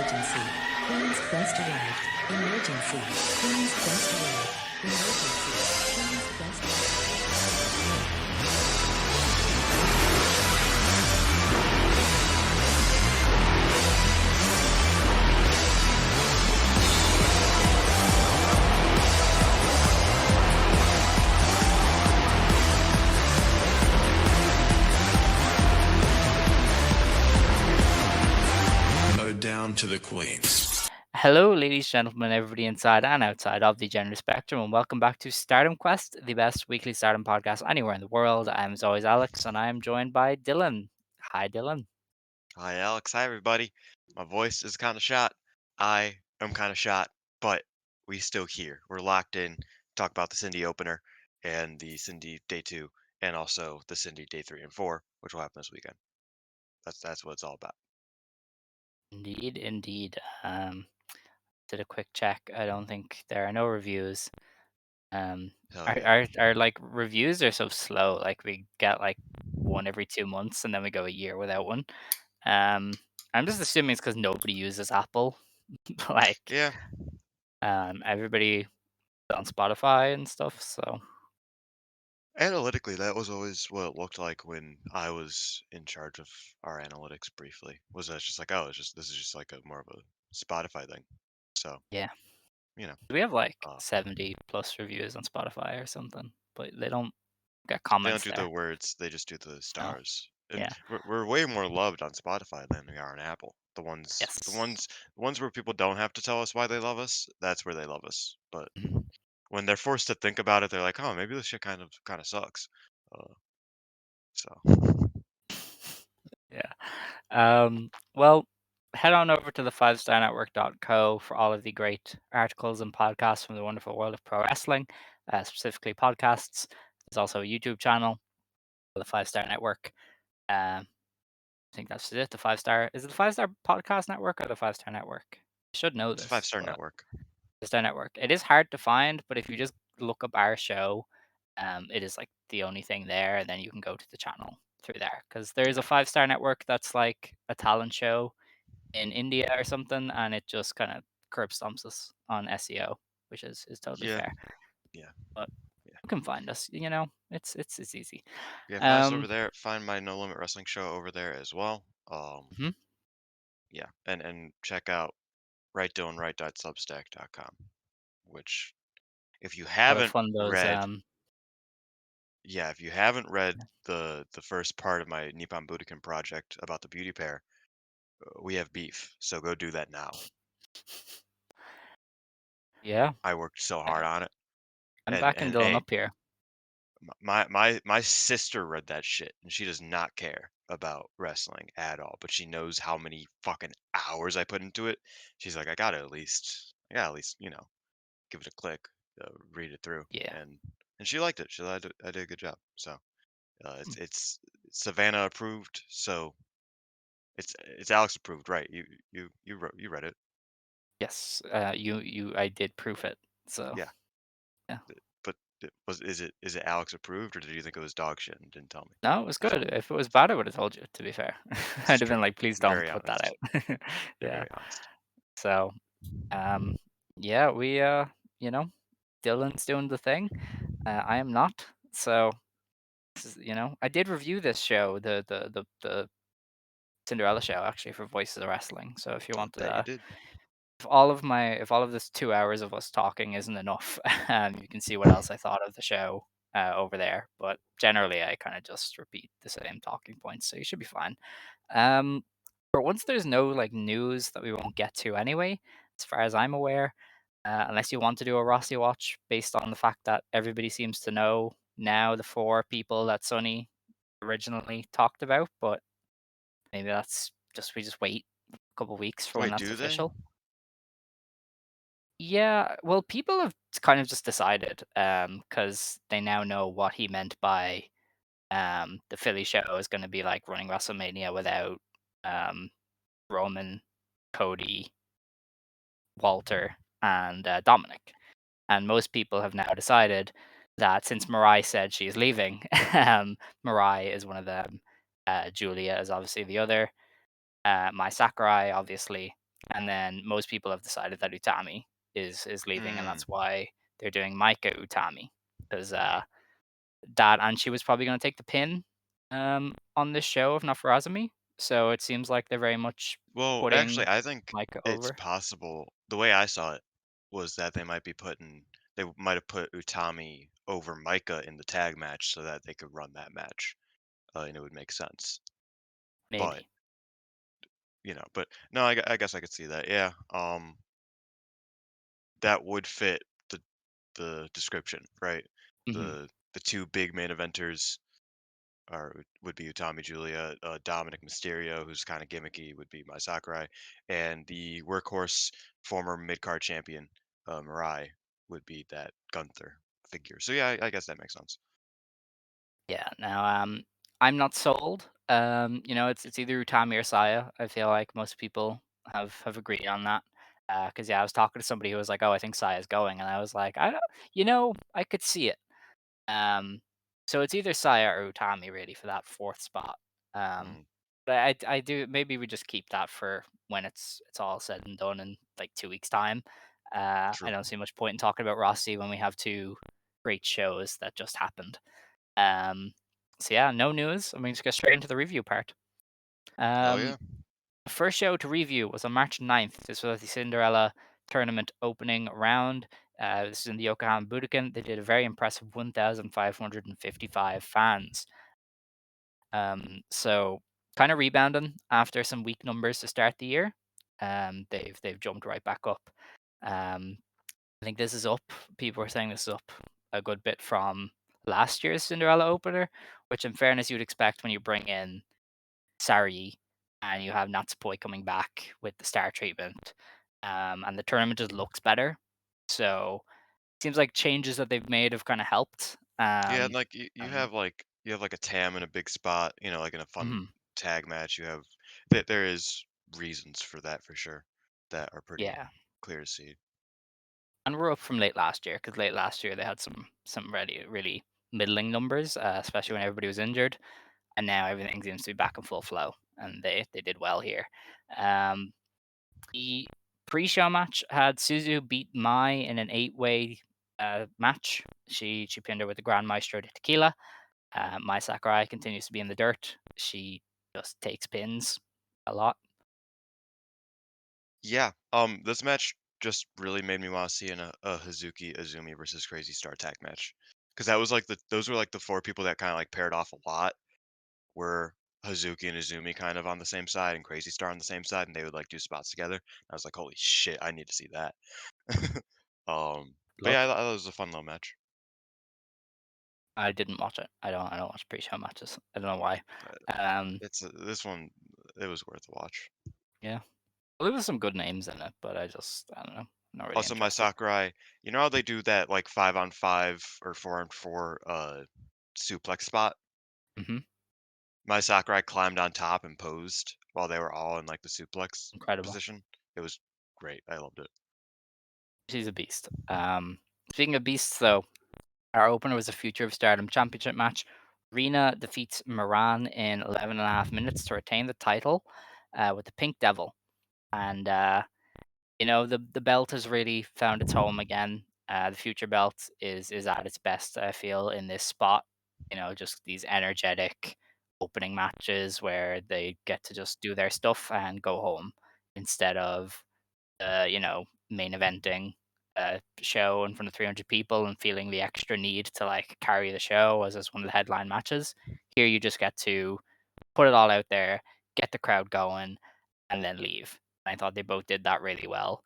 Emergency. Queen's Quest arrived. Emergency. Queen's Quest arrived. Emergency. Queen's Quest down to the queens. Hello, ladies, gentlemen, everybody inside and outside of the gender spectrum, and welcome back to Stardom Quest, the best weekly Stardom podcast anywhere in the world. I'm as always Alex, and I am joined by Dylan. Hi, Dylan. Hi, Alex. Hi, everybody. My voice is kind of shot. I am kind of shot, but we still here. We're locked in. Talk about the Cindy opener and the Cindy day 2, and also the Cindy day 3 and 4, which will happen this weekend. That's what it's all about. Indeed, indeed. Did a quick check. I don't think there are no reviews. Hell Our, yeah. our like reviews are so slow. Like we get like one every 2 months, and then we go a year without one. I'm just assuming it's because nobody uses Apple. like, Yeah. everybody on Spotify and stuff. So Analytically, that was always what it looked like when I was in charge of our analytics briefly. Was that just like, oh, this is just like a more of a Spotify thing. So, yeah. you know, We have like uh, 70 plus reviews on Spotify or something, but they don't get they don't comments do there. the words, they just do the No. stars. And Yeah. we're way more loved on Spotify than we are on Apple. The ones the Yes. ones the ones where people don't have to tell us why they love us, that's where they love us. But Mhm. when they're forced to think about it, they're like, "Oh, maybe this shit kind of sucks." So Yeah. Well, head on over to the 5starnetwork.co for all of the great articles and podcasts from the wonderful world of pro wrestling, specifically podcasts. There's also a YouTube channel for the 5 Star Network. I think that's it. The 5 Star is it the 5 Star Podcast Network or the 5 Star Network? I should know it's a this, 5-star but network. Star Network. It is hard to find, but if you just look up our show, it is like the only thing there, and then you can go to the channel through there because there is a Yeah. 5 Star Network that's like a talent show in India or something, and it just kind of curb stomps us on SEO, which is totally Yeah. fair. Yeah. But Yeah. you can find us. You know, it's easy. Yeah, find us over Um, there. Find my No Limit Wrestling show over there as well. mhm. Yeah. And check out rightdillonright.substack.com, which if you A lot of haven't fun. Those read Yeah, if you haven't read the first part of my Nippon Budokan project about the beauty pair, we have beef. So go do that now. yeah, I worked so hard on it, I'm and backing and Dylan hey, up here. my sister read that shit, and she does not care about wrestling at all, but she knows how many fucking hours I put into it. She's like, I gotta at least, give it a click, read it through, Yeah. and she liked it. She liked it. I did a good job. So Hmm. it's Savannah approved. So it's Alex approved, right? You read it, Yes. I did proof it. So yeah. yeah. But is it Alex approved, or did you think it was dog shit and didn't tell me? No, it was That's good. all. If it was bad, I would have told you, to be fair. This is I'd have true. been like, please You're don't very put that honest. out. You're Yeah. very honest. So, um, yeah, you know, Dylan's doing the thing. I am not. So, I did review this show, the Cinderella show, actually, for Voices of Wrestling. So if you I want bet you did. if all of this 2 hours of us talking isn't enough, you can see what else I thought of the show over there. But generally, I kind of just repeat the same talking points, so you should be fine. Um, for once, there's no like news that we won't get to anyway, as far as I'm aware, unless you want to do a Rossi watch based on the fact that everybody seems to know now the 4 people that Sonny originally talked about. But maybe that's just we just wait a couple weeks for when Wait, that's do they? official. Yeah, well, people have kind of just decided, because they now know what he meant by the Philly show is going to be like running WrestleMania without um, Roman, Cody, Walter, and Dominic. And most people have now decided that since MIRAI said she's leaving, MIRAI is one of them. Giulia is obviously the other. My Sakurai, obviously. and then most people have decided that Utami is leaving, and Mm, that's why they're doing Maika Utami because that and she was probably going to take the pin on this show if not for Azumi. So it seems like they're very much well, actually, putting I think Maika it's over. possible. The way I saw it was that they might have put Utami over Micah in the tag match so that they could run that match, and it would make sense. But Maybe. but no, I guess I could see that. Yeah, that would fit the description, right? Hmm. The two big main eventers would be Utami Giulia, Dominic Mysterio, who's kind of gimmicky, would be my Sakurai, and the workhorse former mid card champion, Mirai, would be that Gunther figure. So yeah, I guess that makes sense. Yeah. Now, I'm not sold. It's either Utami or Saya. I feel like most people have agreed on that. Because yeah, I was talking to somebody who was like, "Oh, I think Saya's going," and I was like, "I don't, I could see it." Um, so it's either Saya or Utami really for that fourth spot. Um, Mm, but I do maybe we just keep that for when it's all said and done in like 2 weeks time. I true. don't see much point in talking about Rossi when we have two great shows that just happened. Um, so yeah, no news. I mean, just get straight into the review part. Oh Um, yeah. the first show to review was on March 9th. This was the Cinderella tournament opening round. This is in the Yokohama Budokan. They did a very impressive 1,555 fans. So kind of rebounding after some weak numbers to start the year. They've jumped right back up. Um, I think this is up. People were saying this is up a good bit from last year's Cinderella opener, which in fairness you'd expect when you bring in Sareee and you have Natsupoi coming back with the star treatment. And the tournament just looks better. So seems like changes that they've made have kind of helped. Yeah, and like you And have like a Tam in a big spot, like in a fun mhm, tag match. You have that there is reasons for that for sure that are pretty yeah, clear to see. and we're up from late last year because late last year they had some really middling numbers, especially when Yeah. everybody was injured, and now everything seems to be back in full flow, and they did well here. Um, the pre-show match had Suzu beat Mai in an eight-way match. She pinned her with the Grand Maestro de Tequila. Mai Sakurai continues to be in the dirt. She just takes pins a lot. Yeah. This match just really made me want to see a Hazuki Azumi versus Crazy Star tag match. Because that was like those were like the four people that kind of like paired off a lot. Were Hazuki and Azumi kind of on the same side and Crazy Star on the same side, and they would like do spots together. I was like, holy shit, I need to see that. But yeah, Luck. I thought it was a fun little match. I didn't watch it. I don't watch pre-show matches. I don't know why. Um, This one, it was worth a watch. yeah. Well, there was some good names in it, but I don't know. Not really Also, my interested. Sakurai, you know how they do that like 5-on-5 or 4-on-4 suplex spot? Hmm. My Sakurai climbed on top and posed while they were all in like the suplex Incredible. position. It was great. I loved it. She's a beast. Speaking of beasts, though, our opener was a Future of Stardom Championship match. Rina defeats Miran in 11 and a half minutes to retain the title with the Pink Devil. And the belt has really found its home again. The future belt is at its best, I feel, in this spot. Just these energetic opening matches where they get to just do their stuff and go home instead of main eventing a show in front of 300 people and feeling the extra need to like carry the show as one of the headline matches. Here you just get to put it all out there, get the crowd going, and then leave. I thought they both did that really well.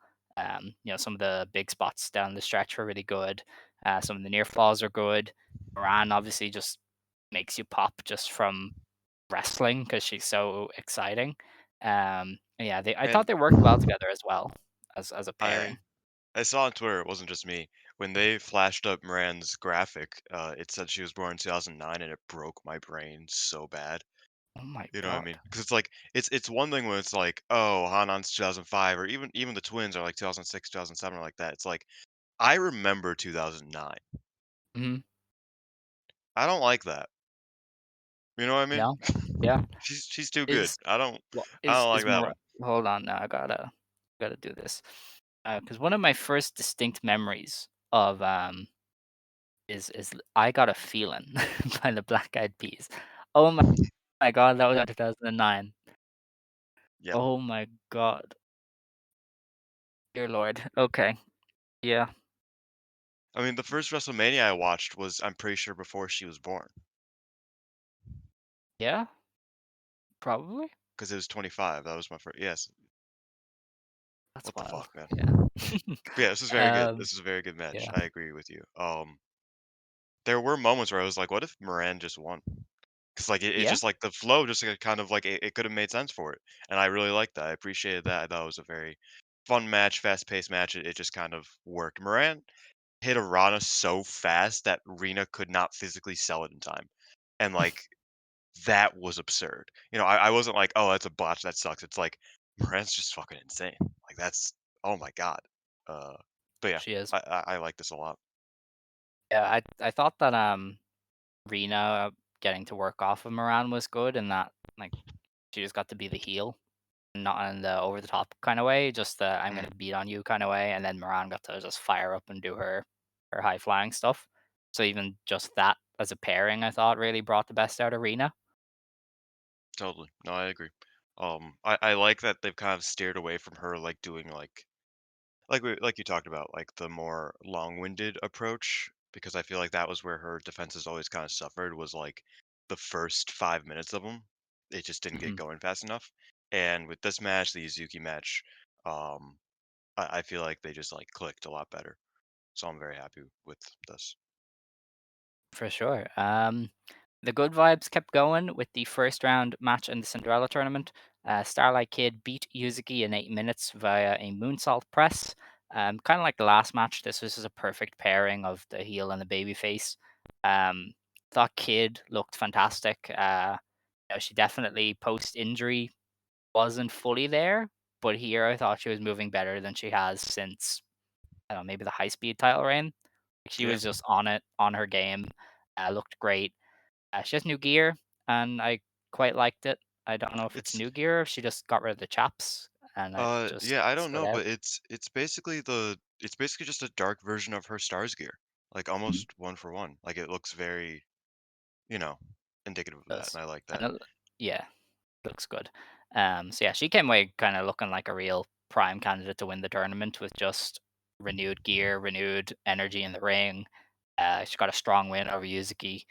Some of the big spots down the stretch were really good. Some of the near falls are good. Moran obviously just makes you pop just from wrestling because she's so exciting. Yeah, I Man, thought they worked well together as well as a I pairing. I saw on Twitter, it wasn't just me. When they flashed up Moran's graphic, it said she was born in 2009, and it broke my brain so bad. Oh my You know what I god. mean? Because it's like it's one thing when it's like, oh, Hanan's 2005, or even the twins are like 2006, 2007, or like that. It's like I remember 2009. Hmm. I don't like that. You know what I mean? Yeah, yeah. She's too good. Is what I don't like is that Mar? one. Hold on, now I gotta. Got to do this because one of my first distinct memories of is I Got a Feeling by the Black Eyed Peas. Oh my god, that was in 2009. Yep. Oh my god, dear lord. Okay, yeah, I mean, the first WrestleMania I watched was, I'm pretty sure, before she was born, yeah, probably. because it was 25. That was my first. Yes. That's What the wild. fuck, man? Yeah. But yeah, this is very good. um, This is a very good match. yeah, I agree with you. There were moments where I was like, what if Moran just won? Because like it yeah, just like the flow just like, kind of like it could have made sense for it, and I really liked that. I appreciated that. I thought it was a very fun match, fast paced match. It just kind of worked. Moran hit a Rana so fast that Rina could not physically sell it in time, and like that was absurd. I wasn't like, oh, that's a botch, that sucks. It's like Moran's just fucking insane. Like that's, oh my god. Uh, but yeah, she is. I like this a lot. Yeah, I thought that Rena getting to work off of Moran was good, and that like she just got to be the heel, not in the over the top kind of way, just the I'm Mm, gonna beat on you kind of way, and then Moran got to just fire up and do her high flying stuff. So even just that as a pairing, I thought really brought the best out of Rena. totally. No, I agree. I like that they've kind of steered away from her like doing like you talked about, like the more long-winded approach, because I feel like that was where her defenses always kind of suffered, was like the first 5 minutes of them. It just didn't get Mhm. going fast enough. And with this match, the Izuki match, um, I feel like they just like clicked a lot better. So I'm very happy with this. For sure. The good vibes kept going with the first round match in the Cinderella tournament. Starlight Kid beat Yuzuki in 8 minutes via a moonsault press. Kind of like the last match, this was just a perfect pairing of the heel and the babyface. Um, thought Kid looked fantastic. She definitely post injury wasn't fully there, but here I thought she was moving better than she has since I don't know, maybe the high speed title reign. She Yeah, was just on it, on her game. Looked great. She has new gear, and I quite liked it. I don't know if it's it's new gear, or if she just got rid of the chaps, and it just yeah, I don't stood know, out. but it's basically just a dark version of her Stars gear, like Mhm. almost one for one. Like it looks very, you know, indicative of that, Does and I like that. and yeah, looks good. So yeah, she came away kind of looking like a real prime candidate to win the tournament with just renewed gear, renewed energy in the ring. She got a strong win over Yuzuki.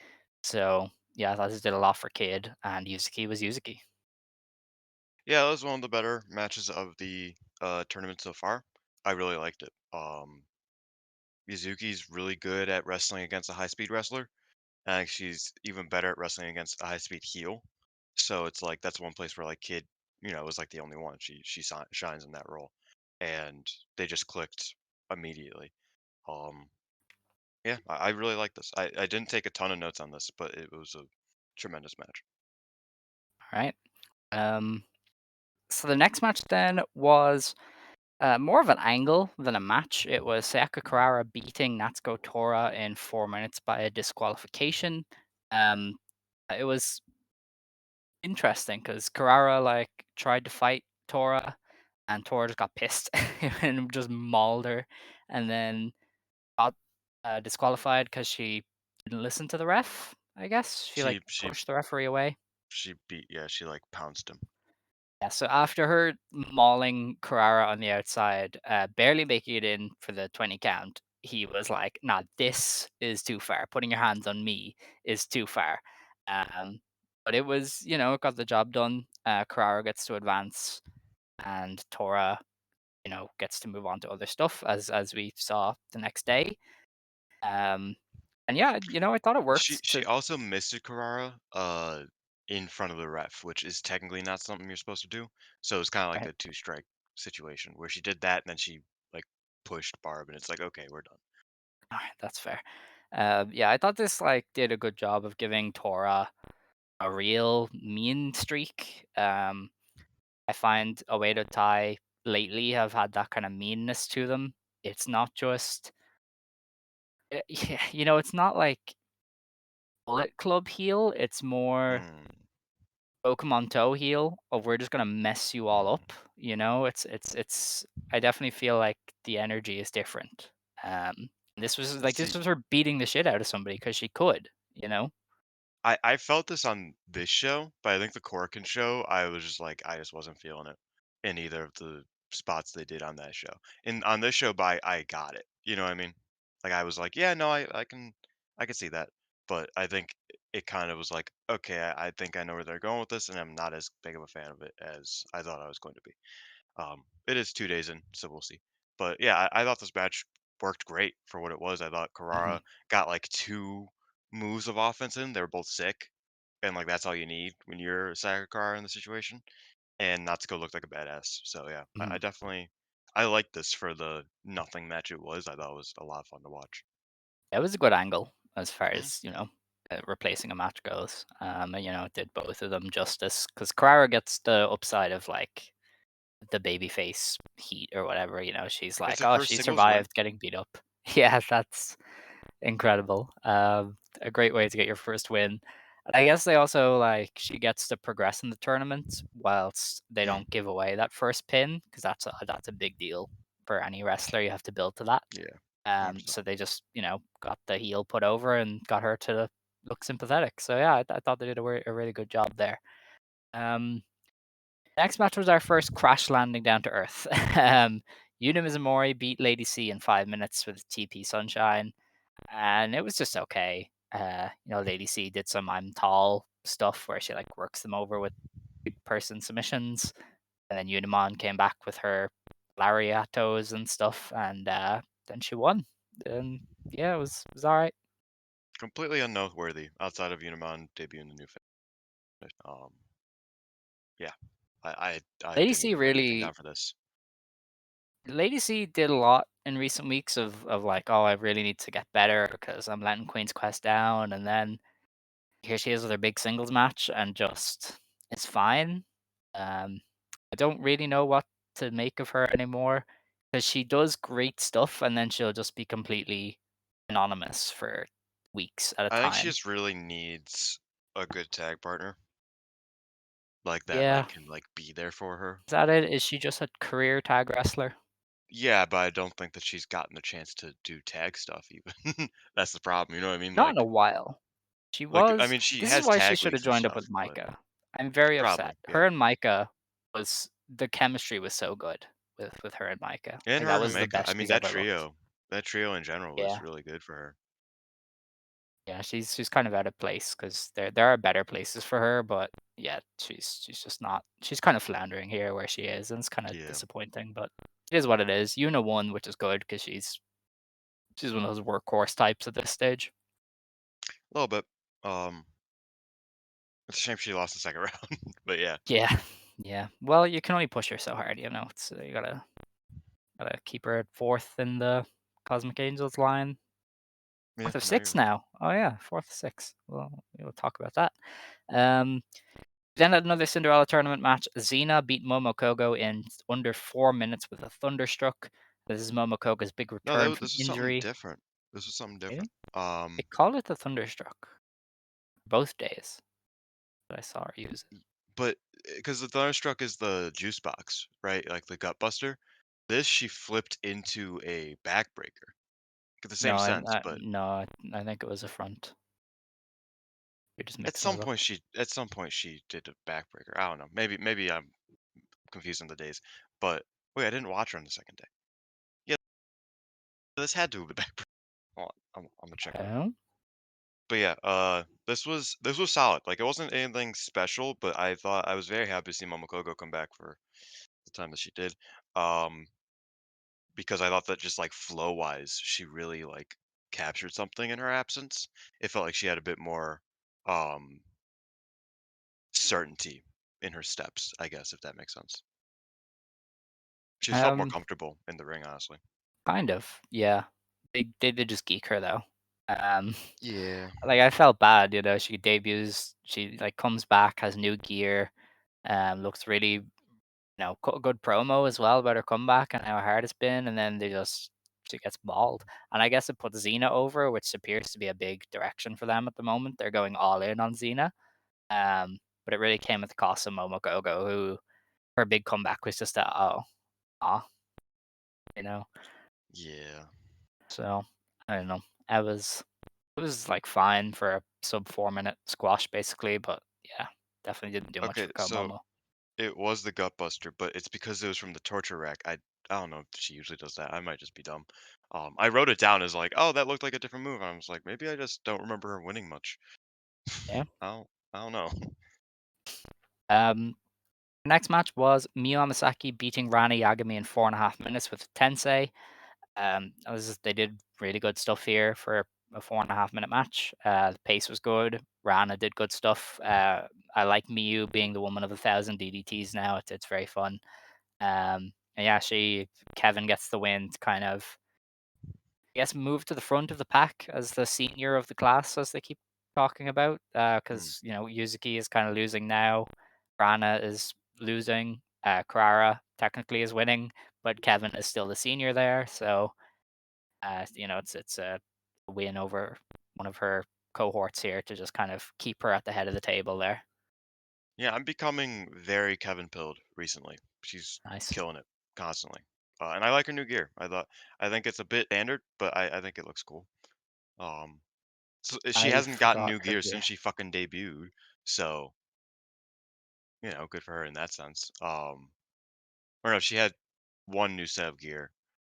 So yeah, I thought this did a lot for Kid, and Yuzuki was Yuzuki. Yeah, that was one of the better matches of the tournament so far. I really liked it. Mizuki's really good at wrestling against a high speed wrestler, and she's even better at wrestling against a high speed heel. So it's like that's one place where like Kid, was like the only one. She shines in that role, and they just clicked immediately. Um, yeah, I really like this. I didn't take a ton of notes on this, but it was a tremendous match. All right. Um, so the next match then was more of an angle than a match. It was Sayaka Kurara beating Natsuko Tora in 4 minutes by a disqualification. Um, it was interesting because Kurara like tried to fight Tora, and Tora just got pissed and just mauled her, and then got disqualified because she didn't listen to the ref. I guess she like She she pushed the referee away. she beat yeah she like pounced him. Yeah, so after her mauling Carrara on the outside, barely making it in for the 20 count, he was like, nah, this is too far. Putting your hands on me is too far. Um, but it was, it got the job done. Carrara gets to advance, and Tora, gets to move on to other stuff as we saw the next day. Um, and yeah, I thought it She worked she to also missed a Carrara, in front of the ref, which is technically not something you're supposed to do. So it's kind of like right. a two strike situation where she did that and then she like pushed Barb, and it's like, okay, we're done. All right, that's fair. Yeah, I thought this like did a good job of giving Tora a real mean streak. I find Oedo Tai lately have had that kind of meanness to them. It's not just, yeah, it's not like Bullet Club heel. It's more Mm, Pokemon Toe heel of we're just gonna mess you all mm. up. It's I definitely feel like the energy is different. This See, was her beating the shit out of somebody because she could, you know? I felt this on this show, but I think the Corkin show, I was just like, I just wasn't feeling it in either of the spots they did on that show. And on this show, by I got it. You know what I mean? Like I was like, yeah, no, I can see that. But I think it kind of was like, okay, I think I know where they're going with this, and I'm not as big of a fan of it as I thought I was going to be. It is 2 days in, so we'll see. But yeah, I thought this match worked great for what it was. I thought Mhm. Carrara got like two moves of offense in. They were both sick, and like that's all you need when you're Sakura in the situation. And Natsuko looked like a badass. So yeah, I Mhm. definitely I liked this for the nothing match it was. I thought it was a lot of fun to watch. It was a good angle as far Mhm. as, replacing a match goes. And, it did both of them justice because Clara gets the upside of, like, the babyface heat or whatever, she's It's like, her "Oh, first she singles win. survived getting beat up." Yeah, that's incredible. A great way to get your first win. I guess they also, like, she gets to progress in the tournament whilst they Mm, don't give away that first pin because that's a big deal for any wrestler. You have to build to that. yeah, 100%. So they just, got the heel put over and got her to look sympathetic. So yeah, I thought they did a really good job there. Um, Next match was our first crash landing down to earth. Yuna Mizumori beat Lady C in 5 minutes with TP Sunshine, and it was just okay. Lady C did some I'm tall stuff where she like works them over with big person submissions, and then Unimon came back with her lariatos and stuff, and then she won. And yeah, it was all right. Completely unnoteworthy outside of Unimon debuting the new finish. Yeah, I Lady didn't C even write anything really down for this. Lady C did a lot in recent weeks of like, oh, I really need to get better because I'm letting Queen's Quest down, and then here she is with her big singles match and just it's fine. Um, I don't really know what to make of her anymore because she does great stuff and then she'll just be completely anonymous for weeks at a I think she time. just really needs a good tag partner, like that, Yeah, like can like be there for her. is that it? Is she just a career tag wrestler? Yeah, but I don't think that she's gotten the chance to do tag stuff even. That's the problem, you know what I mean? Not in a while. She I was. mean, she This is has why she tag should have leagues and joined up stuff, with but Maika. I'm very upset. probably, Her yeah. and Maika was the chemistry was so good with her and Maika. And Like her that and was the Maika. best I mean, she's ever looked. that trio in general was Yeah. really good for her. Yeah, she's kind of out of place because there are better places for her, but yeah, she's just not. She's kind of floundering here where she is, and it's kind of Yeah, disappointing. But it is what it is. Yuna won, which is good because she's one of those workhorse types at this stage. a little bit. Um, it's a shame she lost the second round, but yeah, Yeah, yeah. Well, you can only push her so hard, It's you gotta keep her at fourth in the Cosmic Angels line. yeah. Fourth of No, you're six right. now. Oh yeah, fourth of six. Well, we'll talk about that. Um, Then another Cinderella tournament match. Xena beat Momokogo in under 4 minutes with a thunderstruck. This is Momokogo's big No, return from this was something injury. different. This was something different. Really? They called it the thunderstruck both days that I saw her use it. But because the Thunderstruck is the juice box, right? Like the gut buster. This she flipped into a backbreaker. Get the No, same sense, but I think it was a front. You're just mixing it up. at some point she did a backbreaker. I don't know. Maybe I'm confusing the days. But wait, I didn't watch her on the second day. Yeah, this had to have been backbreaker. Hold on, I'm gonna check right now. Oh, But yeah, this was solid. Like it wasn't anything special, but I thought I was very happy to see Momokogo come back for the time that she did. Um, because I thought that just like flow wise, she really like captured something in her absence. It felt like she had a bit more um certainty in her steps, I guess, if that makes sense. She just felt more um, comfortable in the ring, honestly. kind of. Yeah, they did just geek her though. Um, Yeah. like I felt bad. She debuts. She like comes back, has new gear. Looks really cut a good promo as well about her comeback and how hard it's been, and then she gets mauled. And I guess it puts Xena over, which appears to be a big direction for them at the moment. They're going all in on Xena. But it really came at the cost of Momokogo, who her big comeback was just a oh, aw. you know. Yeah. So I don't know. It was like fine for a sub 4 minute squash basically, but yeah, definitely didn't do much Okay, for so Komomo. it was the gut buster, but it's because it was from the torture rack. I don't know if she usually does that. I might just be dumb. I wrote it down as like, oh, that looked like a different move. I was like, maybe I just don't remember her winning much. Yeah. I don't know. Um, Next match was Miyu Amasaki beating Rana Yagami in 4.5 minutes with Tensei. They did really good stuff here for a 4.5 minute match. The pace was good. Rana did good stuff. I like Miyu being the woman of 1,000 DDTs now. It's very fun. And yeah, Kevin gets the win to kind of, I guess, move to the front of the pack as the senior of the class, as they keep talking about. Hmm. Because Yuzuki is kind of losing now. Rana is losing. Karara technically is winning, but Kevin is still the senior there. So it's a win over one of her cohorts here to just kind of keep her at the head of the table there. Yeah, I'm becoming very Kevin pilled recently. She's Nice. killing it constantly. And I like her new gear. I think it's a bit standard, but I think it looks cool. Um, she I hasn't gotten forgot new her gear gear. since she fucking debuted, so good for her in that sense. Or no, she had one new set of gear.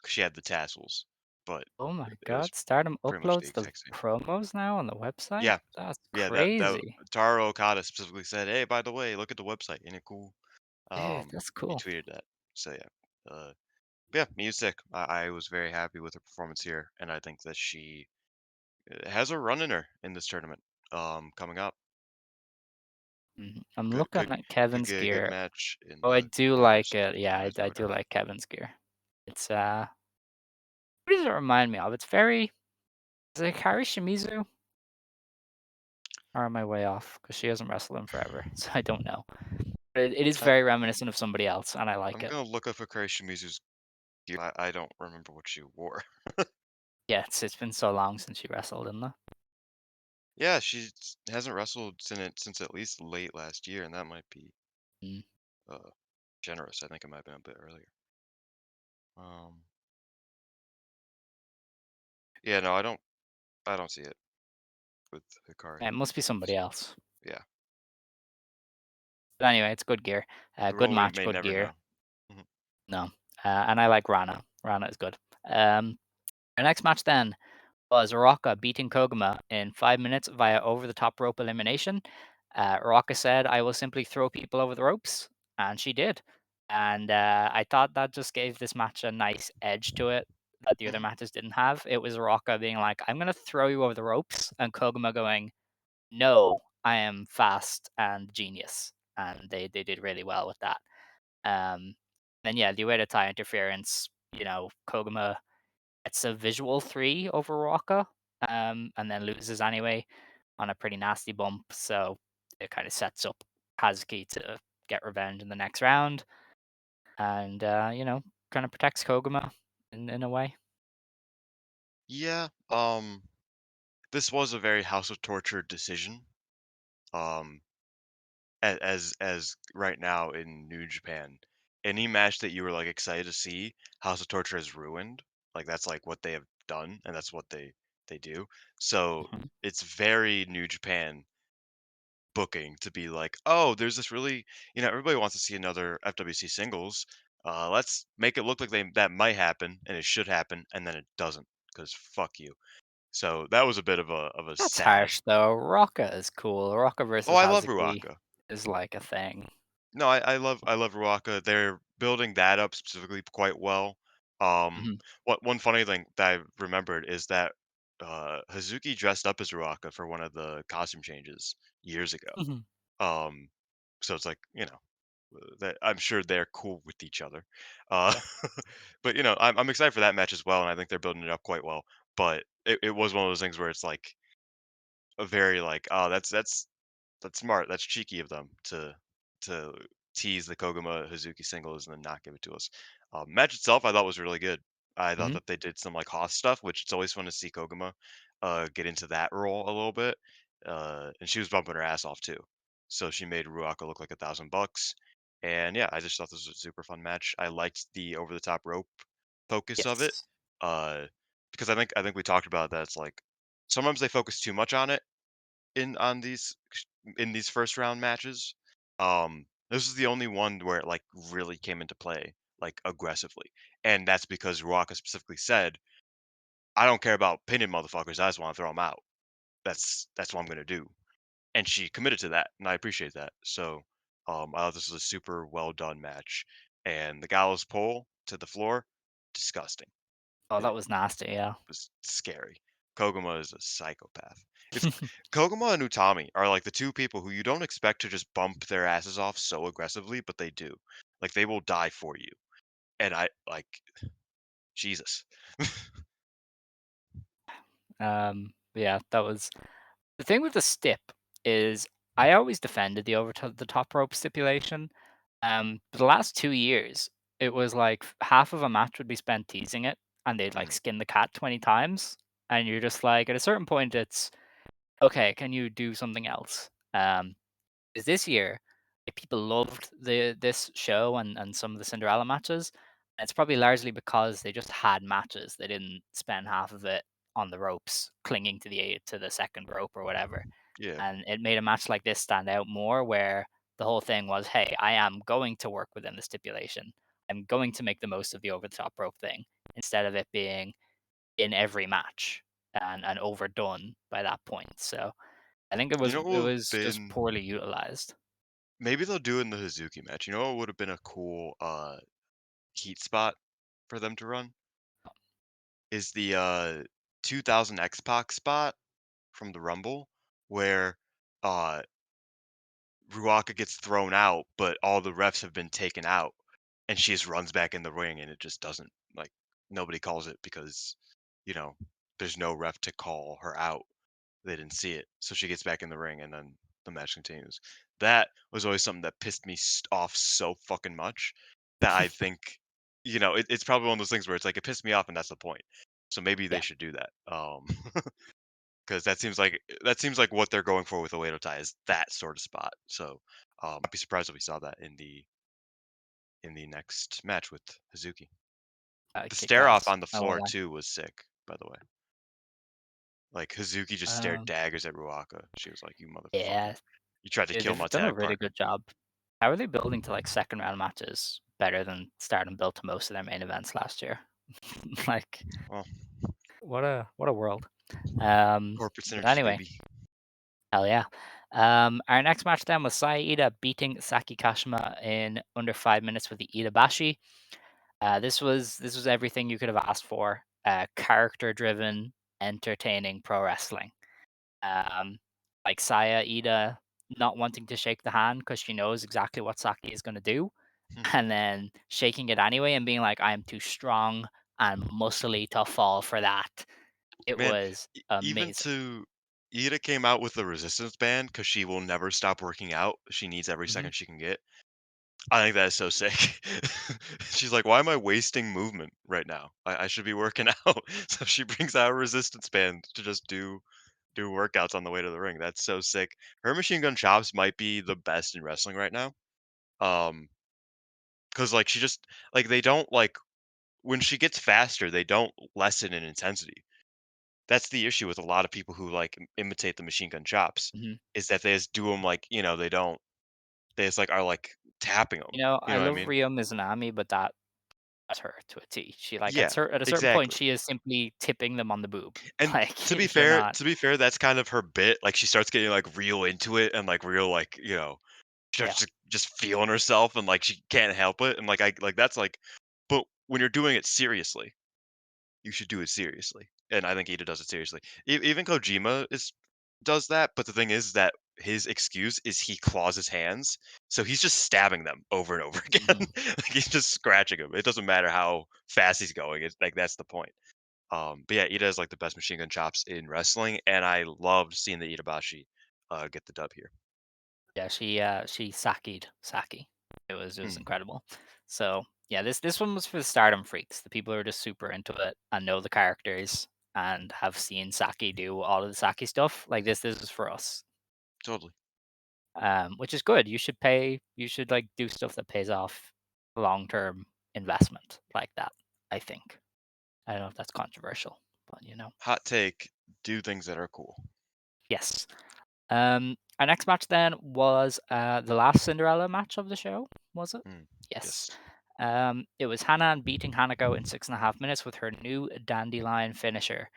She had the tassels, but Oh my it was god, Stardom pretty much the uploads the exact same. promos now on the website? Yeah, That's yeah. That crazy. Taro Okada specifically said, "Hey, by the way, look at the website. Ain't it cool?" Dude, that's He cool. tweeted that. So yeah. Yeah, music. I was very happy with her performance here, and I think that she has a run in her in this tournament. Coming up, I'm good, looking good, at could Kevin's get a good gear. match in Oh, I the do like quarters, it. Yeah, semis, I or do whatever. like Kevin's gear. It's what does it remind me of? It's very is it Hikari Shimizu? Or am I way off? Because she hasn't wrestled in forever, so I don't know. But it is Uh, very reminiscent of somebody else, and I like I'm it. gonna look up Hikaru Shimizu's gear. I don't remember what she wore. Yeah, it's been so long since she wrestled in the. Yeah, she hasn't wrestled since at least late last year, and that might be Mm. uh generous. I think it might have been a bit earlier. Um, yeah, no, I don't see it with Hikaru It must be somebody Shimizu. else. Yeah, But anyway, it's good gear. Good well, we match, may good never gear. know. Mhm. No, and I like Rana. Rana is good. Our next match then was Rocca beating Koguma in 5 minutes via over the top rope elimination. Rocca said, "I will simply throw people over the ropes," and she did. And I thought that just gave this match a nice edge to it that the other Mhm. matches didn't have. It was Rocca being like, "I'm going to throw you over the ropes," and Koguma going, "No, I am fast and genius." And they did really well with that. Um, then yeah, the way to tie interference, Koguma gets a visual 3 over Rocca, and then loses anyway on a pretty nasty bump. So it kind of sets up Hazuki to get revenge in the next round, and kind of protects Koguma in a way. Yeah. This was a very House of Torture decision. Um, as right now in New Japan, any match that you were like excited to see, House of Torture has ruined. Like that's like what they have done, and that's what they do. So Mhm. it's very New Japan booking to be like, oh, there's this really, everybody wants to see another FWC singles. Let's make it look like that might happen and it should happen, and then it doesn't because fuck you. So that was a bit of a That's sad. harsh though. Rocca is cool. Rocca Oh, versus I love Hazuki Ruaka. is like a thing. No, I love Ruaka. They're building that up specifically quite well. Mhm. What one funny thing that I remembered is that Hazuki dressed up as Ruaka for one of the costume changes years ago. Mhm. Um, so it's like that I'm sure they're cool with each other. Uh, Yeah. but I'm excited for that match as well, and I think they're building it up quite well. But it was one of those things where it's like a very like, oh, that's smart. That's cheeky of them to tease the Koguma Hazuki singles and then not give it to us. Match itself, I thought was really good. I thought Mhm. that they did some like Hoss stuff, which it's always fun to see Koguma get into that role a little bit. And she was bumping her ass off too, so she made Ruaka look like $1,000. And yeah, I just thought this was a super fun match. I liked the over the top rope. focus of it. Yes. Uh, because I think we talked about that. It's like sometimes they focus too much on it on these first round matches. This is the only one where it like really came into play like aggressively, and that's because Ruaka specifically said, "I don't care about pinning motherfuckers. I just want to throw them out. That's what I'm gonna do." And she committed to that, and I appreciate that. So, I thought this was a super well done match, and the gallows pole to the floor, disgusting. Oh, It that was nasty. Yeah. was scary. Koguma is a psychopath. It's Koguma and Utami are like the two people who you don't expect to just bump their asses off so aggressively, but they do. Like they will die for you. And I like Jesus. Yeah, that was the thing with the stip is I always defended the over the top rope stipulation. For the last 2 years, it was like half of a match would be spent teasing it, and they'd like Mhm. skin the cat 20 times, and you're just like, at a certain point, it's okay. Can you do something else? Is this year, like, people loved this show and some of the Cinderella matches. It's probably largely because they just had matches. They didn't spend half of it on the ropes, clinging to the second rope or whatever. Yeah. And it made a match like this stand out more, where the whole thing was, hey, I am going to work within the stipulation. I'm going to make the most of the over the top rope thing, instead of it being in every match and overdone by that point. So I think it You was know what it would have was just been poorly utilized. maybe they'll do it in the Hazuki match. You know what would have been a cool heat spot for them to run? Is the 2000 X-Pac spot from the Rumble where uh Ruaka gets thrown out, but all the refs have been taken out, and she just runs back in the ring, and it just doesn't like nobody calls it because you know there's no ref to call her out. They didn't see it, so she gets back in the ring, and then the match continues. That was always something that pissed me off so fucking much that I think it's probably one of those things where it's like it pissed me off, and that's the point. So maybe they Yeah, should do that. Because that seems like what they're going for with Oedo Tai is that sort of spot. So, I'd be surprised if we saw that in the next match with Hazuki. The kick stare off ass. on the I won't floor lie. too was sick, by the way. Like Hazuki just stared Um, daggers at Ruaka. She was like, "You motherfucker! yeah, You tried to kill my they've done a tag really partner." good job. How are they building to like second round matches better than Stardom built to most of their main events last year? Like, Well, what a world. corporate But synergy, anyway, baby. hell yeah. Our next match then was Saya Ida beating Saki Kashima in under 5 minutes with the Ida Bashi. This was everything you could have asked for. Character driven, entertaining pro wrestling. Um, like Saya Ida not wanting to shake the hand because she knows exactly what Saki is going to do, and then shaking it anyway and being like, "I am too strong and muscly to fall for that." It Man, was even amazing. to Ida came out with a resistance band because she will never stop working out. She needs every Hmm. second she can get. I think that is so sick. She's like, "Why am I wasting movement right now? I should be working out." So she brings out a resistance band to just do workouts on the way to the ring. That's so sick. Her machine gun chops might be the best in wrestling right now. Um, because like she just like they don't like when she gets faster, they don't lessen in intensity. That's the issue with a lot of people who like imitate the machine gun chops, Hmm. is that they just do them like they don't they just like are like tapping them. You I know what I love mean? Ryo Mizunami, but that's her to a T. She like Yeah, at a certain point, exactly. she is simply tipping them on the boob. And Like to be you're fair, not. that's kind of her bit. Like she starts getting like real into it and like real like Yeah. just feeling herself and like she can't help it and like I like that's like, but when you're doing it seriously, you should do it seriously. And I think Ida does it seriously. Even Kojima does that, but the thing is that his excuse is he claws his hands, so he's just stabbing them over and over again. Hmm. Like he's just scratching them. It doesn't matter how fast he's going. It's like that's the point. But yeah, Ida is like the best machine gun chops in wrestling, and I loved seeing the Itabashi get the dub here. Yeah, she sakied Saki. It was Hmm, incredible. So yeah, this one was for the Stardom freaks, the people who are just super into it and know the characters and have seen Saki do all of the Saki stuff. Like this is for us. totally. Which is good. You should like do stuff that pays off long term investment like that. I think. I don't know if that's controversial, but Hot take, do things that are cool. yes. Our next match then was the last Cinderella match of the show, was it? Mm, Yes. yes. It was Hanan beating Hanako in 6.5 minutes with her new dandelion finisher.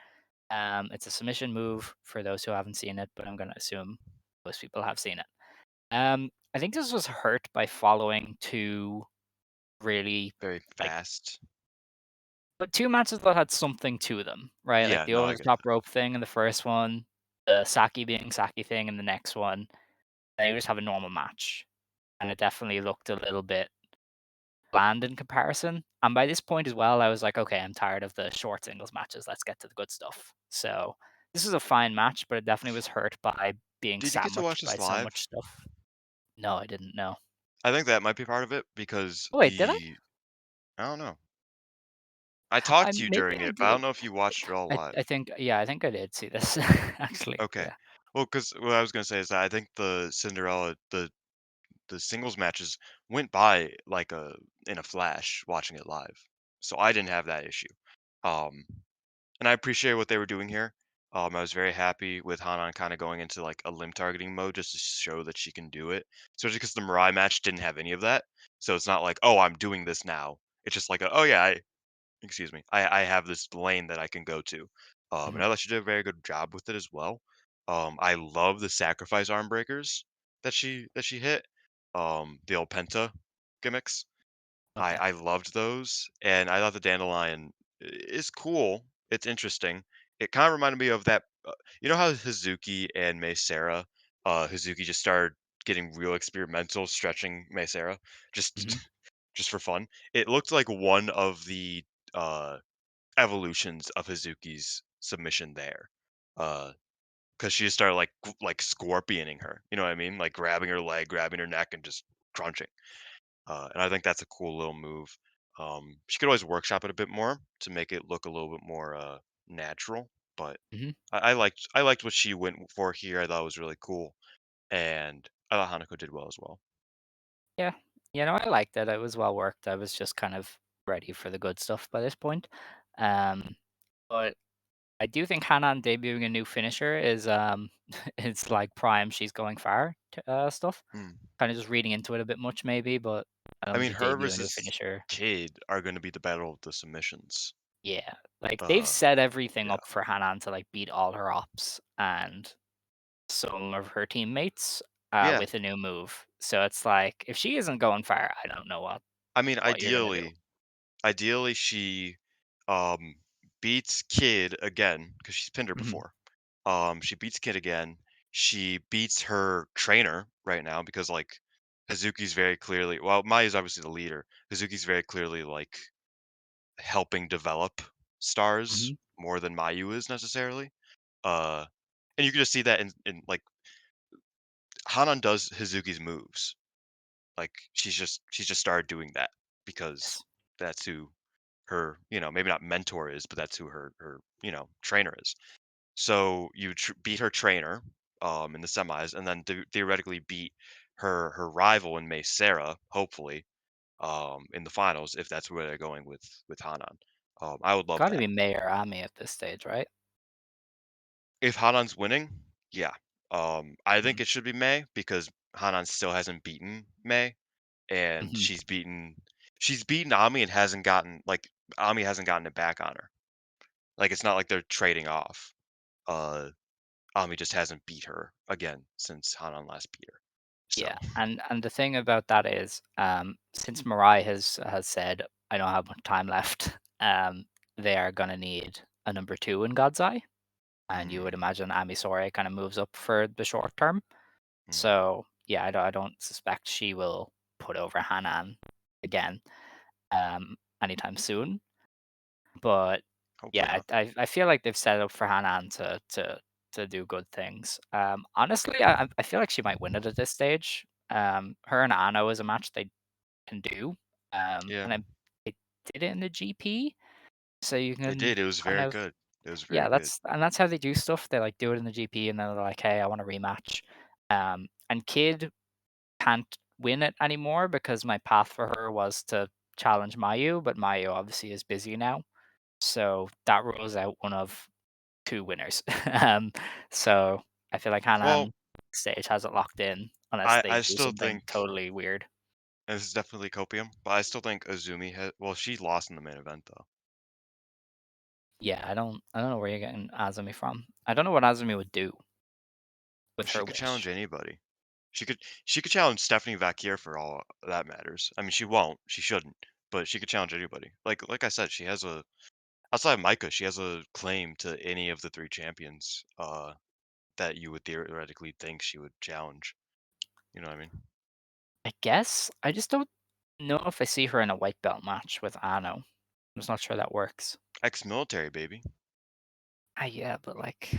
It's a submission move for those who haven't seen it, but I'm going to assume most people have seen it. I think this was hurt by following two really Very like, fast. but two matches that had something to them, right? Like Yeah, the no, over I the get top that. rope thing in the first one, the Saki being Saki thing in the next one. They just have a normal match, and it definitely looked a little bit bland in comparison. And by this point as well, I was like, okay, I'm tired of the short singles matches. Let's get to the good stuff. So this is a fine match, but it definitely was hurt by being Did you get to watch sandwiched by this so live? much stuff. No, I didn't know. I think that might be part of it because Oh wait, did I? I don't know. I talked to you Maybe during I it, but I don't did. know if you watched it all live. I think I think I did see this actually. Okay. Yeah. Well, because what I was gonna say is that I think the Cinderella, the singles matches went by like in a flash watching it live. So I didn't have that issue. Um, and I appreciate what they were doing here. I was very happy with Hanan kind of going into like a limb targeting mode just to show that she can do it. Especially because the Mirai match didn't have any of that. So it's not like, oh, I'm doing this now. It's just like, oh yeah, excuse me, I have this lane that I can go to. And Mhm. I thought she did a very good job with it as well. I love the sacrifice arm breakers that she hit. The old penta gimmicks. Okay. I loved those, and I thought the dandelion is cool. It's interesting. It kind of reminded me of that. You know how Hazuki and Mei Sarah, Hazuki just started getting real experimental, stretching Mei Sarah just Mhm. just for fun. It looked like one of the uh, evolutions of Hazuki's submission there, because she just started like scorpioning her. You know what I mean? Like grabbing her leg, grabbing her neck, and just crunching. And I think that's a cool little move. She could always workshop it a bit more to make it look a little bit more natural. But Mhm. I liked what she went for here. I thought it was really cool, and I thought Hanako did well as well. Yeah. I liked it. It was well worked. I was just kind of ready for the good stuff by this point. Um, but I do think Hanan debuting a new finisher is it's like prime she's going far stuff. Hmm. Kind of just reading into it a bit much maybe, but I I don't think mean, you her debut a new versus finisher. Kid are going to be the battle of the submissions. Yeah. Like they've Uh, set everything yeah, up for Hanan to like beat all her ops and some of her teammates yeah. with a new move. So it's like if she isn't going far, I don't know I mean, what you're gonna do. ideally, she um beats Kid again because she's pinned her Mhm. before. She beats Kid again. She beats her trainer right now because like Hazuki's very clearly well, Maya's obviously the leader. Hazuki's very clearly like helping develop stars Mhm. more than Mayu is necessarily. Uh and you can just see that in like Hanan does Hazuki's moves. Like she's just started doing that because Yes. that's who her, maybe not mentor is, but that's who her trainer is. So you beat her trainer in the semis, and then theoretically beat her rival in May Sarah, hopefully, in the finals if that's where they're going with Hanan. I would love Got to that. be May or Ami at this stage, right? If Hanan's winning, yeah. I think Mhm. it should be May because Hanan still hasn't beaten May, and Mhm. she's beaten Ami and hasn't gotten like Ami hasn't gotten it back on her. Like it's not like they're trading off. Uh, Ami just hasn't beat her again since Hanan last beat her. So, Yeah, and the thing about that is, since MIRAI has said, "I don't have much time left," they are gonna need a number 2 in God's Eye, and you would mm, imagine Ami Sourei kind of moves up for the short term. mm, So, yeah, I don't suspect she will put over Hanan again, anytime soon. But hopefully yeah, not. I feel like they've set up for Hanan to do good things. Honestly, I feel like she might win it at this stage. Her and Ano is a match they can do. Yeah, And they did it in the GP, so you they can did. It was kind very of good. It was very yeah, good. that's how they do stuff. They like do it in the GP, and then they're like, hey, I want a rematch. And Kid can't win it anymore because my path for her was to challenge Mayu, but Mayu obviously is busy now, so that rules out one of two winners. um, so I feel like Well, Hanan stage has it locked in unless they I do still something think totally weird. and this is definitely copium, but I still think Azumi had. Well, she lost in the main event though. Yeah, I don't know where you're getting Azumi from. I don't know what Azumi would do with She her could challenge wish. anybody. She could challenge Stephanie Vaquer for all that matters. I mean, she won't. She shouldn't. But she could challenge anybody. Like I said, she has a outside of Micah, she has a claim to any of the three champions. That you would theoretically think she would challenge. You know what I mean? I guess I just don't know if I see her in a white belt match with Ano. I'm just not sure that works. Ex-military baby. Ah, yeah, but like,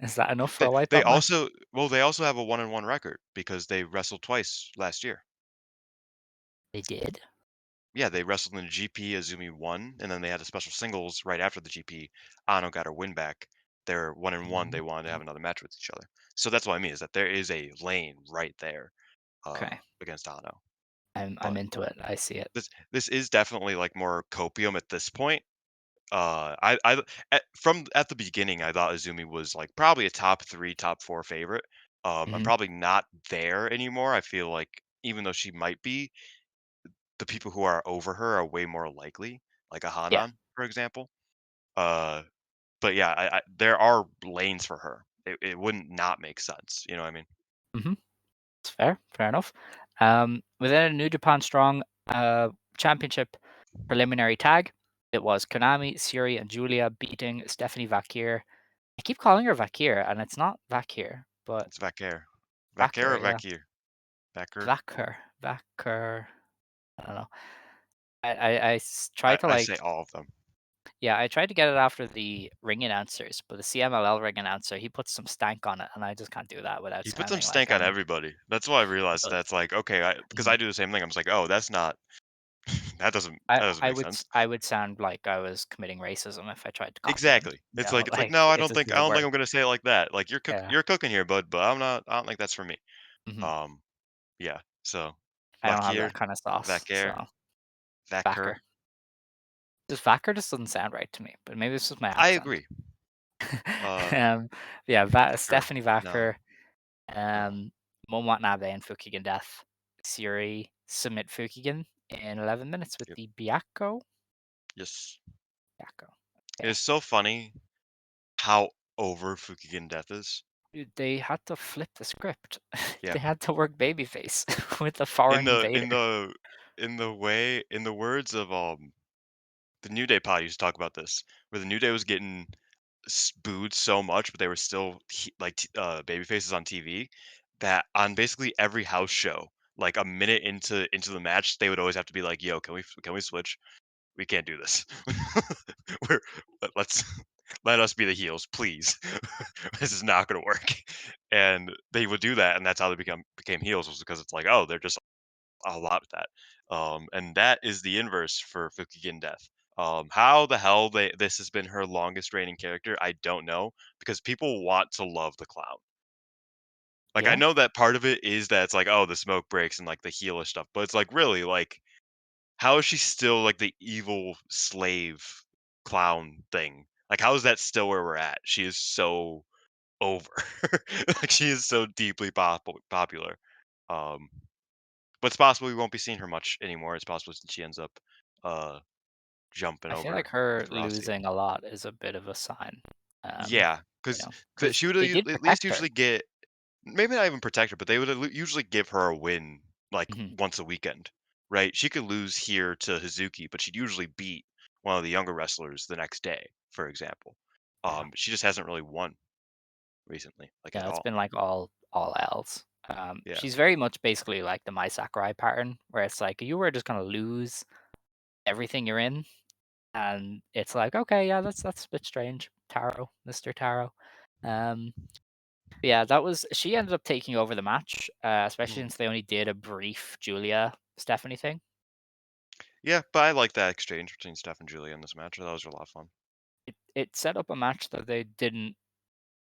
is that enough for They a white they belt match? also well they also have a 1-1 record because they wrestled twice last year. They did. Yeah, they wrestled in the GP. Azumi won, and then they had a special singles right after the GP. Ano got her win back. They're 1-1. They wanted to have Mm, another match with each other. So that's what I mean is that there is a lane right there okay, against Ano. I'm But into it. I see it. this is definitely like more copium at this point. I at the beginning I thought Azumi was like probably a top 3, top 4 favorite. I'm Hmm. probably not there anymore. I feel like even though she might be, the people who are over her are way more likely, like a Yeah. Hanan, for example. Uh, but yeah, there are lanes for her. It wouldn't not make sense. You know what I mean? Hmm. It's fair. Fair enough. Within a New Japan Strong Championship preliminary tag, it was Konami, Sareee, and Giulia beating Stephanie Vaquer. I keep calling her Vaquer, and it's not Vaquer, but It's Vaquer. Vaquer Vaquer. or Yeah, Vaquer? Vaquer. Vaquer. Vaquer. I don't know. tried to I like, say all of them. yeah, I tried to get it after the ring announcers, but the CMLL ring announcer, he puts some stank on it, and I just can't do that without He put some sounding like stank on I'm. everybody. That's why I He realized does. that's like okay, because Mhm. I do the same thing. I'm just like, oh, that's not that doesn't make sense. I would sound like I was committing racism if I tried to compliment. Exactly. You know, It's like like no, it just I doesn't don't think work. I'm gonna say it like that. Like Yeah. you're cooking here, bud, but I don't think that's for me. Hmm. Um, yeah. So I don't have Vaquer, that kind of sauce, Vaquer, so Vaquer. Vaquer. Just Vaquer just doesn't sound right to me, but maybe it's just my I accent. agree. Uh, Yeah, Vaquer. Stephanie No, Vaquer, no. um, Mon Watanabe and Fukigen Death. Siri submit Fukigen in 11 minutes with Yep. the Byakko. Yes. Byakko. It Okay. is so funny how over Fukigen Death is. Dude, they had to flip the script. Yeah. They had to work babyface with a foreign invader. In the words of the New Day pod used to talk about this, where the New Day was getting booed so much, but they were still baby faces on TV. That on basically every house show, like a minute into the match, they would always have to be like, "Yo, can we switch? We can't do this. We're let's let us be the heels, please. This is not going to work." And they would do that, and that's how they became heels was because it's like, oh, they're just a lot with that. And that is the inverse for Fukigen Death. How the hell this has been her longest reigning character, I don't know, because people want to love the clown. Like I Yeah, know that part of it is that it's like, oh, the smoke breaks and like the heelish stuff, but it's like really like how is she still like the evil slave clown thing? Like how is that still where we're at? She is so over. Like she is so deeply popular. Um but it's possible we won't be seeing her much anymore. It's possible she ends up uh jumping I feel like over her with Rossi. losing a lot is a bit of a sign. Um, Yeah, you because know, because she would they did at least protect her. usually get maybe not even protect her, but they would usually give her a win like Mhm. once a weekend, right? She could lose here to Hazuki, but she'd usually beat one of the younger wrestlers the next day, for example. Yeah, She just hasn't really won recently, like at yeah, it's all. been like all else. Yeah. She's very much basically like the Mai Sakurai pattern, where it's like you were just gonna lose everything you're in, and it's like, okay, yeah, that's a bit strange. Taro, Mr. Taro. Um, but yeah, that was she ended up taking over the match, especially Mhm. since they only did a brief Julia Stephanie thing. Yeah, but I like that exchange between Steph and Julia in this match. That was a lot of fun. It set up a match that they didn't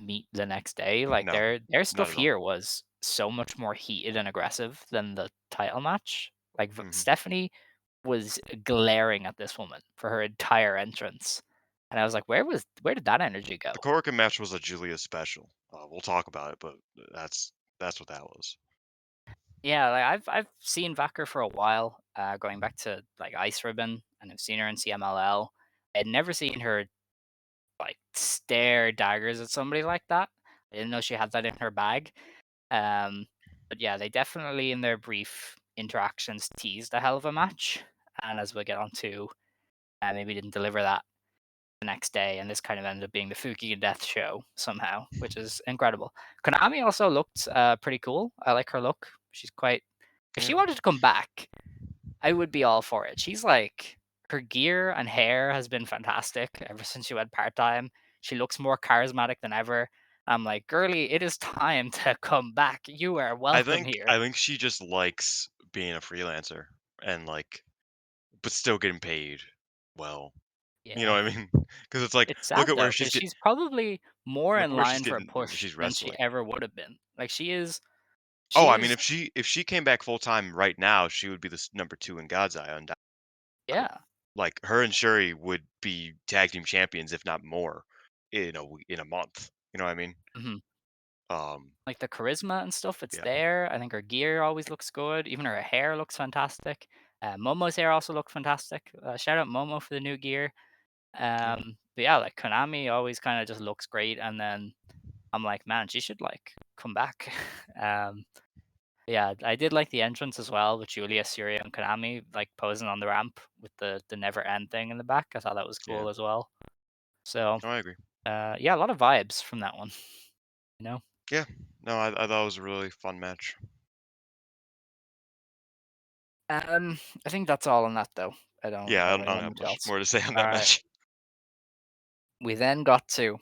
meet the next day. Like No, their not stuff at all. here was so much more heated and aggressive than the title match. Like Hmm. Stephanie was glaring at this woman for her entire entrance, and I was like, where did that energy go? The Korkauen match was a Giulia special. We'll talk about it, but that's what that was. Yeah, like I've seen Vaquer for a while, going back to like Ice Ribbon, and I've seen her in CMLL. I'd never seen her like stare daggers at somebody like that. I didn't know she had that in her bag. Um, but yeah, they definitely in their brief interactions teased a hell of a match, and as we'll get on to, maybe didn't deliver that the next day, and this kind of ended up being the Fuki and Death show somehow, which is incredible. Konami also looked pretty cool. I like her look. She's quite. If Yeah. she wanted to come back, I would be all for it. She's like her gear and hair has been fantastic ever since she went part time. She looks more charismatic than ever. I'm like, girly, it is time to come back. You are I welcome think here. I think she just likes being a freelancer and like, but still getting paid well. You know Yeah. what I mean? Because it's like, It's look sad at where though, she's because getting. she's probably more Look in at where she's line for a getting. push She's than she wrestling. ever would have been. Like Oh, she I mean, is, if she came back full time right now, she would be the number two in God's Eye. yeah. Like her and Shuri would be tag team champions, if not more, in a month. You know what I mean? Mhm. Um, Like the charisma and stuff, it's yeah, there. I think her gear always looks good. Even her hair looks fantastic. Momo's hair also looked fantastic. Shout out Momo for the new gear. yeah, But yeah, like Konami always kind of just looks great, and then I'm like, man, she should like come back. um, yeah, I did like the entrance as well with Giulia, Syria, and Konami like posing on the ramp with the never end thing in the back. I thought that was yeah. cool as well. So No, I agree. yeah, a lot of vibes from that one. You know. Yeah, no, I thought it was a really fun match. I think that's all on that though. Yeah, I don't I really don't have have much much else. more to say on All that right. match. We then got to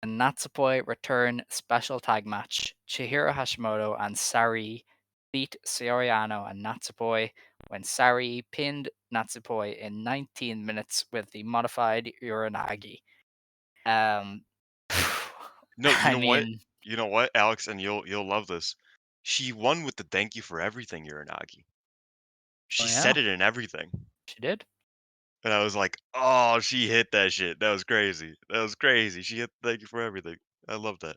a Natsupoi return special tag match. Chihiro Hashimoto and Sareee beat Soriano and Natsupoi when Sareee pinned Natsupoi in 19 minutes with the modified Uranagi. Um, No, you I know what? mean, You know what, Alex, and you'll love this. She won with the "Thank you for everything, Uranagi." oh She yeah, said it in everything, she did. and I was like, "Oh, she hit that shit. That was crazy. That was crazy. She hit "Thank you for everything." I love that.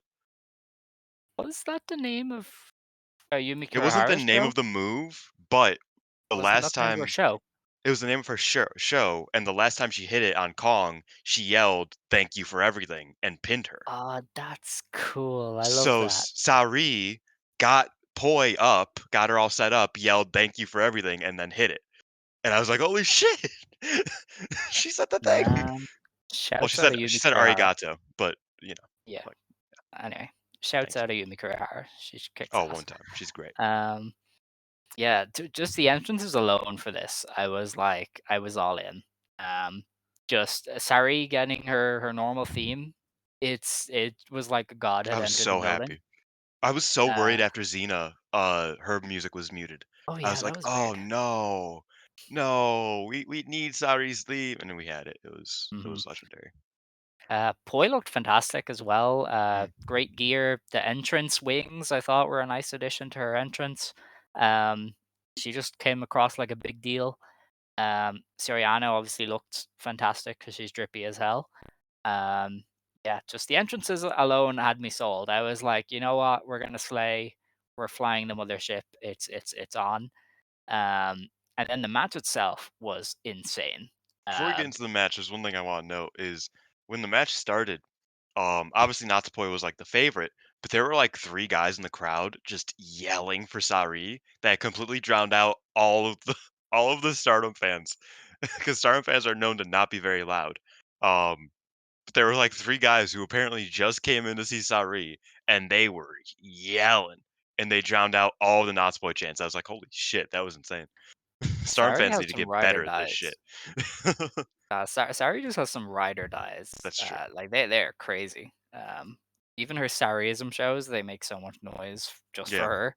Was that the name of Yumi It wasn't the Kurihara's name show? of the move, but the Or wasn't last that the name of her time show? it was the name of her show, and the last time she hit it on Kong, she yelled, "Thank you for everything," and pinned her. Ah, that's cool. I love So that. Sareee got Poi up, got her all set up, yelled, "Thank you for everything," and then hit it. And I was like, "Holy shit!" She said the thing. Man, Well, shouts out to she Yumi said Kurihara. arigato, but, Yeah. like, Anyway, shouts thank out you. to Yumi Kurihara. She kicks Oh, ass. one time. She's great. Um, yeah, just the entrances alone for this, I was like, I was all in. Um, just Sari getting her normal theme. It was like God I had was entered the so building. happy. I was so Uh, worried after Xena, her music was muted. oh I yeah, was that like, was "Oh, weird. no. No. We need Saree's theme," and then we had it. It hmm was legendary. Poi looked fantastic as well. Mm. Great gear. The entrance wings I thought were a nice addition to her entrance. Um, she just came across like a big deal. Soriano obviously looked fantastic because she's drippy as hell. Um, yeah, just the entrances alone had me sold. I was like, you know what, we're gonna slay. We're flying the mothership. It's on. And then the match itself was insane. Before we get Um, into the match, there's one thing I wanna note is when the match started, obviously Natsupoi was, like, the favorite, but there were, like, 3 guys in the crowd just yelling for Sareee that completely drowned out all of the all of the Stardom fans, because Stardom fans are known to not be very loud. Um, but there were, like, 3 guys who apparently just came in to see Sareee, and they were yelling, and they drowned out all the Natsupoi chants. I was like, "Holy shit, that was insane." Stardom Sari fans has need to some get ride or better at this shit. dies. Sari just has some ride or dies. That's true. Like they're crazy. Even her Sariism shows, they make so much noise just for Yeah, her.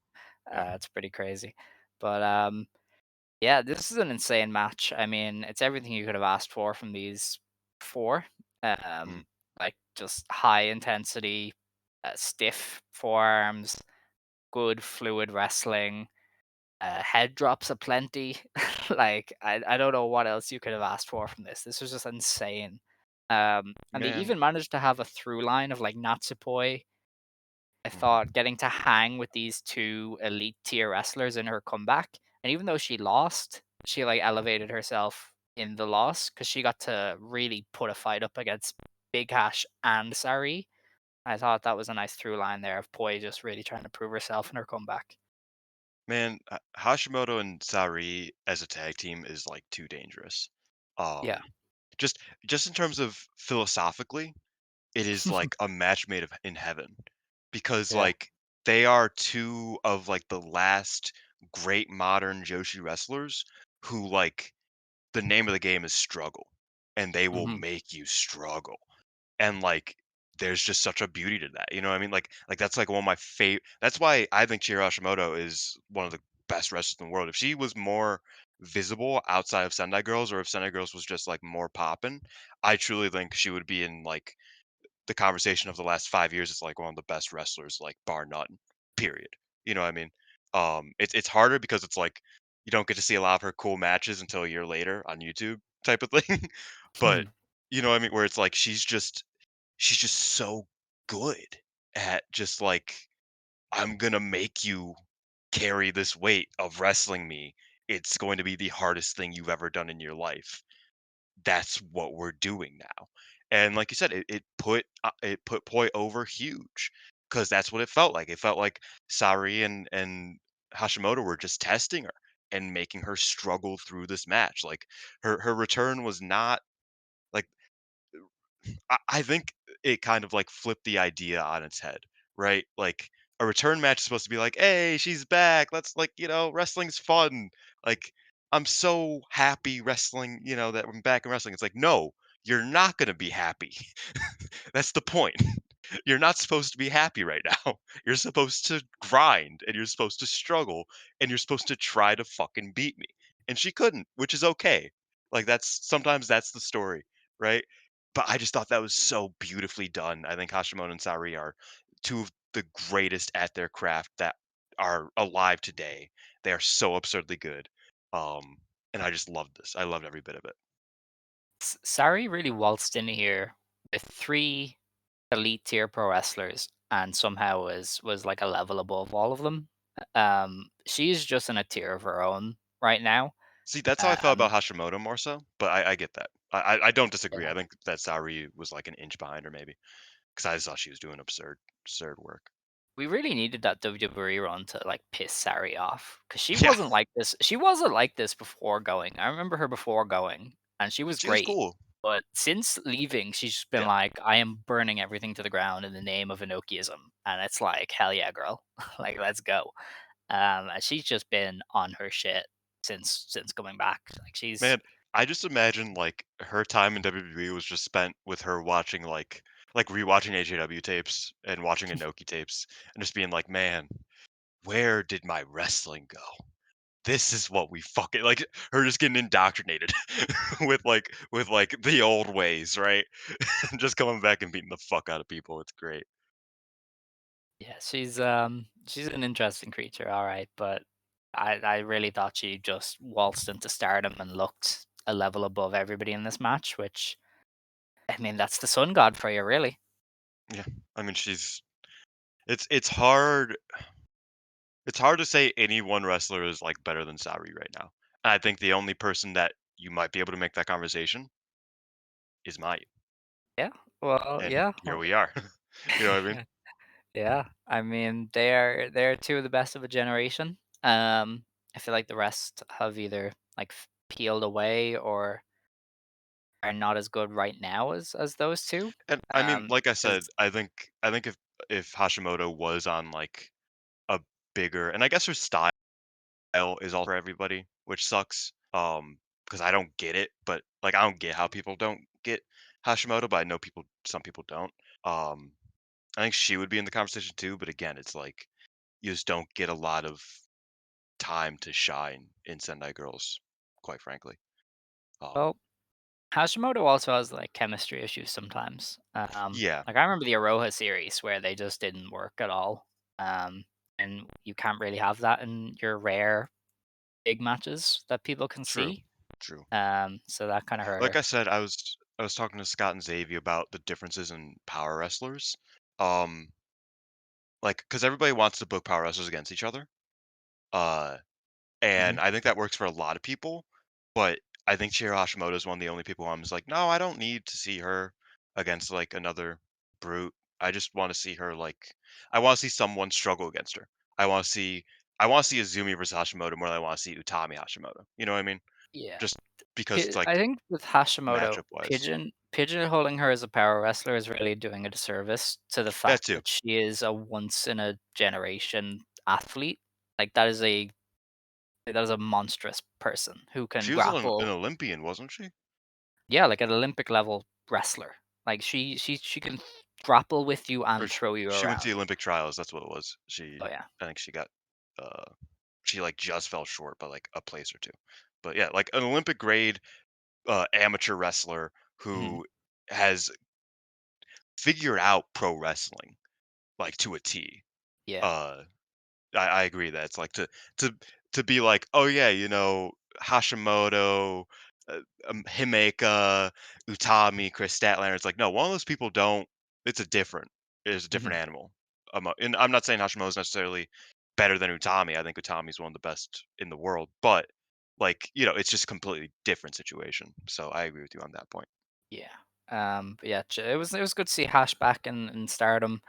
yeah. It's pretty crazy. But yeah, this is an insane match. I mean, it's everything you could have asked for from these four. Mm. Like just high intensity, stiff forearms, good fluid wrestling. head drops aplenty. Like I don't know what else you could have asked for from this. This was just insane. And they Man, even managed to have a through line of like Natsupoi. I mhm. thought getting to hang with these two elite tier wrestlers in her comeback, and even though she lost, she like elevated herself in the loss because she got to really put a fight up against Big Hash and Sareee. I thought that was a nice through line there of Poi just really trying to prove herself in her comeback. Man, Hashimoto and Sareee as a tag team is like too dangerous. Yeah. Um, just just in terms of philosophically, it is like a match made of in heaven because Yeah. like they are two of like the last great modern Joshi wrestlers who like the name of the game is struggle and they will Hmm. make you struggle. And like there's just such a beauty to that. You know what I mean? Like that's like one of my favorite that's why I think Chiro Hashimoto is one of the best wrestlers in the world. If she was more visible outside of Sendai Girls or if Sendai Girls was just like more poppin', I truly think she would be in like the conversation of the last 5 years is like one of the best wrestlers, like bar none. Period. You know what I mean? It's harder because it's like you don't get to see a lot of her cool matches until a year later on YouTube type of thing. But you know what I mean? Where it's like she's just so good at just like I'm gonna make you carry this weight of wrestling me. It's going to be the hardest thing you've ever done in your life. That's what we're doing now. And like you said, it put Poi over huge because that's what it felt like. It felt like Sari and Hashimoto were just testing her and making her struggle through this match. Like her return was not like I think it kind of like flipped the idea on its head, right? Like a return match is supposed to be like, hey, she's back. Let's like, wrestling's fun. Like, I'm so happy wrestling, that I'm back in wrestling. It's like, no, you're not gonna be happy. That's the point. You're not supposed to be happy right now. You're supposed to grind and you're supposed to struggle and you're supposed to try to fucking beat me. And she couldn't, which is okay. Like that's the story, right? But I just thought that was so beautifully done. I think Hashimoto and Sareee are two of the greatest at their craft that are alive today. They are so absurdly good. And I just loved this. I loved every bit of it. Sari really waltzed in here with three elite tier pro wrestlers and somehow was like a level above all of them. She's just in a tier of her own right now. See, that's how I felt about Um, Hashimoto more so, but I get that. I don't disagree. yeah, I think that Sareee was like an inch behind her maybe because I just thought she was doing absurd work. we really needed that WWE run to like piss Sari off because she Yeah, wasn't like this. She wasn't like this before going. I remember her before going, and she was she was great. cool. But since leaving, she's just been Yeah. like, "I am burning everything to the ground in the name of Enochiism," and it's like, "Hell yeah, girl! Like, let's go." And she's just been on her shit since coming back. Like, she's Man, I just imagine like her time in WWE was just spent with her watching like rewatching AJW tapes and watching Inoki tapes and just being like, man, where did my wrestling go? This is what we fucking like her just getting indoctrinated with like the old ways, right? And just coming back and beating the fuck out of people. It's great. yeah, she's an interesting creature, all right, but I really thought she just waltzed into stardom and looked a level above everybody in this match, which I mean that's the sun god for you, really. Yeah. I mean it's hard to say any one wrestler is like better than Sauri right now. And I think the only person that you might be able to make that conversation is Mai. Yeah, well, And yeah, here we are. You know what I mean? yeah. I mean they're two of the best of a generation. I feel like the rest have either like peeled away or are not as good right now as those two. And I mean, like I said, Because I think if Hashimoto was on like a bigger and I guess her style is all for everybody, which sucks. Because I don't get it, but like I don't get how people don't get Hashimoto, but I know some people don't. Um, I think she would be in the conversation too, but again, it's like you just don't get a lot of time to shine in Sendai Girls, quite frankly. Um, well, Hashimoto also has like chemistry issues sometimes. yeah, Like I remember the Aroha series where they just didn't work at all. And you can't really have that in your rare. big matches that people can True. see. True. So that kind of hurt Like her. I said, I was talking to Scott and Xavier about the differences in power wrestlers. Um, like because everybody wants to book power wrestlers against each other. Uh, Mhm. and I think that works for a lot of people. But I think Chihiro Hashimoto is one of the only people who I'm just like, no, I don't need to see her against like another brute. I just want to see her like I want to see someone struggle against her. I want to see I want to see Azumi versus Hashimoto more than I want to see Utami Hashimoto. You know what I mean? Yeah. Just because it's like I think with Hashimoto, matchup wise. pigeonholing her as a power wrestler is really doing a disservice to the That fact too. that she is a once in a generation athlete. Like that is a monstrous person who can She was an grapple. Olympian, wasn't she? Yeah, like an Olympic level wrestler. Like she can grapple with you Or and throw you she went to the around. Olympic trials. That's what it was. Oh yeah. I think she got, uh, she like just fell short by like a place or two. But yeah, like an Olympic grade amateur wrestler Mhm. who has figured out pro wrestling like to a T. Yeah. Uh, I agree that it's like to to be like, oh yeah, Hashimoto, uh, Himeka, Utami, Chris Statlander. It's like no, one of those people don't. It's a different. It's a different Mhm. animal. And I'm not saying Hashimoto is necessarily better than Utami. I think Utami is one of the best in the world, but like it's just a completely different situation. So I agree with you on that point. Yeah. But yeah, it was good to see Hash back in Stardom.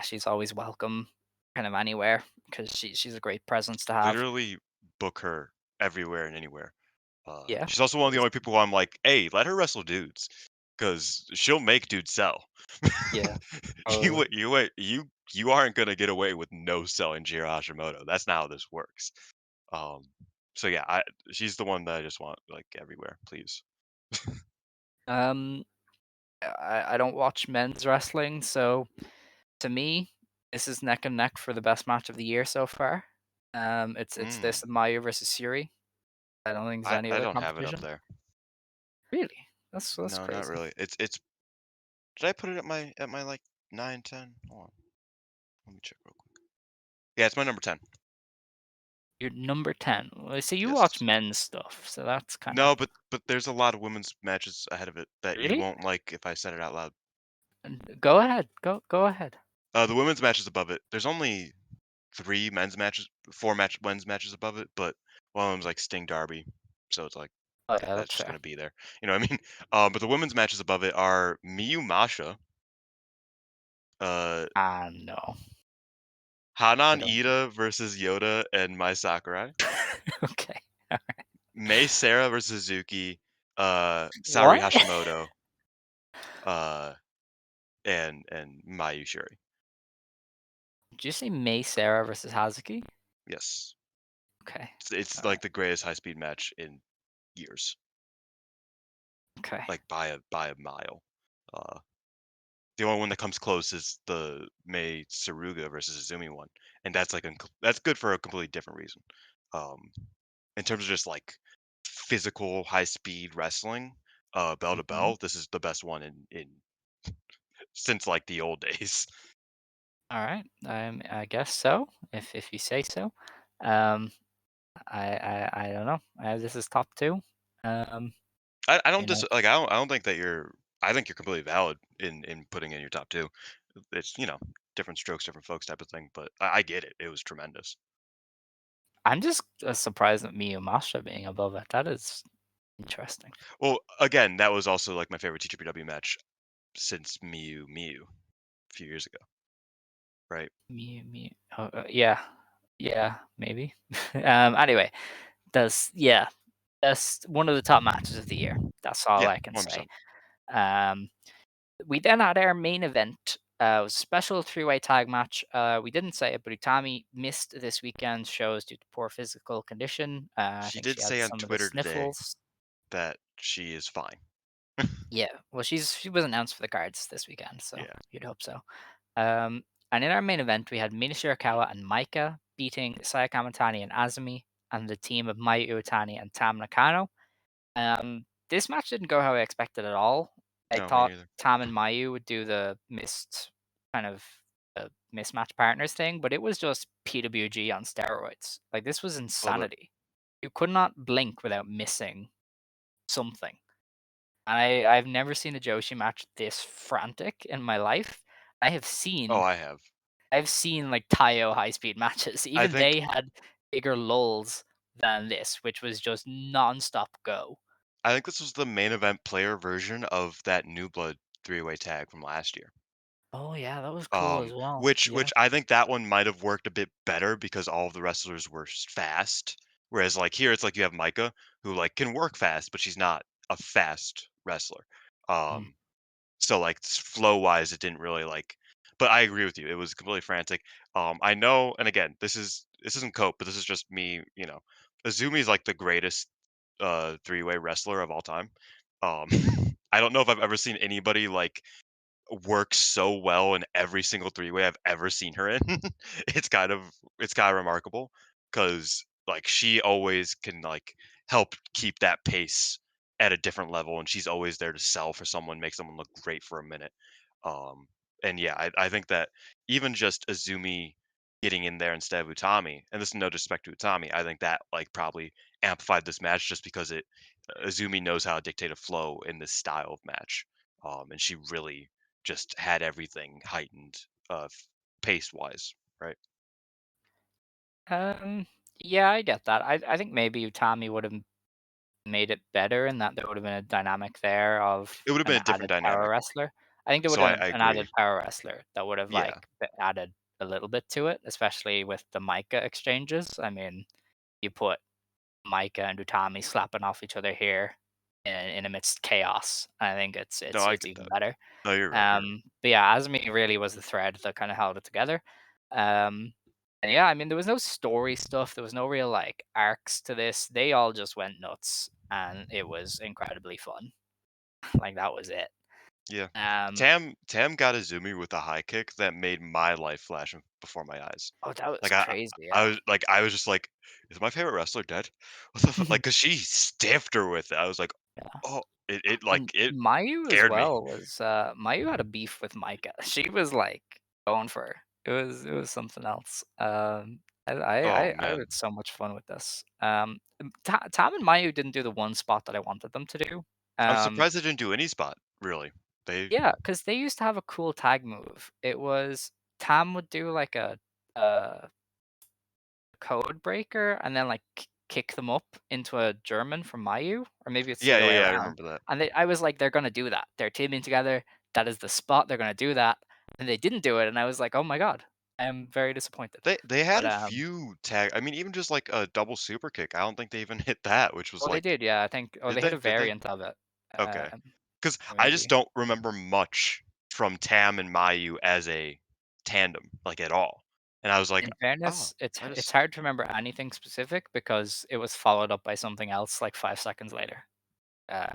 She's always welcome, kind of anywhere, because she's a great presence to have. Literally book her everywhere and anywhere. Yeah. She's also one of the only people who I'm like, hey, let her wrestle dudes, because she'll make dudes sell. Yeah. you Probably. wa- you wa- you aren't gonna get away with no selling Jiro Hashimoto. That's not how this works. Um, so yeah, she's the one that I just want like everywhere, please. Um, I don't watch men's wrestling, so to me, this is neck and neck for the best match of the year so far. It's this Mm, and Maya versus Suri. I don't think there's any I other don't have it up competition. there. Really? That's No, not crazy. really. It's. Did I put it at my like 9, 10? Hold on, let me check real quick. Yeah, it's my number 10. You're number 10. Well, see, you watch Yes. men's stuff, so that's kind of No, but there's a lot of women's matches ahead of it that you really. won't like if I said it out loud. Go ahead. Go ahead. The women's matches above it. There's only 4 men's matches above it, but one of them's like Sting Darby, so it's like Oh yeah, that's that's just fair. gonna be there. You know what I mean? But the women's matches above it are Miyu Masha, uh, Ah, no, I Hanan don't. Ida versus Yoda and Mai Sakurai, Okay. Mei Sarah versus Suzuki, Sareee What? Hashimoto, uh, and Mayu Shuri. Did you say May Sarah versus Hazuki? Yes, Okay. it's All right. like the greatest high speed match in years, Okay. like by a mile. Uh, The only one that comes close is the Mei Saruga versus Izumi one, and that's like that's good for a completely different reason. Um, in terms of just like physical high speed wrestling, bell to Mhm. bell, this is the best one in since like the old days. All right. I guess so. If you say so. Um, I don't know. This is top two. Um, I don't you know, I don't think that you're. I think you're completely valid in putting in your top two. It's different strokes, different folks type of thing, but I get it. It was tremendous. I'm just surprised at Miyu Masha being above it. That is interesting. Well, again, that was also like my favorite TGPW match since Miyu a few years ago, right? Miyu. Oh, yeah, yeah, maybe. Anyway, yeah, that's one of the top matches of the year. That's all Yeah, I can say. 100%. Um, we then had our main event. It was a special three-way tag match. We didn't say it, but Utami missed this weekend's shows due to poor physical condition. I She think did she had say on some of the Twitter today sniffles. that she is fine. Yeah, well, she was announced for the cards this weekend, so Yeah. you'd hope so. Um, and in our main event, we had Mina Shirakawa and Maika beating Saya Kamatani and Azumi, and the team of Mai Uotani and Tam Nakano. This match didn't go how I expected at all. I No, me thought neither. Tam and Mayu would do the kind of mismatch partners thing, but it was just PWG on steroids. Like this was A little bit. insanity. You could not blink without missing something. I've never seen a Joshi match this frantic in my life. I have Oh, seen I have. I've seen like Taiyo high speed matches. I Even think they had bigger lulls than this, which was just non-stop go. I think this was the main event player version of that New Blood three-way tag from last year. Oh yeah, that was cool as well. Yeah. Which I think that one might have worked a bit better because all of the wrestlers were fast. Whereas like here, it's like you have Micah who like can work fast, but she's not a fast wrestler. Mm. Um, so like flow wise, it didn't really like. But I agree with you. It was completely frantic. I know, and again, this isn't cope, but this is just me. You know, Azumi's like the greatest three-way wrestler of all time. Um, I don't know if I've ever seen anybody like works so well in every single three-way I've ever seen her in. It's kind of it's kinda remarkable because like, she always can, like, help keep that pace at a different level, and she's always there to sell for someone, make someone look great for a minute. Um, and yeah, I think that even just Azumi getting in there instead of Utami, and this is no disrespect to Utami, I think that, like, probably amplified this match just because Azumi knows how to dictate a flow in this style of match. And she really just had everything heightened, pace wise, right? Um, yeah, I get that. I think maybe Utami would have made it better and that there would have been a dynamic there of It would have been an a different added power dynamic. wrestler. I think there would So have I an added agree. power wrestler that would have Yeah. like added a little bit to it, especially with the Micah exchanges. I mean, you put Micah and Utami slapping off each other here in amidst chaos. I think No, I it's get even that. better. No, you're right. You're right. But yeah, Azumi really was the thread that kind of held it together. Um, and yeah, I mean, there was no story stuff. There was no real like arcs to this. They all just went nuts, and it was incredibly fun. Like that was it. Yeah. Um, Tam got Azumi with a high kick that made my life flash before my eyes. oh, that was Like crazy. I Yeah. was like I was just like, is my favorite wrestler dead? What the like, cause she stiffed her with it. I was like, Yeah. oh, And it Mayu as scared me. well was Mayu had a beef with Micah. She was like going for her. It was something else. Oh I man, had so much fun with this. Tam and Mayu didn't do the one spot that I wanted them to do. I'm Um, surprised they didn't do any spot. Really, they yeah, because they used to have a cool tag move. It was Tam would do like a code breaker and then like kick them up into a German from Mayu, or maybe it's the other way yeah, I around. remember that. And I was like, they're gonna do that. They're teaming together. That is the spot. They're gonna do that, and they didn't do it. And I was like, oh my god, I am very disappointed. They had But a few tag I mean, even just, like, a double super kick, I don't think they even hit that, which was oh, they like did, yeah. I think, oh, did they hit they? a Did they? variant of it. Okay, Um, because or I just maybe. don't remember much from Tam and Mayu as a tandem, like, at all, and I was like, In "Oh, fairness, I it's just" hard to remember anything specific because it was followed up by something else like 5 seconds later.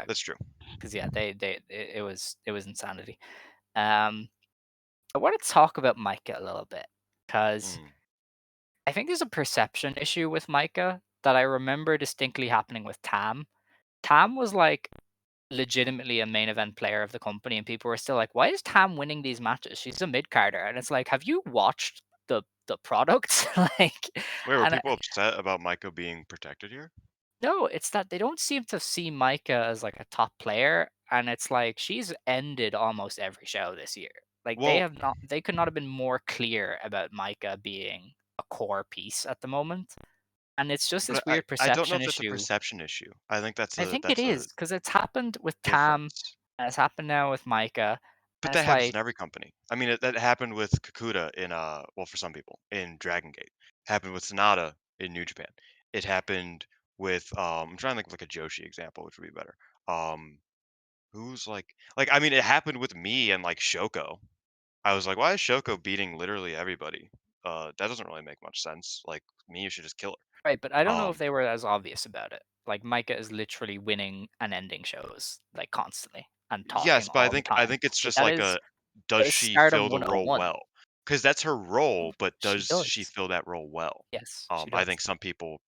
that's true. Because yeah, it was insanity. Um, I want to talk about Micah a little bit because Mm. I think there's a perception issue with Micah that I remember distinctly happening with Tam. Tam was like legitimately a main event player of the company, and people were still like, "Why is Tam winning these matches? She's a mid carder," and it's like, have you watched the product? Like, Wait, were and people upset about Micah being protected here? no, it's that they don't seem to see Micah as like a top player, and it's like she's ended almost every show this year. Like Well, they could not have been more clear about Micah being a core piece at the moment. And it's just but this weird I don't know perception if that's a issue. perception issue. I think I think it that's a is because it's happened with Tam, difference. and it's happened now with Micah, But and that it's happens in like, every company. I mean, that happened with Kakuta in, well, for some people, in Dragon Gate. Happened with Sonata in New Japan. It happened with, I'm trying to think of like a Joshi example, which would be better. Um, who's I mean, it happened with me and like Shoko. I was like, why is Shoko beating literally everybody? That doesn't really make much sense. Like me, you should just kill right, but I her. don't know if they were as obvious about it. Like Micah is literally winning and ending shows like constantly and talking Yes, but all the I time. think it's Like just like a does that is she Stardom fill the role 101. well? Because that's her role, but She does she does. fill that role well? Yes, she I does. think some people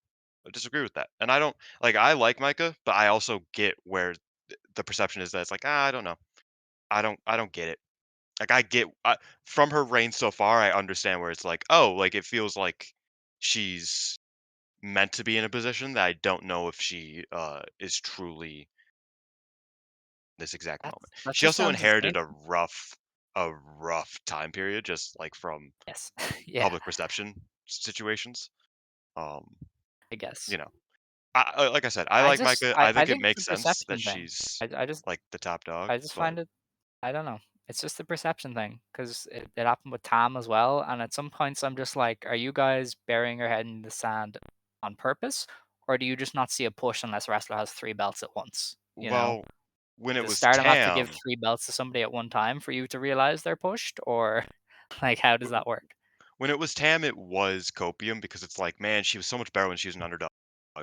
disagree with that, and I don't like. I like Micah, but I also get where the perception is that it's like I don't know, I don't get it. Like from her reign so far, I understand where it's like oh, like it feels like she's meant to be in a position that I don't know if she is truly this exact moment. That She just also sounds inherited insane. a rough time period, just like from Yes. Yeah, public perception situations. Um, I guess. you know, like I said, I I like just Micah. I I I think it think it's the makes sense that perception thing. she's I like the top dog, I just but find it I don't know. It's just the perception thing because it happened with Tam as well. And at some points, I'm just like, are you guys burying your head in the sand on purpose, or do you just not see a push unless a wrestler has three belts at once? You know, well, when it does was Stardom have to give Tam, three belts to somebody at one time for you to realize they're pushed, or like how does that work? when it was Tam, it was copium because it's like, man, she was so much better when she was an underdog,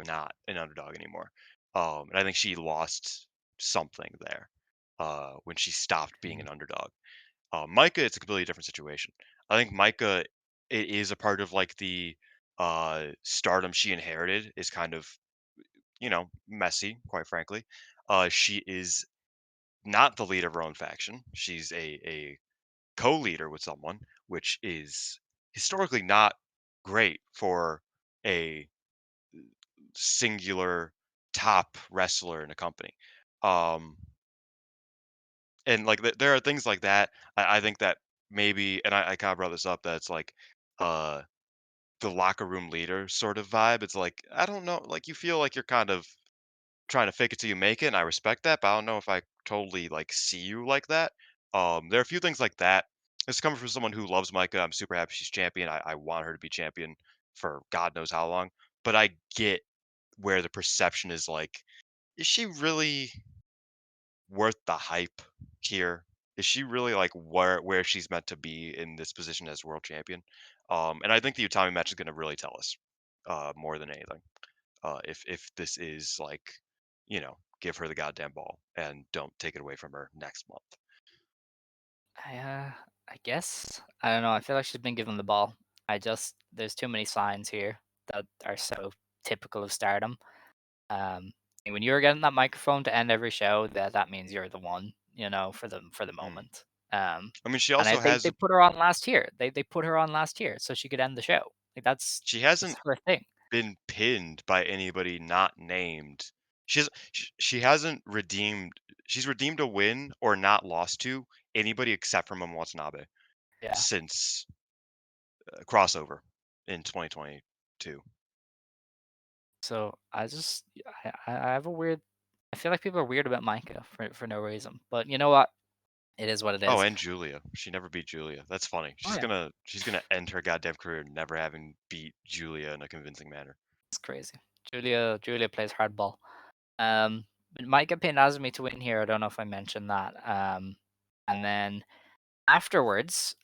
not an underdog anymore. And I think she lost something there when she stopped being Mm. an underdog. Micah, it's a completely different situation. I think Micah it is a part of like the stardom she inherited is kind of messy, quite frankly. She is not the leader of her own faction. She's a co-leader with someone, which is historically not great for a singular top wrestler in a company. Um, and like there are things like that. I think that maybe, and I kind of brought this up that it's like uh the locker room leader sort of vibe. It's like I don't know, like you feel like you're kind of trying to fake it till you make it, and I respect that, but I don't know if I totally like see you like that. There are a few things like that. This is coming from someone who loves Micah. I'm super happy she's champion. I want her to be champion for God knows how long. But I get where the perception is like, is she really worth the hype here? Is she really like where she's meant to be in this position as world champion? And I think the Utami match is going to really tell us more than anything. If this is like, give her the goddamn ball and don't take it away from her next month. I guess I don't know. I feel like she's been given the ball. I just there's too many signs here that are so typical of Stardom. Um, and when you're getting that microphone to end every show, that means you're the one, for the Mm. moment. Um, I mean, she and also they put her on last year. They put her on last year so she could end the show. Like she that's hasn't her thing. been pinned by anybody not named. She hasn't redeemed. She's redeemed a win or not lost to anybody except for Momo Watanabe Yeah. since crossover in 2022. So I have a weird. I feel like people are weird about Micah for no reason. But you know what? It is what it Oh, is. and Giulia. She never beat Giulia. That's funny. Oh She's yeah, gonna she's gonna end her goddamn career never having beat Giulia in a convincing manner. it's crazy. Julia plays hardball. It might get pinned as me to win here. I don't know if I mentioned that. And then afterwards,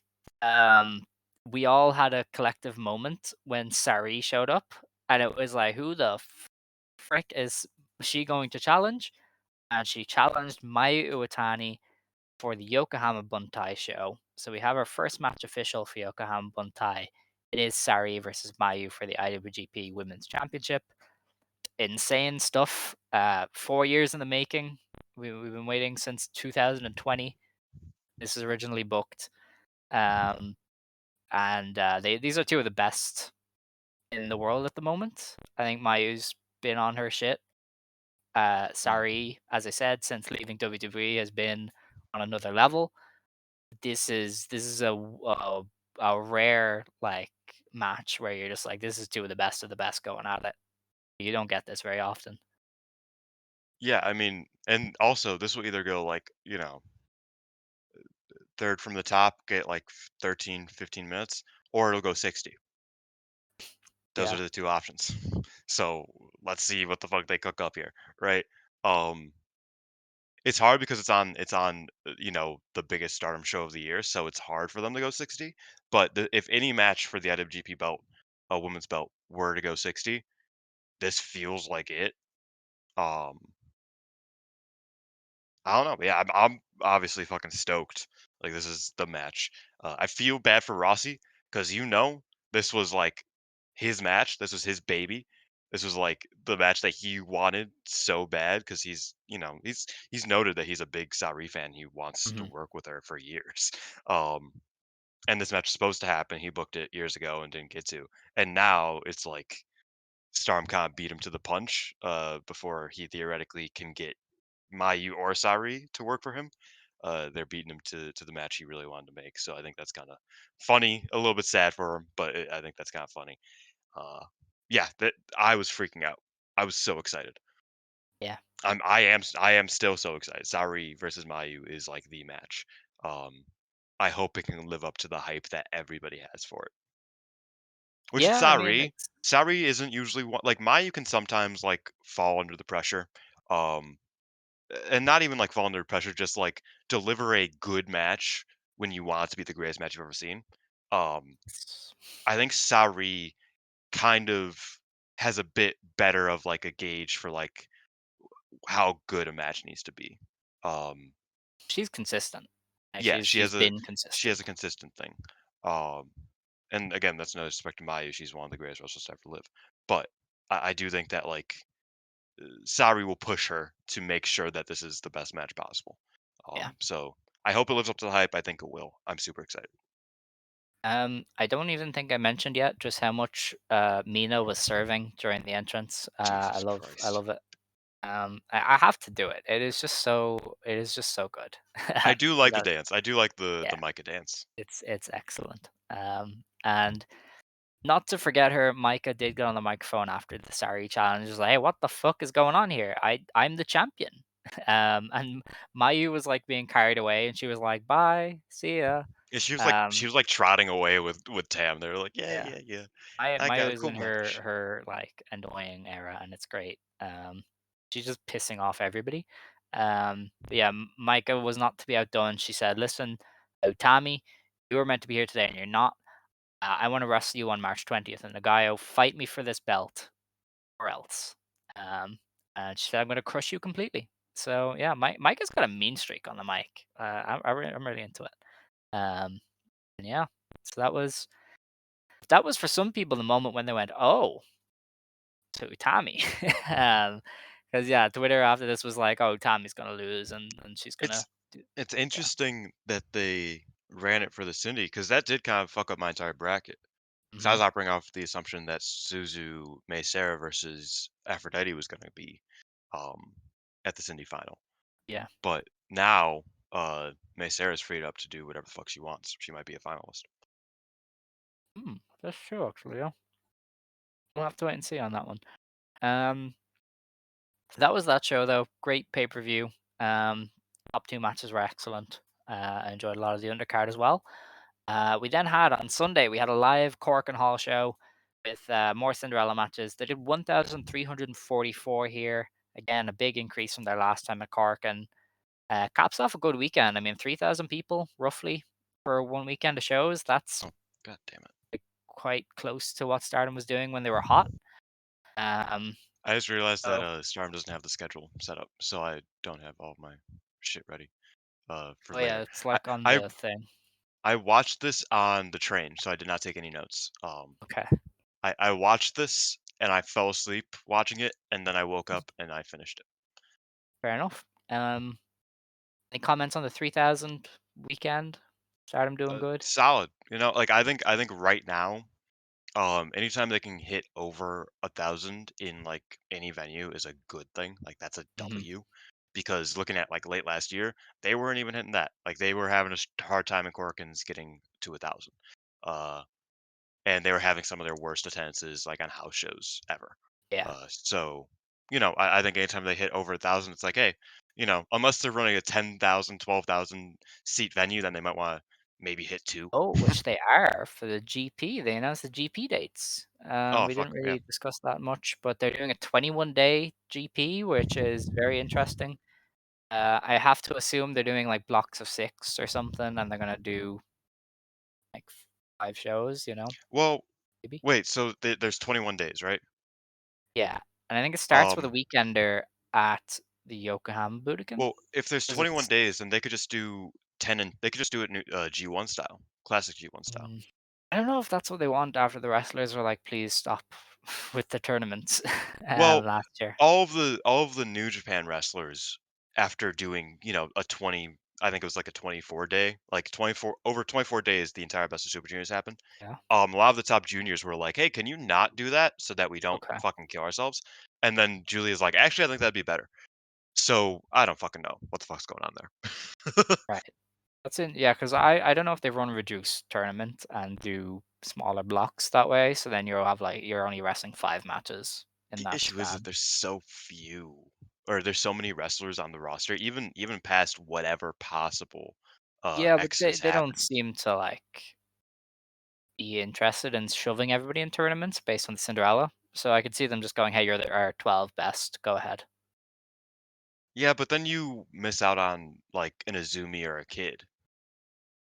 um, we all had a collective moment when Sareee showed up, and it was like, who the frick is she going to challenge? And she challenged Mayu Iwatani for the Yokohama Buntai show. So we have our first match official for Yokohama Buntai. It is Sareee versus Mayu for the IWGP Women's Championship. Insane stuff. 4 years in the making. We've been waiting since 2020. This is originally booked. Um, and these are two of the best in the world at the moment. I think Mayu's been on her shit. Mm. Sareee, as I said, since leaving WWE, has been on another level. This is a rare like match where you're just like, this is two of the best going at it. You don't get this very often. Yeah, I mean, and also this will either go like, third from the top, get like 13, 15 minutes, or it'll go 60. Those are Yeah. the two options. So let's see what the fuck they cook up here, right? Um, it's hard because it's on the biggest Stardom show of the year, so it's hard for them to go 60. But if any match for the IWGP belt, a women's belt, were to go 60, this feels like it. Um, I don't know. Yeah, I'm obviously fucking stoked. Like this is the match. I feel bad for Rossi because this was like his match. This was his baby. This was like the match that he wanted so bad because he's noted that he's a big Sareee fan. He wants to Mhm. work with her for years. Um, and this match was supposed to happen. He booked it years ago and didn't get to. And now it's like Storm kind of beat him to the punch before he theoretically can get Mayu or Sareee to work for him. They're beating him to the match he really wanted to make. So I think that's kind of funny, a little bit sad for him, but I think that's kind of funny. Uh, yeah, that I was freaking out. I was so excited. Yeah. I am still so excited. Sareee versus Mayu is like the match. Um, I hope it can live up to the hype that everybody has for it. Which is Yeah, I mean, Sareee. it's Sareee isn't usually one like Mayu can sometimes like fall under the pressure. Um, and not even like fall under pressure, just like deliver a good match when you want it to be the greatest match you've ever seen. Um, it's I think Sareee kind of has a bit better of like a gauge for like how good a match needs to be. Um, she's consistent. yeah, She's been she has a consistent. consistent thing. Um, and again, that's no disrespect to Mayu. She's one of the greatest wrestlers to ever live. But I do think that like Sari will push her to make sure that this is the best match possible. Yeah. So I hope it lives up to the hype. I think it will. I'm super excited. I don't even think I mentioned yet just how much Mina was serving during the entrance. Jesus I Christ. love it. I have to do it. It is just so good. I do like the That dance. I do like the yeah, Micah dance. it's excellent. And not to forget her, Maika did get on the microphone after the Sareee challenge. Was like, "Hey, what the fuck is going on here? I'm the champion." And Mayu was like being carried away, and she was like, "Bye, see ya." Yeah, she Um, was like trotting away with Tam. They were like, yeah, yeah. yeah, yeah. I got Maya a is cool in match. her like annoying era, and it's great. She's just pissing off everybody. But yeah, Micah was not to be outdone. She said, "Listen, Tommy, you were meant to be here today, and you're not. I want to wrestle you on March 20th, and the guy will fight me for this belt, or else." Um, and she said, "I'm going to crush you completely." So yeah, Micah's got a mean streak on the mic. I'm really into it. And yeah, so that was for some people the moment when they went, "Oh, to Tommy," because yeah, Twitter after this was like, "Oh, Tommy's gonna lose, and she's gonna It's do." it's Yeah. interesting that they ran it for the Cindy because that did kind of fuck up my entire bracket. Because I Hmm. was operating off the assumption that Suzu May Sarah versus Aphrodite was going to be um, at the Cindy final. Yeah. But now May Sarah's freed up to do whatever the fuck she wants. She might be a finalist. That's true, actually. Yeah, we'll have to wait and see on that one. Um, that was that show though. Great pay per view. Top two matches were excellent. I enjoyed a lot of the undercard as well. We then had on Sunday we had a live Cork and Hall show with more Cinderella matches. They did 1,344 here. Again, a big increase from their last time at Cork, and caps off a good weekend. I mean, 3,000 people roughly for one weekend of shows. That's Oh, god damn it. quite close to what Stardom was doing when they were hot. Um, I just realized that so, Storm doesn't have the schedule set up, so I don't have all of my shit ready for oh yeah, later. it's I, like on I the thing. I watched this on the train, so I did not take any notes. Okay, I watched this and I fell asleep watching it, and then I woke up and I finished it. fair enough. Any comments on the 3,000 weekend? Stardom doing good. Solid, like I think right now, anytime they can hit over 1,000 in like any venue is a good thing. Like that's a Hmm. W, because looking at like late last year, they weren't even hitting that. Like they were having a hard time in Corkins getting to 1,000. Uh, and they were having some of their worst attendances like on house shows ever. Yeah. So I think anytime they hit over 1,000, it's like, hey, unless they're running a 10,000, 12,000 seat venue, then they might want to maybe hit two. Oh, which they are for the GP. They announced the GP dates. Oh We fuck didn't yeah. really discuss that much, but they're doing a 21-day GP, which is very interesting. I have to assume they're doing like blocks of six or something, and they're gonna do like five shows. Well, Maybe. wait. So there's 21 days, right? Yeah, and I think it starts with a Um. weekender at the Yokohama Budokan. Well, if there's Is 21 it? days, then they could just do 10, and they could just do it G1 style, classic G1 style. Mm, I don't know if that's what they want after the wrestlers were like, "Please stop with the tournaments," Well, last year. all of the New Japan wrestlers, after doing a I think it was like a 24-day, like 24 over 24 days, the entire Best of Super Juniors happened. Yeah. A lot of the top juniors were like, "Hey, can you not do that so that we don't Okay. fucking kill ourselves?" And then Julia's like, "Actually, I think that'd be better." So I don't fucking know what the fuck's going on there. Right. That's in yeah, because I don't know if they run reduced tournament and do smaller blocks that way, so then you'll have, like you're only wrestling 5 matches in The that issue is that span. there's so few, or there's so many wrestlers on the roster, even past whatever possible Yeah, but X they has they don't happened. seem to, like, be interested in shoving everybody in tournaments based on the Cinderella, so I could see them just going, "Hey, you're our 12 best, go ahead." Yeah, but then you miss out on like an Azumi or a Kid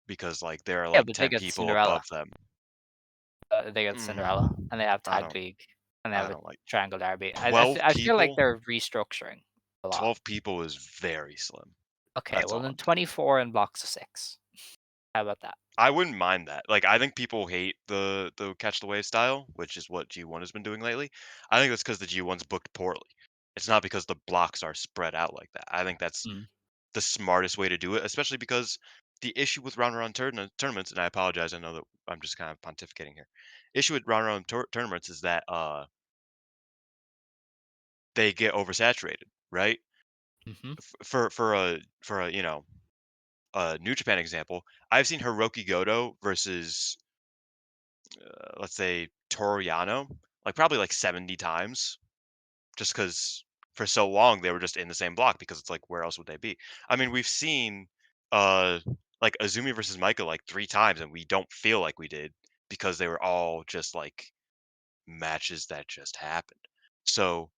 because like there are Yeah, like but they 10 get people Cinderella. above them. They get Cinderella, Mm, and they have I Tag don't League, and they I have a don't like Triangle Derby. 12 I feel like people. they're restructuring a lot. 12 people is very slim. Okay, That's well all then I'm saying. 24 in blocks of 6. How about that? I wouldn't mind that. Like, I think people hate the catch the wave style, which is what G1 has been doing lately. I think that's because the G1's booked poorly. It's not because the blocks are spread out like that. I think that's Mm. the smartest way to do it, especially because the issue with round round tournaments, and I apologize, I know that I'm just kind of pontificating here. Issue with round round tournaments is that they get oversaturated, right? Mhm. For a New Japan example, I've seen Hiroki Goto versus let's say Toru Yano, like probably like 70 times, just because for so long they were just in the same block because it's like where else would they be? I mean, we've seen uh like Azumi versus Maika like 3 times and we don't feel like we did because they were all just like matches that just happened. So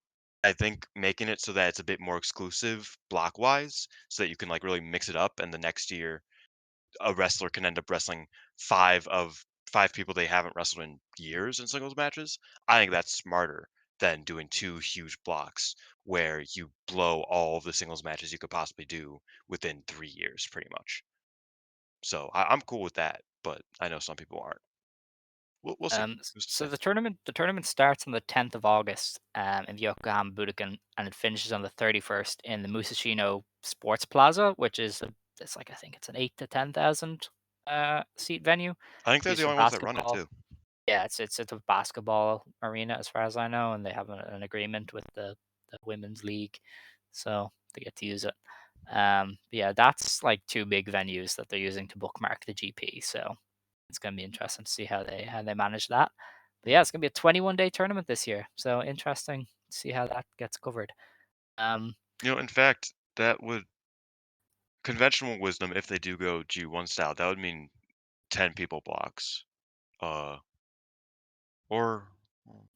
I think making it so that it's a bit more exclusive block wise so that you can like really mix it up and the next year a wrestler can end up wrestling 5 people they haven't wrestled in years in singles matches. I think that's smarter than doing 2 huge blocks where you blow all of the singles matches you could possibly do within 3 years, pretty much. So I'm cool with that, but I know some people aren't. We'll see. Who's to So say? the tournament starts on the 10th of August, in the Yokohama Budokan, and it finishes on the 31st in the Musashino Sports Plaza, which is it's like I think it's an 8 to 10,000 seat venue I think they're used the for only ones that run it basketball. too. Yeah, it's a basketball arena as far as I know, and they have an agreement with the women's league, so they get to use it. But yeah, that's like 2 big venues that they're using to bookmark the GP. So it's gonna be interesting to see how they manage that. But yeah, Hmm. it's gonna be a 21-day tournament this year. So interesting to see how that gets covered. Um, In fact, that would conventional wisdom if they do go G1 style, that would mean 10 people blocks. Uh or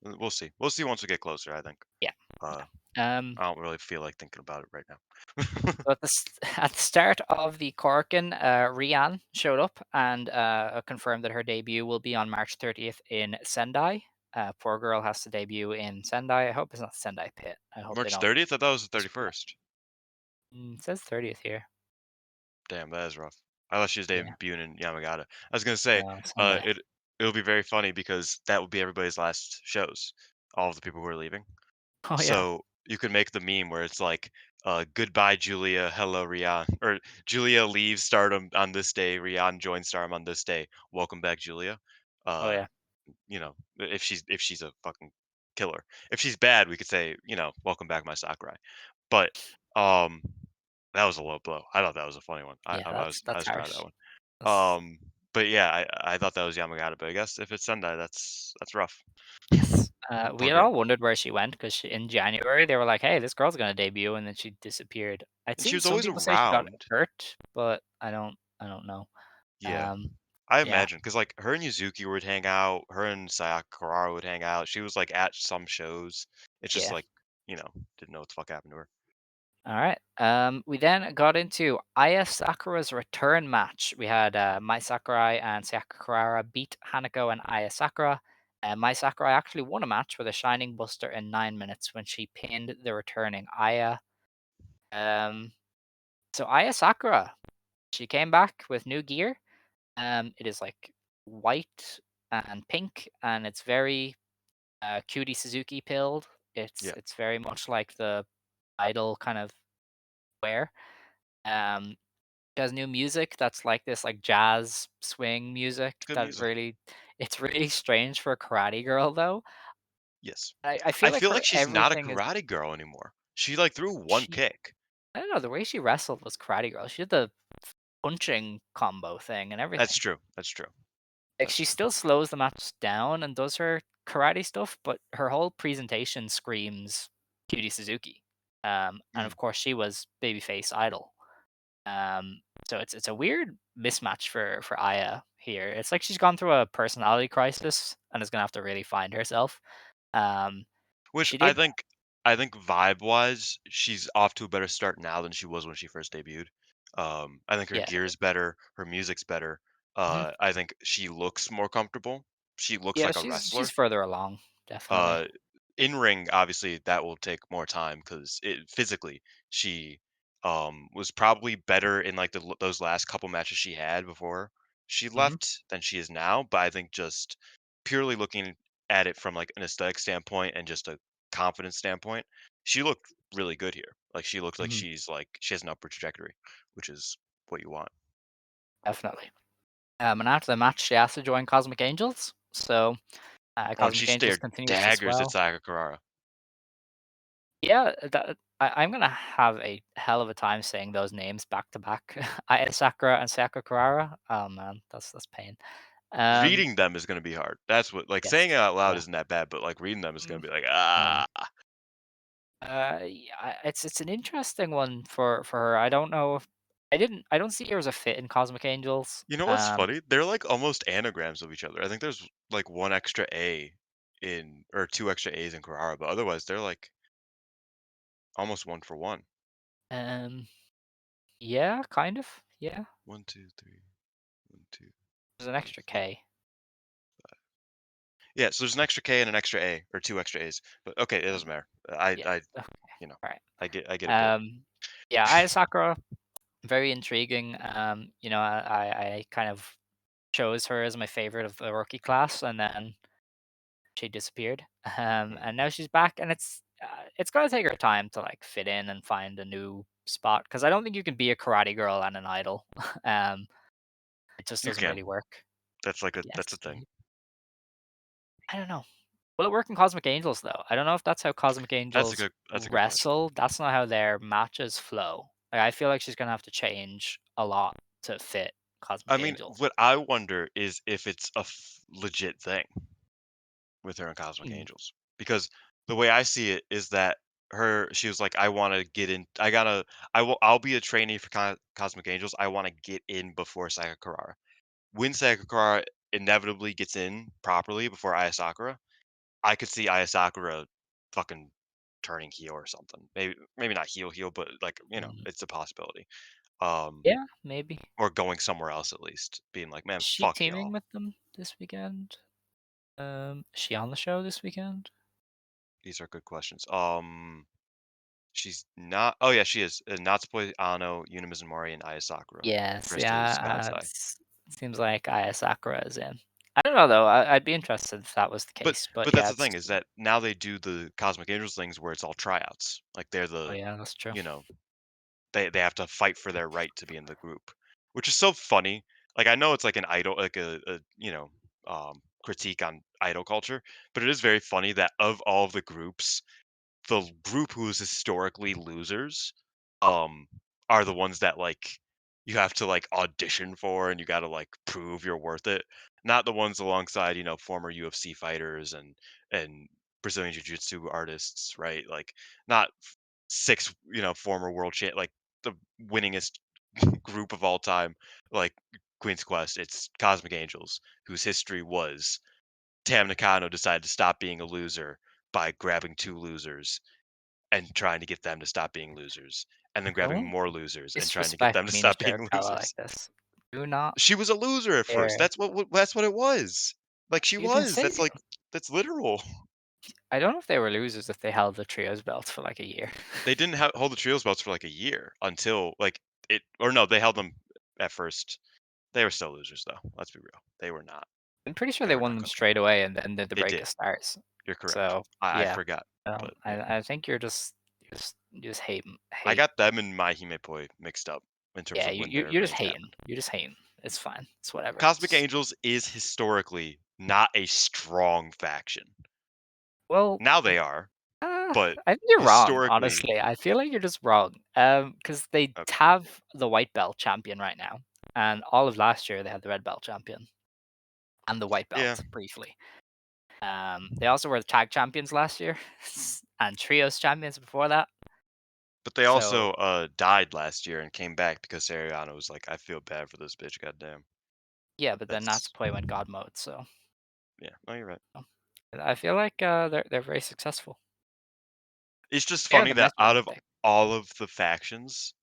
we'll see. We'll see once we get closer, I think. yeah, Uh yeah. I don't really feel like thinking about it right now. So at the start of the Korkauen, Rian showed up and confirmed that her debut will be on March 30th in Sendai. Poor girl has to debut in Sendai. I hope it's not Sendai Pit. I hope they March don't. 30th? I thought it was the Screw it. 31st. It says 30th here. Damn, that is rough. I thought she was Yeah, debuting in Yamagata. I was gonna say, no, Sendai. it'll be very funny because that will be everybody's last shows, all of the people who are leaving. Oh yeah, So you could make the meme where it's like, goodbye Julia, hello Rian, or Julia leaves Stardom on this day, Rian joins Stardom on this day. Welcome back, Julia. oh Uh, yeah. if she's a fucking killer. If she's bad, we could say, welcome back, my Sakurai. But um, that was a low blow. I thought that was a funny one. I Yeah, I that's was I that's was proud of that harsh. one. That's But yeah, I thought that was Yamagata. But I guess if it's Sendai, that's rough. yes. We Poor had girl. all wondered where she went because in January they were like, "Hey, this girl's gonna debut," and then she disappeared. I'd And she seen was some always people say she got around. hurt, but I don't know. Yeah, Um, I yeah, imagine because like her and Yuzuki would hang out. Her and Sayaka would hang out. She was like at some shows. It's just yeah. like you know didn't know what the fuck happened to her. All right. We then got into Aya Sakura's return match. We had Mai Sakurai and Sakura beat Hanako and Aya Sakura. Mai Sakurai actually won a match with a Shining Buster in 9 minutes when she pinned the returning Aya. Um, so Aya Sakura, she came back with new gear. It is like white and pink, and it's very Cutie Suzuki pilled. It's Yeah. it's very much like the idol kind of wear. Um, She has new music that's like this like jazz swing music It's good that music. really it's really strange for a karate girl though. Yes. I I feel like feel her like she's not a everything is karate girl anymore. She, like, threw one she kick. I don't know, the way she wrestled was karate girl. She did the punching combo thing and That's everything. true. That's true. Like That's she true. still slows the match down and does her karate stuff, but her whole presentation screams Cutie Suzuki. And Mm. of course she was babyface idol. So it's a weird mismatch for Aya here. It's like she's gone through a personality crisis and is gonna have to really find herself. Um, Which she did, I think vibe-wise, she's off to a better start now than she was when she first debuted. I think her yeah, gear's better, her music's better. mhm. I think she looks more comfortable. She looks Yeah, like a she's wrestler. further along, definitely. Uh, in ring, obviously, that will take more time because it physically she was probably better in like those last couple matches she had before she Hmm. left than she is now. But I think just purely looking at it from like an aesthetic standpoint and just a confidence standpoint, she looked really good here. Like she looks like Hmm. she has an upward trajectory, which is what you want. Definitely. And after the match, she asked to join Cosmic Angels. So Oh, and she Cosmic Angels stared continues to daggers at swell. Sakura. Yeah, I'm gonna have a hell of a time saying those names back to back. Aya Sakura and Sakura. Oh man, that's pain. Um, Reading them is gonna be hard. That's what like, saying it yes, out loud yeah. isn't that bad, but, like, reading them is gonna Mm, be like, um, "Ah." yeah, it's an interesting one for her. I don't know if I don't see her as a fit in Cosmic Angels. You know what's funny? They're, like, almost anagrams of each other. I think there's, like, 1 extra A in or 2 extra A's in Kurara, but otherwise, they're, like, almost 1 for 1. um, yeah, kind of. Yeah, 1, 2, 3, 1, 2, there's an 3, extra 4. K. Yeah, so there's an extra K and an extra A, or 2 extra A's, but okay, it doesn't Um, matter. yeah. Okay. You know, Right. I get a bit. Yeah, Aya Sakura, very intriguing. I kind of chose her as my favorite of the rookie class, and then she disappeared. Mm. And now she's back, and it's gonna take her time to like fit in and find a new spot because I don't think you can be a karate girl and an idol. um, it just You doesn't can. really work. That's a Yes, thing. I don't know. Will it work in Cosmic Angels though? I don't know if that's how Cosmic Angels That's a good question. wrestle. That's not how their matches flow. Like, I feel like she's gonna have to change a lot to fit I Cosmic mean, Angels. what I wonder is if it's a legit thing with her and Cosmic Mm, Angels, because the way I see it is that she was like, I want to get in. I'll be a trainee for Cosmic Angels. I want to get in before Sakura. When Sakura inevitably gets in properly before Aya Sakura, I could see Aya Sakura fucking turning heel or something. Maybe not heel, but like, mm. it's a possibility. Um, Yeah, maybe. or going somewhere else at least, being like, man, Is she fuck teaming y'all. with them this weekend? Is she on the show this weekend? These are good questions. She's not. Oh yeah, she is. Natsupoi, Ano, Unimizumori, and Aya Sakura Yes, versus yeah. Kansai. It seems like Aya Sakura is in. I don't know though. I'd be interested if that was the But case. But but that's yeah, the it's. thing is that now they do the Cosmic Angels things where it's all tryouts. Like they're Oh the yeah, that's true. you know they have to fight for their right to be in the group, which is so funny. Like I know it's like an idol, like a critique on idol culture, but it is very funny that of all of the groups, the group who's historically losers, um, are the ones that, like, you have to, like, audition for and you gotta, like, prove you're worth it. Not the ones alongside, former UFC fighters and Brazilian jiu-jitsu artists, right? Like, not 6, former world champ like, the winningest group of all time, like Queen's Quest. It's Cosmic Angels, whose history was Tam Nakano decided to stop being a loser by grabbing 2 losers and trying to get them to stop being losers, and then grabbing Don't more losers and trying to get disrespect them to Mina stop being Shirakawa like losers. this. Do not She was a loser at first. dare. That's what it was. Like, she You can was. say That's literal. I don't know if they were losers if they held the trios belt for like a year. They didn't hold the trios belts for, like, a year until, like, it or no, they held them at first. They were still losers, though. Let's be real. I'm pretty sure They they were won not them coming. straight away and then did the They break did. of stars. You're correct. So I yeah, forgot, but yeah. I think you're just you just hate I hate. got them and My Hime Poi mixed up. in terms Yeah, of when you their you're just main camera. hating. You're just hating. It's fine. It's whatever. Cosmic Angels is historically not a strong faction. Well, Now they are, but I think you're wrong, historically, honestly. I feel like you're just wrong. Because they okay. have the white belt champion right now, and all of last year they had the red belt champion and the white Yeah, belt briefly. They also were the tag champions last year, and trios champions before that. but they So also died last year and came back because Ariana was like, "I feel bad for this bitch, goddamn." yeah, but then That's Natsupoi went god mode. So yeah. No, you're right. I feel like they're very successful. It's just They are funny the that best out women's of pick. all of the factions,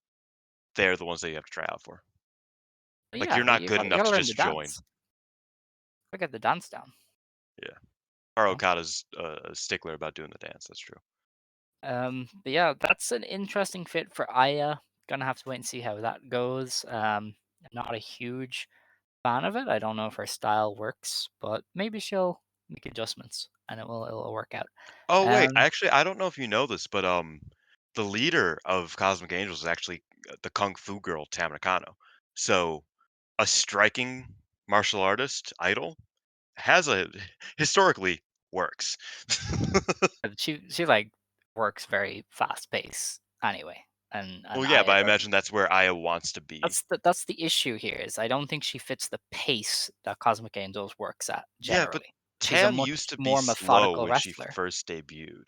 they're the ones that you have to try out for. But Like yeah, you're not good you enough gotta to learn the just join. dance. Gotta get the dance down. Yeah. Or You Okada's a stickler about doing the dance. That's true. But yeah, that's an interesting fit for Aya. Gonna have to wait and see how that goes. Not a huge fan of it. I don't know if her style works, but maybe she'll make adjustments and it'll work out. Oh wait, Um, actually, I don't know if you know this, but the leader of Cosmic Angels is actually the Kung Fu girl Tamina Kano. So a striking martial artist idol has a historically works. but she like works very fast pace anyway, and Well, yeah, but Aya I doesn't. imagine that's where Aya wants to be. That's the issue here is I don't think she fits the pace that Cosmic Angels works at Yeah, but generally. She's a Tam much used to be more slow methodical when she wrestler. first debuted.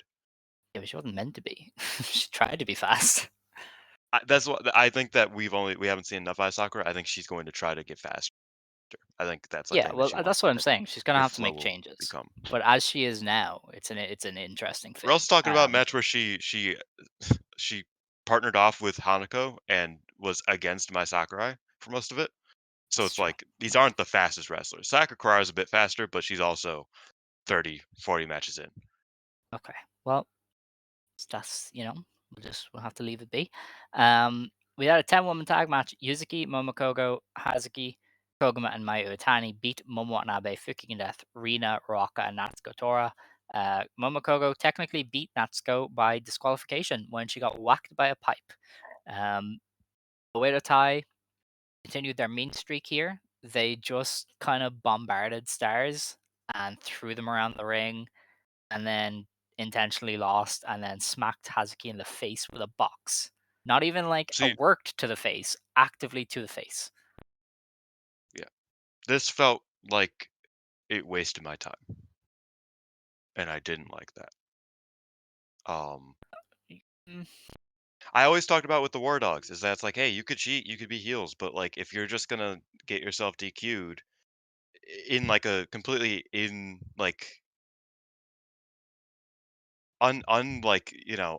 Yeah, but she wasn't meant to be. She tried to be fast. That's what I think that we haven't seen enough Aya Sakura. I think she's going to try to get faster. I think that's a Yeah, thing that well, she wants that's what I'm that saying. She's gonna her have to flow make will changes. become. But as she is now, it's an interesting We're fit. also talking about a match where she partnered off with Hanako and was against Mai Sakurai for most of it. So That's it's true. like these Yeah. aren't the fastest wrestlers. Sakurai is a bit faster, but she's also 30, 40 matches in. Okay. Well, that's we'll have to leave it be. We had a 10-woman tag match. Yuzuki, Momokogo, Hazuki, Koguma, and Mayu Utani beat Momo Watanabe, Fukigen Death, Rina, Ruaka, and Natsuko Tora. Momokogo technically beat Natsuko by disqualification when she got whacked by a pipe. Oedo Tai continued their mean streak here. They just kind of bombarded stars and threw them around the ring and then intentionally lost and then smacked Hazuki in the face with a box. Not even like a See, worked to the face, actively to the face. yeah, this felt like it wasted my time, and I didn't like that. Um, Mm, I always talked about with the War Dogs is that it's like, hey, you could cheat, you could be heels, but like if you're just gonna get yourself DQ'd in like a completely in like like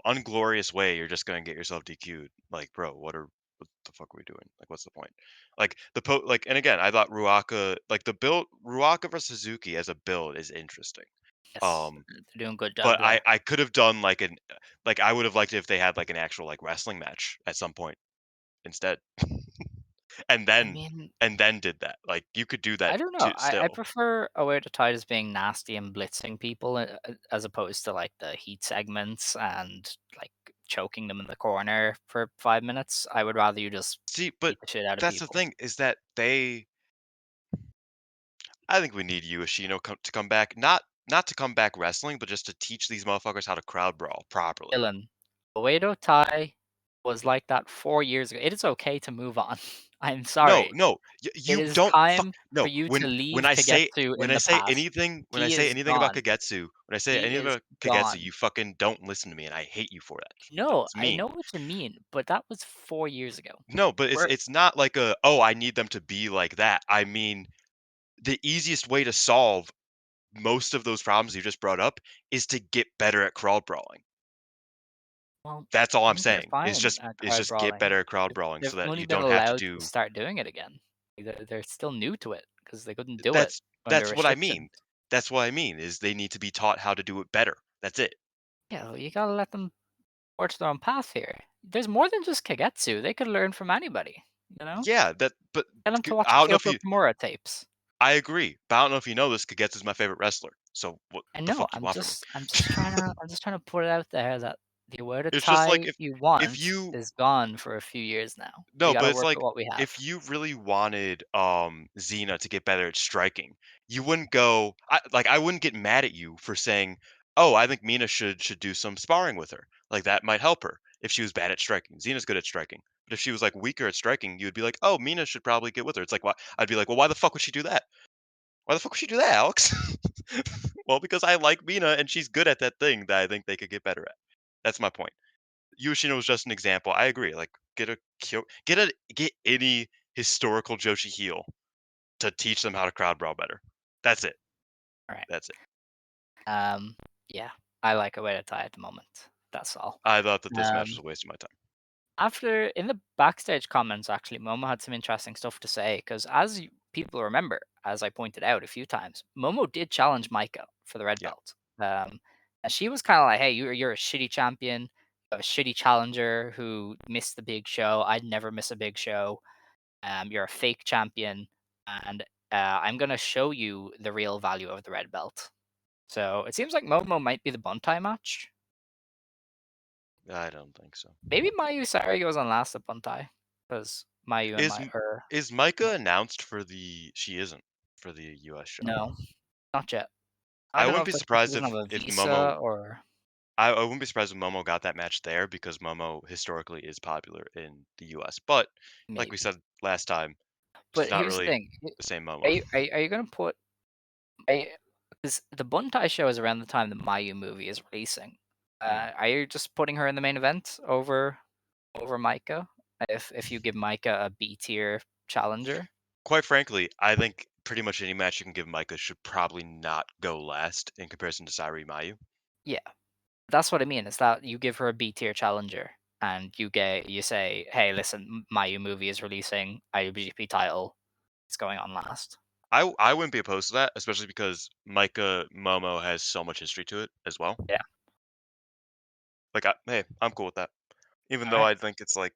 unglorious way, you're just gonna get yourself DQ'd. Like, bro, what the fuck are we doing? Like, what's the point? Like like, and again, I thought Ruaka like the build Ruaka versus Suzuki as a build is interesting. yes, Um, they're doing a good job but I there. I could have done like like I would have liked it if they had like an actual like wrestling match at some point instead, and I then mean, did that. Like you could do that I don't know. too I still. prefer Aware to Tide as being nasty and blitzing people as opposed to like the heat segments and like choking them in the corner for 5 minutes. I would rather you just See, but beat the shit out of that's the people. thing is that I think we need you, Ashino, to come back. Not to come back wrestling, but just to teach these motherfuckers how to crowd brawl properly. Dylan, Oedo Tai was like that 4 years ago. It is okay to move on. I'm No, sorry. no, It you is don't. time for No, you to when leave I say Kagetsu in the past. when I He say is anything about gone. Kagetsu, He is you gone. fucking don't listen to me, and I hate you for that. No, It's I mean. know what you mean, but that was 4 years ago. No, but We're it's not like a oh I need them to be like that. I mean the easiest way to solve most of those problems you just brought up is to get better at crowd brawling. well, That's all I I'm think they're saying. fine at Is crowd just get brawling. better at crowd They've brawling they've so that only you been don't have to allowed to do start doing it again. They're still new to it because they couldn't do it that's under what I mean. restrictions. That's what I mean is they need to be taught how to do it better. That's it. Yeah, well, you gotta let them forge their own path here. There's more than just Kagetsu. They could learn from anybody, you know? Yeah, but Get them to watch I don't know if Kyoko you Kimura tapes. I agree. But I don't know if you know this, Kagetsu's my favorite wrestler. So what I the know. fuck you want from me? I'm just trying to put it out there that The Aware It's just like tie you if want you is gone for a few years now. We no, but gotta it's work with like what we have. if you really wanted Xena to get better at striking, you wouldn't go I wouldn't get mad at you for saying, "Oh, I think Mina should do some sparring with her. Like that might help her if she was bad at striking. Xena's good at striking." But if she was like weaker at striking, you would be like, "Oh, Mina should probably get with her." It's like why I'd be like, "Well, why the fuck would she do that? Why the fuck would she do that, Alex?" Well, because I like Mina and she's good at that thing that I think they could get better at. That's my point. Yoshino was just an example. I agree. Like, get any historical Joshi heel to teach them how to crowd brawl better. That's it. All right. That's it. Yeah, I like Aware tie at the moment. That's all. I thought that this match was Um, a waste of my time. After in the backstage comments, actually, Momo had some interesting stuff to say because, as people remember, as I pointed out a few times, Momo did challenge Maika for the red Yeah. belt. And she was kind of like, "Hey, you're a shitty champion, a shitty challenger who missed the big show. I'd never miss a big show. You're a fake champion, and I'm gonna show you the real value of the red belt." So it seems like Momo might be the Buntai match. I don't think so. Maybe Mayu Sareee goes on last at Buntai because Mayu and Is my M- or is Micah announced for the? She isn't for the U.S. show. no, not yet. I I don't know wouldn't if be that's because she surprised doesn't have a if visa Momo. or I wouldn't be surprised if Momo got that match there because Momo historically is popular in the U.S. But like we maybe. said last time, she's But not here's the really thing: the same are Momo. you gonna put because the Buntai show is around the time the Mayu movie is releasing? Hmm. Are you just putting her in the main event over Maika? If you give Maika a B tier challenger, Quite frankly, I think pretty much any match you can give Micah should probably not go last in comparison to Sareee Mayu. yeah, that's what I mean. Is that you give her a B tier challenger and you say, hey, listen, Mayu movie is releasing IWGP title. It's going on last. I wouldn't be opposed to that, especially because Micah Momo has so much history to it as well. Yeah. Like, hey, I'm cool with that. Even All though right. I think it's like,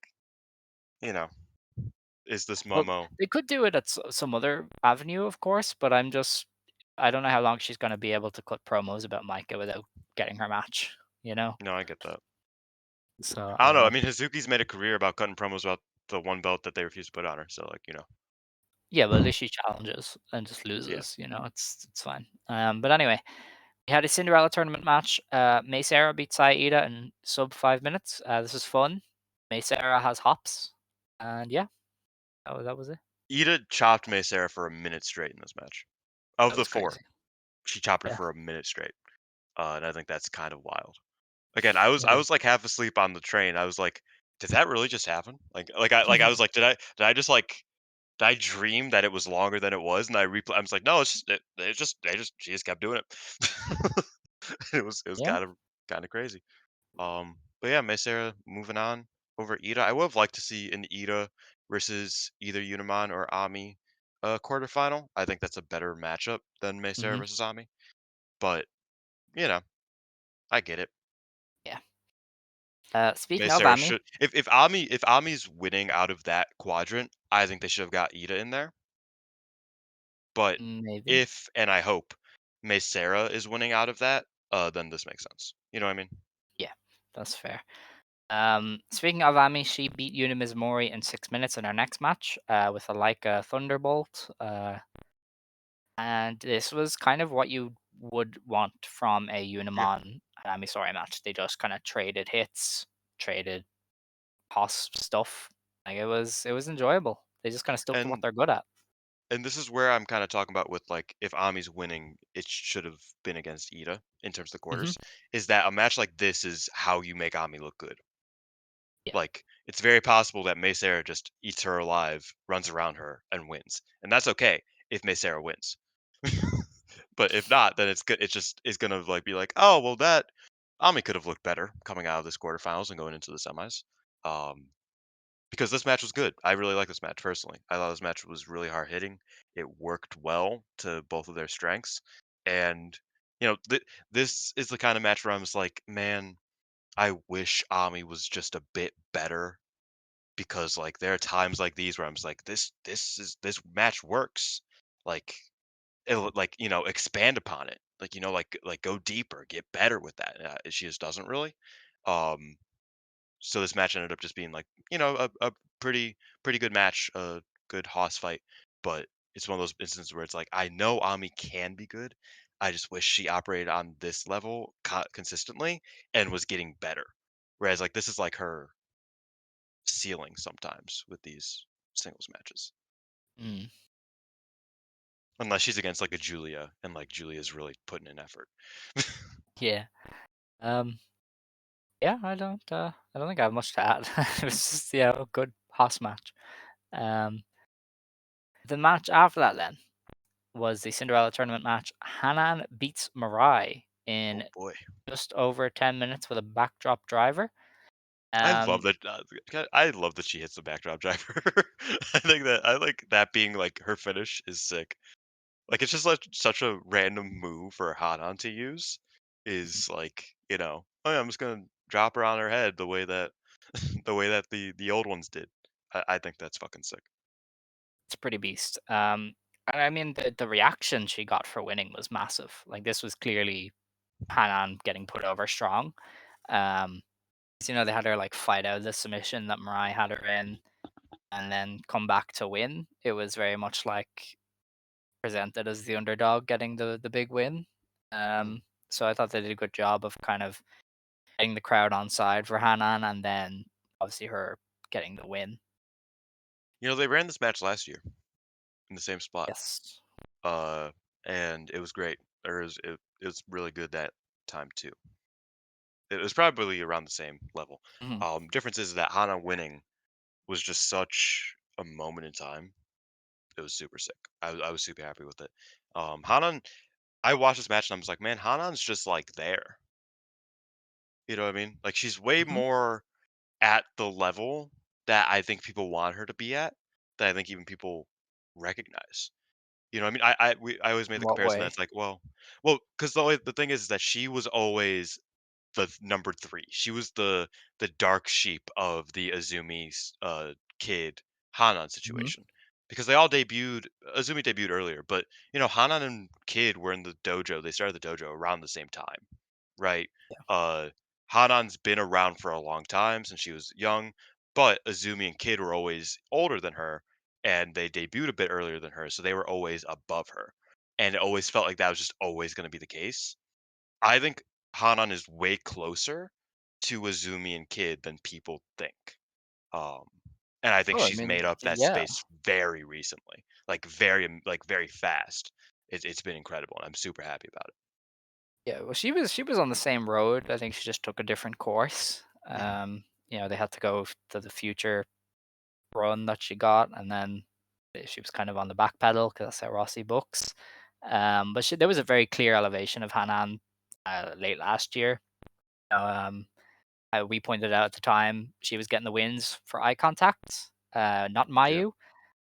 you know, is this Well, Momo? they could do it at some other avenue, of course, but I don't know how long she's going to be able to cut promos about Micah without getting her match, you know? No, I get that. So I I don't don't know. I know. mean, Hazuki's made a career about cutting promos about the one belt that they refuse to put on her. So, Yeah, but at least she challenges and just yeah. loses, it's fine. But anyway, we had a Cinderella tournament match. May Sarah beat Saida in sub 5 minutes. This is fun. May Sarah has hops. And yeah, that was it. Ida chopped May Sarah for a minute straight in this match. Of That the was four, crazy. she chopped her Yeah, for a minute straight. And I think that's kind of wild. Again, it I is. was, like, half asleep on the train. I was like, "Did that really just happen?" I was like, did I just, did I dream that it was longer than it was?" And I was like, "No, it's just she just kept doing it." It was Yeah. kinda crazy. But yeah, Sarah moving on over Ida. I would have liked to see an Ida versus either Uniman or Ami, quarterfinal. I think that's a better matchup than Sarah hmm versus Ami, but, you know, I get it. Yeah. Speaking of Sarah Ami, should if Ami's winning out of that quadrant, I think they should have got Ida in there. But maybe. if and I hope Sarah is winning out of that, then this makes sense. You know what I mean? Yeah, that's fair. Speaking of Ami, she beat Yuna Mizumori in 6 minutes in her next match with a Leica Thunderbolt. And this was kind of what you would want from a Yeah. Unimon Ami Sorai match. They just kind of traded hits, traded pos stuff. Like it was enjoyable. They just kind of stuck to what And they're good at. this is where I'm kind of talking about with like if Ami's winning, it should have been against Ida in terms of the hmm quarters. Is that a match like this is how you make Ami look good? Yeah, Like it's very possible that Sarah just eats her alive, runs around her, and wins, and that's okay if Sarah wins. But if not, then it's good. It just is gonna like be like, oh well, that Ami could have looked better coming out of this quarterfinals and going into the semis. Um, because this match was good. I really like this match personally. I thought this match was really hard hitting. It worked well to both of their strengths, and this is the kind of match where I'm just like, man, I wish Ami was just a bit better because like there are times like these where I'm just like, this match works. Like it'll like expand upon it. Like like go deeper, get better with that. She just doesn't really. Um, so this match ended up just being like, a pretty good match, a good hoss fight. But it's one of those instances where it's like, I know Ami can be good. I just wish she operated on this level consistently and was getting better. Whereas like this is like her ceiling sometimes with these singles matches. Mm, Unless she's against like a Giulia and like Giulia's really putting in effort. yeah. Um, yeah, I don't think I have much to add. It was just, yeah, a good house match. Um, the match after that then was the Cinderella tournament match. Hanan beats Mirai in Oh boy. just over 10 minutes with a backdrop driver. I love Um, that. I love that she hits the backdrop driver. I think that I like that being like her finish is sick. Like it's just like such a random move for Hanan to use. Is like oh yeah, I'm just gonna drop her on her head the way that the old ones did. I think that's fucking sick. it's a pretty beast. And I mean, the reaction she got for winning was massive. Like, this was clearly Hanan getting put over strong. Um, they had her like fight out the submission that Mirai had her in, and then come back to win. It was very much like presented as the underdog getting the big win. Mm. So I thought they did a good job of kind of getting the crowd on side for Hanan, and then obviously her getting the win. They ran this match last year in the same spot. Yes. Uh, and it was great. It was really good that time too. It was probably around the same level. Mhm. Difference is that Hana winning was just such a moment in time. It was super sick. I was super happy with it. Hanan, I watched this match and I was like, man, Hanan's just like there. You know what I mean? Like she's way Mhm. more at the level that I think people want her to be at. That I think even people recognize. You know what I mean? I always made In the what comparison way? that's like, because the thing is that she was always the number 3. She was the dark sheep of the Azumi's, Kid Hanan Mhm. situation. Because they all debuted Azumi debuted earlier, but, Hanan and Kid were in the dojo. They started the dojo around the same time, right? Yeah. Uh, Hanan's been around for a long time since she was young, but Azumi and Kid were always older than her, and they debuted a bit earlier than her, so they were always above her. And it always felt like that was just always gonna be the case. I think Hanan is way closer to Azumi and Kid than people think. Um, and I think Oh, I she's mean, made up that yeah. space very recently, like very fast. It's been incredible, and I'm super happy about it. Yeah, well, she was on the same road. I think she just took a different course. Mhm. They had to go to the future run that she got, and then she was kind of on the back pedal because that's how Rossi books. But there was a very clear elevation of Hanan late last year. Um, we pointed out at the time she was getting the wins for eye contact, not Yeah. Mayu.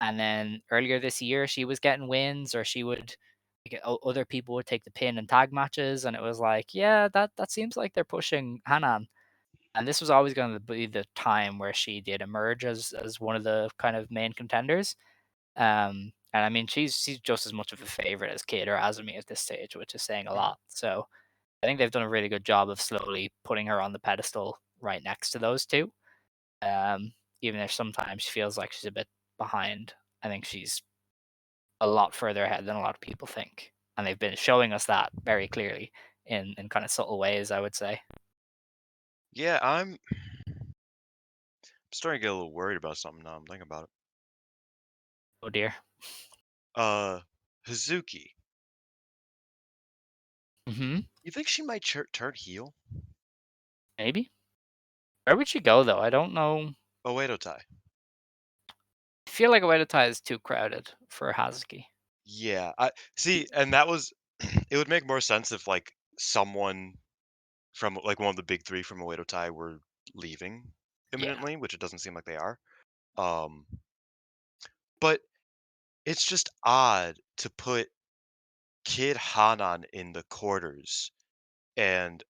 And then earlier this year, she was getting wins, or she would other people would take the pin in tag matches, and it was like, yeah, that seems like they're pushing Hanan. And this was always going to be the time where she did emerge as one of the kind of main contenders. And I mean, she's just as much of a favorite as Kate or Azumi at this stage, which is saying a Mhm. lot. So I think they've done a really good job of slowly putting her on the pedestal right next to those two. Even if sometimes she feels like she's a bit behind, I think she's a lot further ahead than a lot of people think, and they've been showing us that very clearly in kind of subtle ways, I would say. Yeah, I'm starting to get a little worried about something now. I'm thinking about it. Oh dear. Uh, Hazuki. Hmm. You think she might turn heel? Maybe. Where would she go though? I don't know. Oedo Tai. I feel like Oedo is too crowded for Hazuki. Yeah, I see, and that was it would make more sense if like someone from like one of the big 3 from Oedo Tai were leaving Yeah. imminently, which it doesn't seem like they are. Um, but it's just odd to put Kid Hanan in the quarters and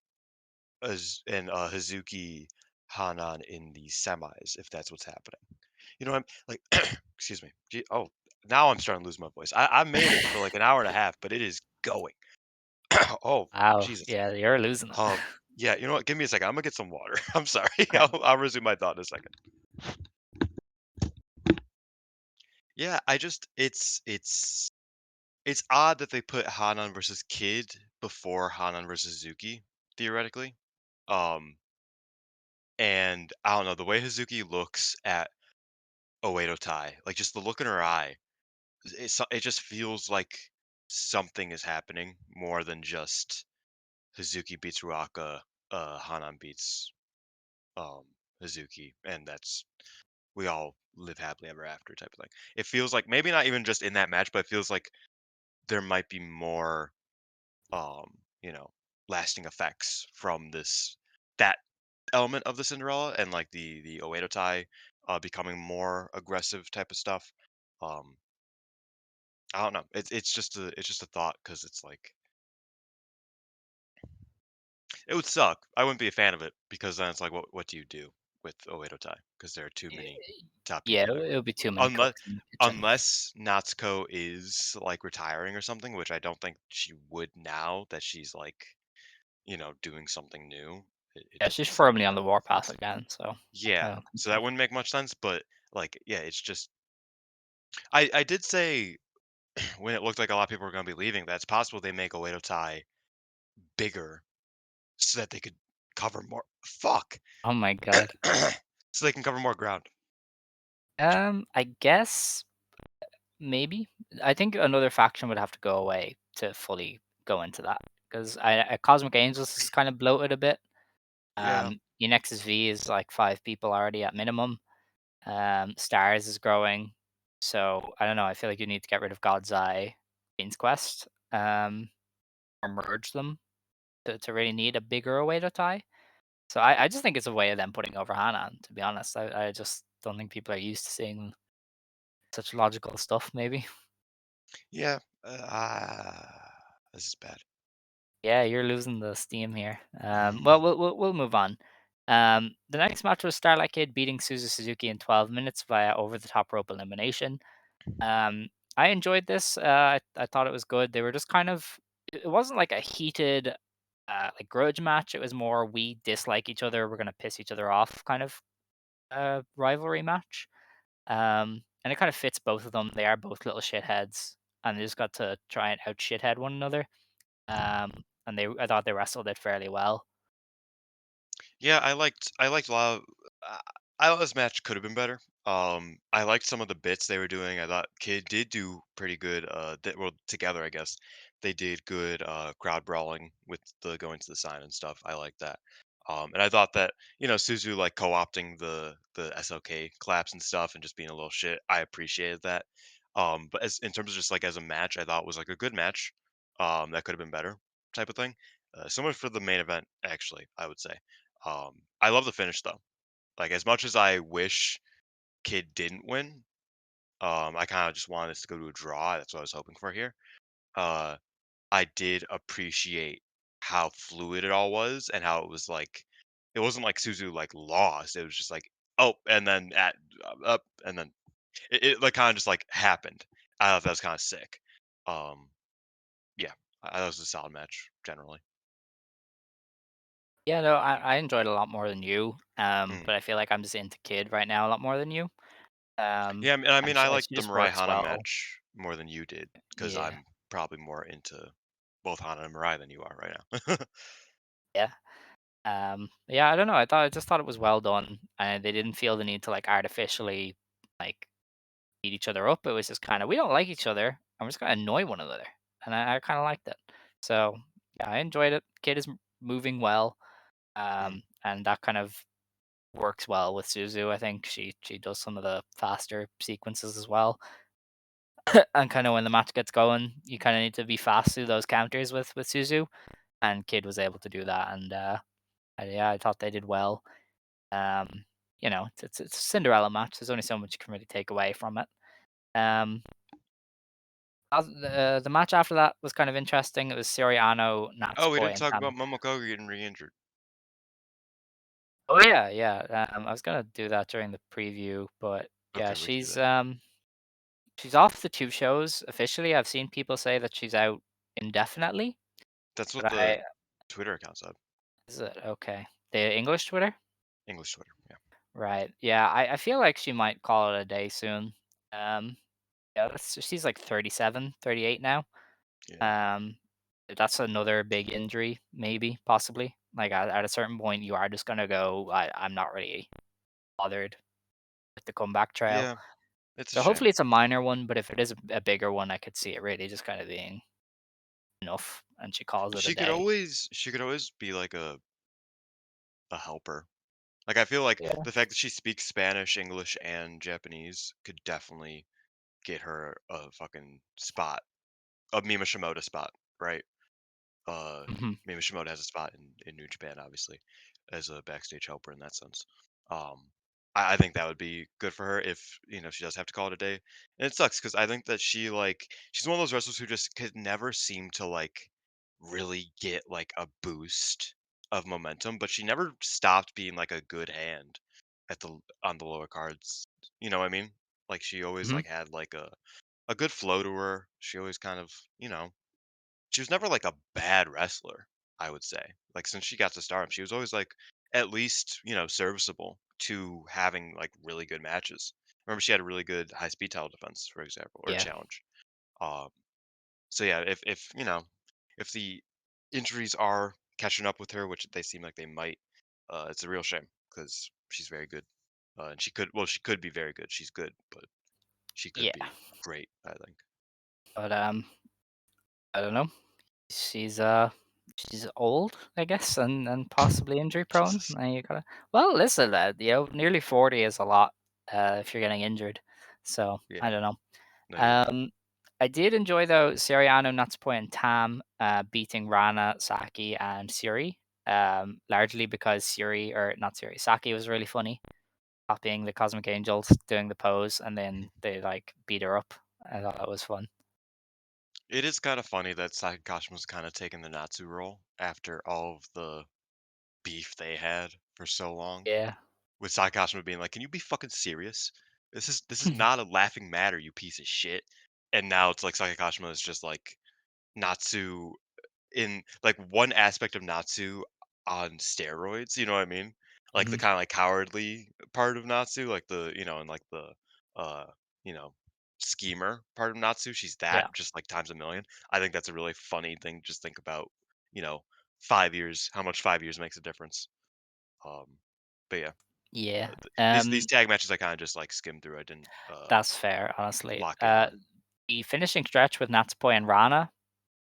Hazuki Hanan in the semis if that's what's happening. You know what I'm like? Excuse me. Oh, now I'm starting to lose my voice. I made it for like an hour and a half, but it is going. Oh, Wow. Jesus. Yeah, you're losing Um, it. Yeah, you know what? Give me a second. I'm gonna get some water. I'm sorry. Okay. I'll resume my thought in a second. Yeah, I just it's odd that they put Hanan versus Kid before Hanan versus Zuki, theoretically. Um, and I don't know, the way Hazuki looks at Oedo Tai, like just the look in her eye, it just feels like something is happening more than just Hazuki beats Ruaka, Hanan beats um Hazuki, and that's we all live happily ever after type of thing. It feels like maybe not even just in that match, but it feels like there might be more you know, lasting effects from that element of the Cinderella and like the Oedo Tai becoming more aggressive type of stuff. Um I don't know. It's just a thought because it's like it would suck. I wouldn't be a fan of it because then it's like what do you do with Oedo Tai? Because there are too many top Yeah, people there. it'll be too many Unless cooks in the kitchen. unless Natsuko is like retiring or something, which I don't think she would now that she's like, doing something new. It Yeah, doesn't she's seem firmly like on that the would make warpath sense. again, so I Yeah, don't think so so. that wouldn't make much sense, but like, yeah, it's just I did say when it looked like a lot of people were gonna be leaving, that's possible they make Oedo Tai bigger so that they could cover more fuck. Oh my god. So they can cover more ground. I guess maybe. I think another faction would have to go away to fully go into that because Cosmic Angels is kind of bloated a bit. Yeah. Nexus V is like 5 people already at minimum. Stars is growing, so I don't know. I feel like you need to get rid of God's Eye, Queen's Quest, or merge them to really need a bigger way to tie. So I just think it's a way of them putting over Hanan. To be honest, I just don't think people are used to seeing such logical stuff. Maybe. Yeah. This is bad. Yeah, you're losing the steam here. Well, Mm. we'll move on. The next match was Starlight Kid beating Suzu Suzuki in 12 minutes via over the top rope elimination. Um, I enjoyed this. I thought it was good. They were just kind of. It wasn't like a heated, like grudge match. It was more we dislike each other. We're gonna piss each other off kind of rivalry match. And it kind of fits both of them. They are both little shitheads, and they just got to try and out shithead one another. And I thought they wrestled it fairly well. Yeah, I liked a lot of I I thought this match could have been better. I liked some of the bits they were doing. I thought Kid did do pretty good. Well, together, I guess they did good. Crowd brawling with the going to the sign and stuff. I like that. And I thought that Suzu like co-opting the SOK claps and stuff and just being a little shit. I appreciated that. But as in terms of just like as a match, I thought it was like a good match. That could have been better, type of thing. Similar for the main event, actually, I would say. I love the finish though. Like as much as I wish Kid didn't win, I kind of just wanted this to go to a draw. That's what I was hoping for here. Uh, I did appreciate how fluid it all was and how it was like it wasn't like Suzu like lost. It was just like oh, and then at up, and then it like kind of just like happened. I thought that was kind of sick. Um, yeah, I thought it was a solid match generally. Yeah, no, I enjoyed it a lot more than you. Mm. But I feel like I'm just into Kid right now a lot more than you. Yeah, I mean, I She liked the just Mirai works Hana well. match more than you did because Yeah, I'm probably more into both Hana and Mirai than you are right now. yeah. Yeah, I don't know. I just thought it was well done, and they didn't feel the need to like artificially like beat each other up. It was just kind of we don't like each other, and we're just gonna annoy one another, and I kind of liked it. So yeah, I enjoyed it. Kid is moving well, Mm. and that kind of works well with Suzu. I think she does some of the faster sequences as well, and kind of when the match gets going, you kind of need to be fast through those counters with Suzu, and Kid was able to do that, and yeah, I thought they did well. Um, it's a Cinderella match. There's only so much you can really take away from it. Um, the match after that was kind of interesting. It was Siriano, Oh, we Natsupoi, didn't and talk Tam. about Momokoga getting re-injured. Oh yeah, yeah. I was gonna do that during the preview, but yeah, Okay, we can do that. she's off the 2 shows officially. I've seen people say that she's out indefinitely, That's what but the Twitter account said. Is it okay? The English Twitter? English Twitter. Yeah. Right. Yeah, I feel like she might call it a day soon. Um, yeah, she's like 37, 38 now. Yeah. Um, that's another big injury, maybe, possibly. Like at a certain point, you are just gonna go. I'm not really bothered with the comeback trail. Yeah. It's a So shame. hopefully it's a minor one, but if it is a bigger one, I could see it really just kind of being enough, and she calls it a day. She could always be like a helper. Like I feel like Yeah. the fact that she speaks Spanish, English, and Japanese could definitely get her a fucking spot, a Mima Shimoda spot, right? Uh, Hmm. Mima Shimoda has a spot in New Japan, obviously, as a backstage helper in that sense. Um, I think that would be good for her if she does have to call it a day. And it sucks because I think that she's one of those wrestlers who just could never seem to like really get like a boost of momentum, but she never stopped being like a good hand at the on the lower cards. You know what I mean? Like she always Hmm. like had like a good flow to her. She always kind of, she was never like a bad wrestler, I would say. Like since she got to Stardom, she was always like at least, serviceable to having like really good matches. Remember she had a really good high speed title defense, for example, or Yeah. challenge. Um so yeah, if the injuries are catching up with her, which they seem like they might, it's a real shame because she's very good. And she could be very good. She's good, but she could Yeah. be great, I think. But I don't know. She's she's old, I guess, and possibly injury prone. Jesus. And you gotta well, listen, nearly 40 is a lot if you're getting injured. So I Yeah. don't know. No, you're right. Um, I did enjoy though Siriano, Natsupoi, and Tam beating Rana, Saki, and Siri. Largely because Siri or not Siri, Saki was really funny, copying the Cosmic Angels, doing the pose, and then they like beat her up. I thought that was fun. It is kind of funny that Sakakashima was kind of taking the Natsu role after all of the beef they had for so long. Yeah. With Sakakashima being like, "Can you be fucking serious? This is not a laughing matter, you piece of shit." And now it's like Sakakashima is just like Natsu in like one aspect of Natsu on steroids, you know what I mean? Like the Mhm. kind of like cowardly part of Natsu, like and like the uh, you know, schemer part of Natsu, she's Yeah. that just like times a million. I think that's a really funny thing. Just think about, you know, 5 years, how much 5 years makes a difference. Um, but yeah, Yeah. these tag matches I kind of just like skimmed through. I didn't That's fair, honestly. lock in on. The finishing stretch with Natsupoi and Rana,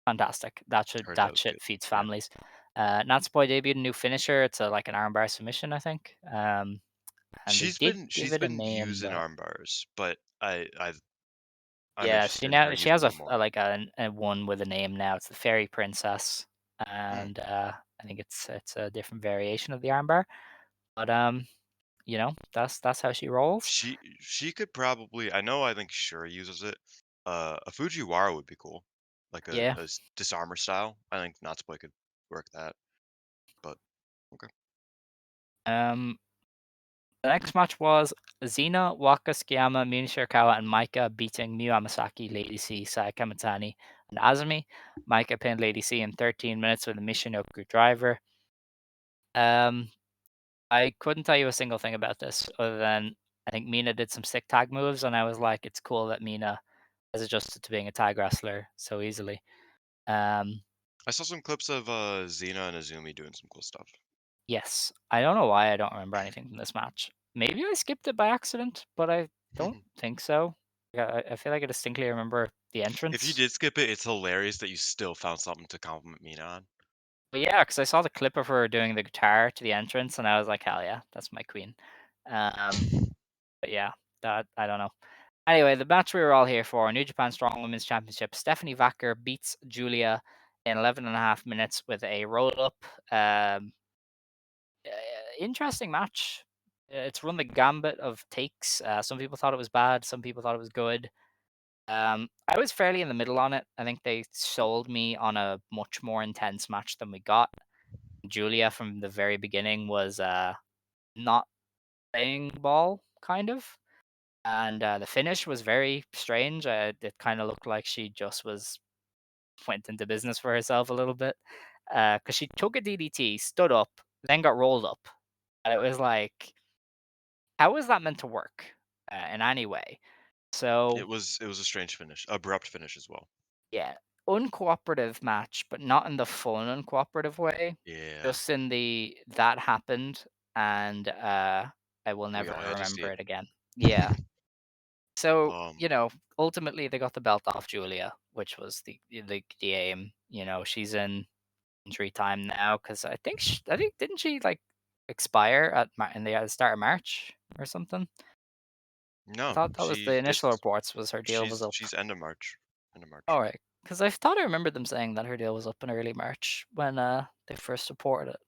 fantastic. Heard that That was shit good. feeds Yeah, families. Natsupoi debuted a new finisher. It's like an armbar submission, I think. And they did give she's it a been name using though. arm bars, but I'm Yeah, interested in her she using has them more. a like a one with a name now. It's the Fairy Princess, Hmm. and I think it's a different variation of the armbar. But that's how she rolls. She could probably, I think Shuri uses it. A Fujiwara would be cool, like Yeah. disarmor style. I think Natsupoi could work that. But okay, Um, The next match was Xena, Waka Tsukiyama, Mina Shirakawa, and Maika beating Miyu Amasaki, Lady C, Sayaka Mitani, and Azumi. Maika pinned Lady C in 13 minutes with a Michinoku driver. Um, I couldn't tell you a single thing about this other than I think Mina did some sick tag moves, and I was like, it's cool that Mina has adjusted to being a tag wrestler so easily. Um, I saw some clips of Xena and Azumi doing some cool stuff. yes, I don't know why I don't remember anything from this match. Maybe I skipped it by accident, but I don't think so. Yeah, I feel like I distinctly remember the If you entrance. did skip it, it's hilarious that you still found something to compliment me on. But yeah, because I saw the clip of her doing the guitar to the entrance, and I was like, hell yeah, that's my queen. Um, but yeah, that I don't know. Anyway, the match we were all here for, New Japan Strong Women's Championship. Stephanie Vaquer beats Giulia in 11 and a half minutes with a roll up. Um, Interesting match. It's run the gambit of takes. Some people thought it was bad. Some people thought it was good. I was fairly in the middle on it. I think they sold me on a much more intense match than we got. Giulia from the very beginning was not playing ball, kind of, and the finish was very strange. It kind of looked like she just went into business for herself a little bit. because she took a DDT, stood up, then got rolled up, and it was like, how is that meant to work in any way? So It was a strange finish, abrupt finish as well. yeah, uncooperative match, but not in the fun uncooperative way. Yeah, Just in the that happened, and I will we never all had to see remember it. it again. Yeah. So Um, ultimately they got the belt off Giulia, which was the aim. She's in injury time now because I think didn't she like expire in the start of March or something? I no, thought that was the initial reports was her deal was up. she's end of March, end of March. All right, because I thought I remembered them saying that her deal was up in early March when they first reported it,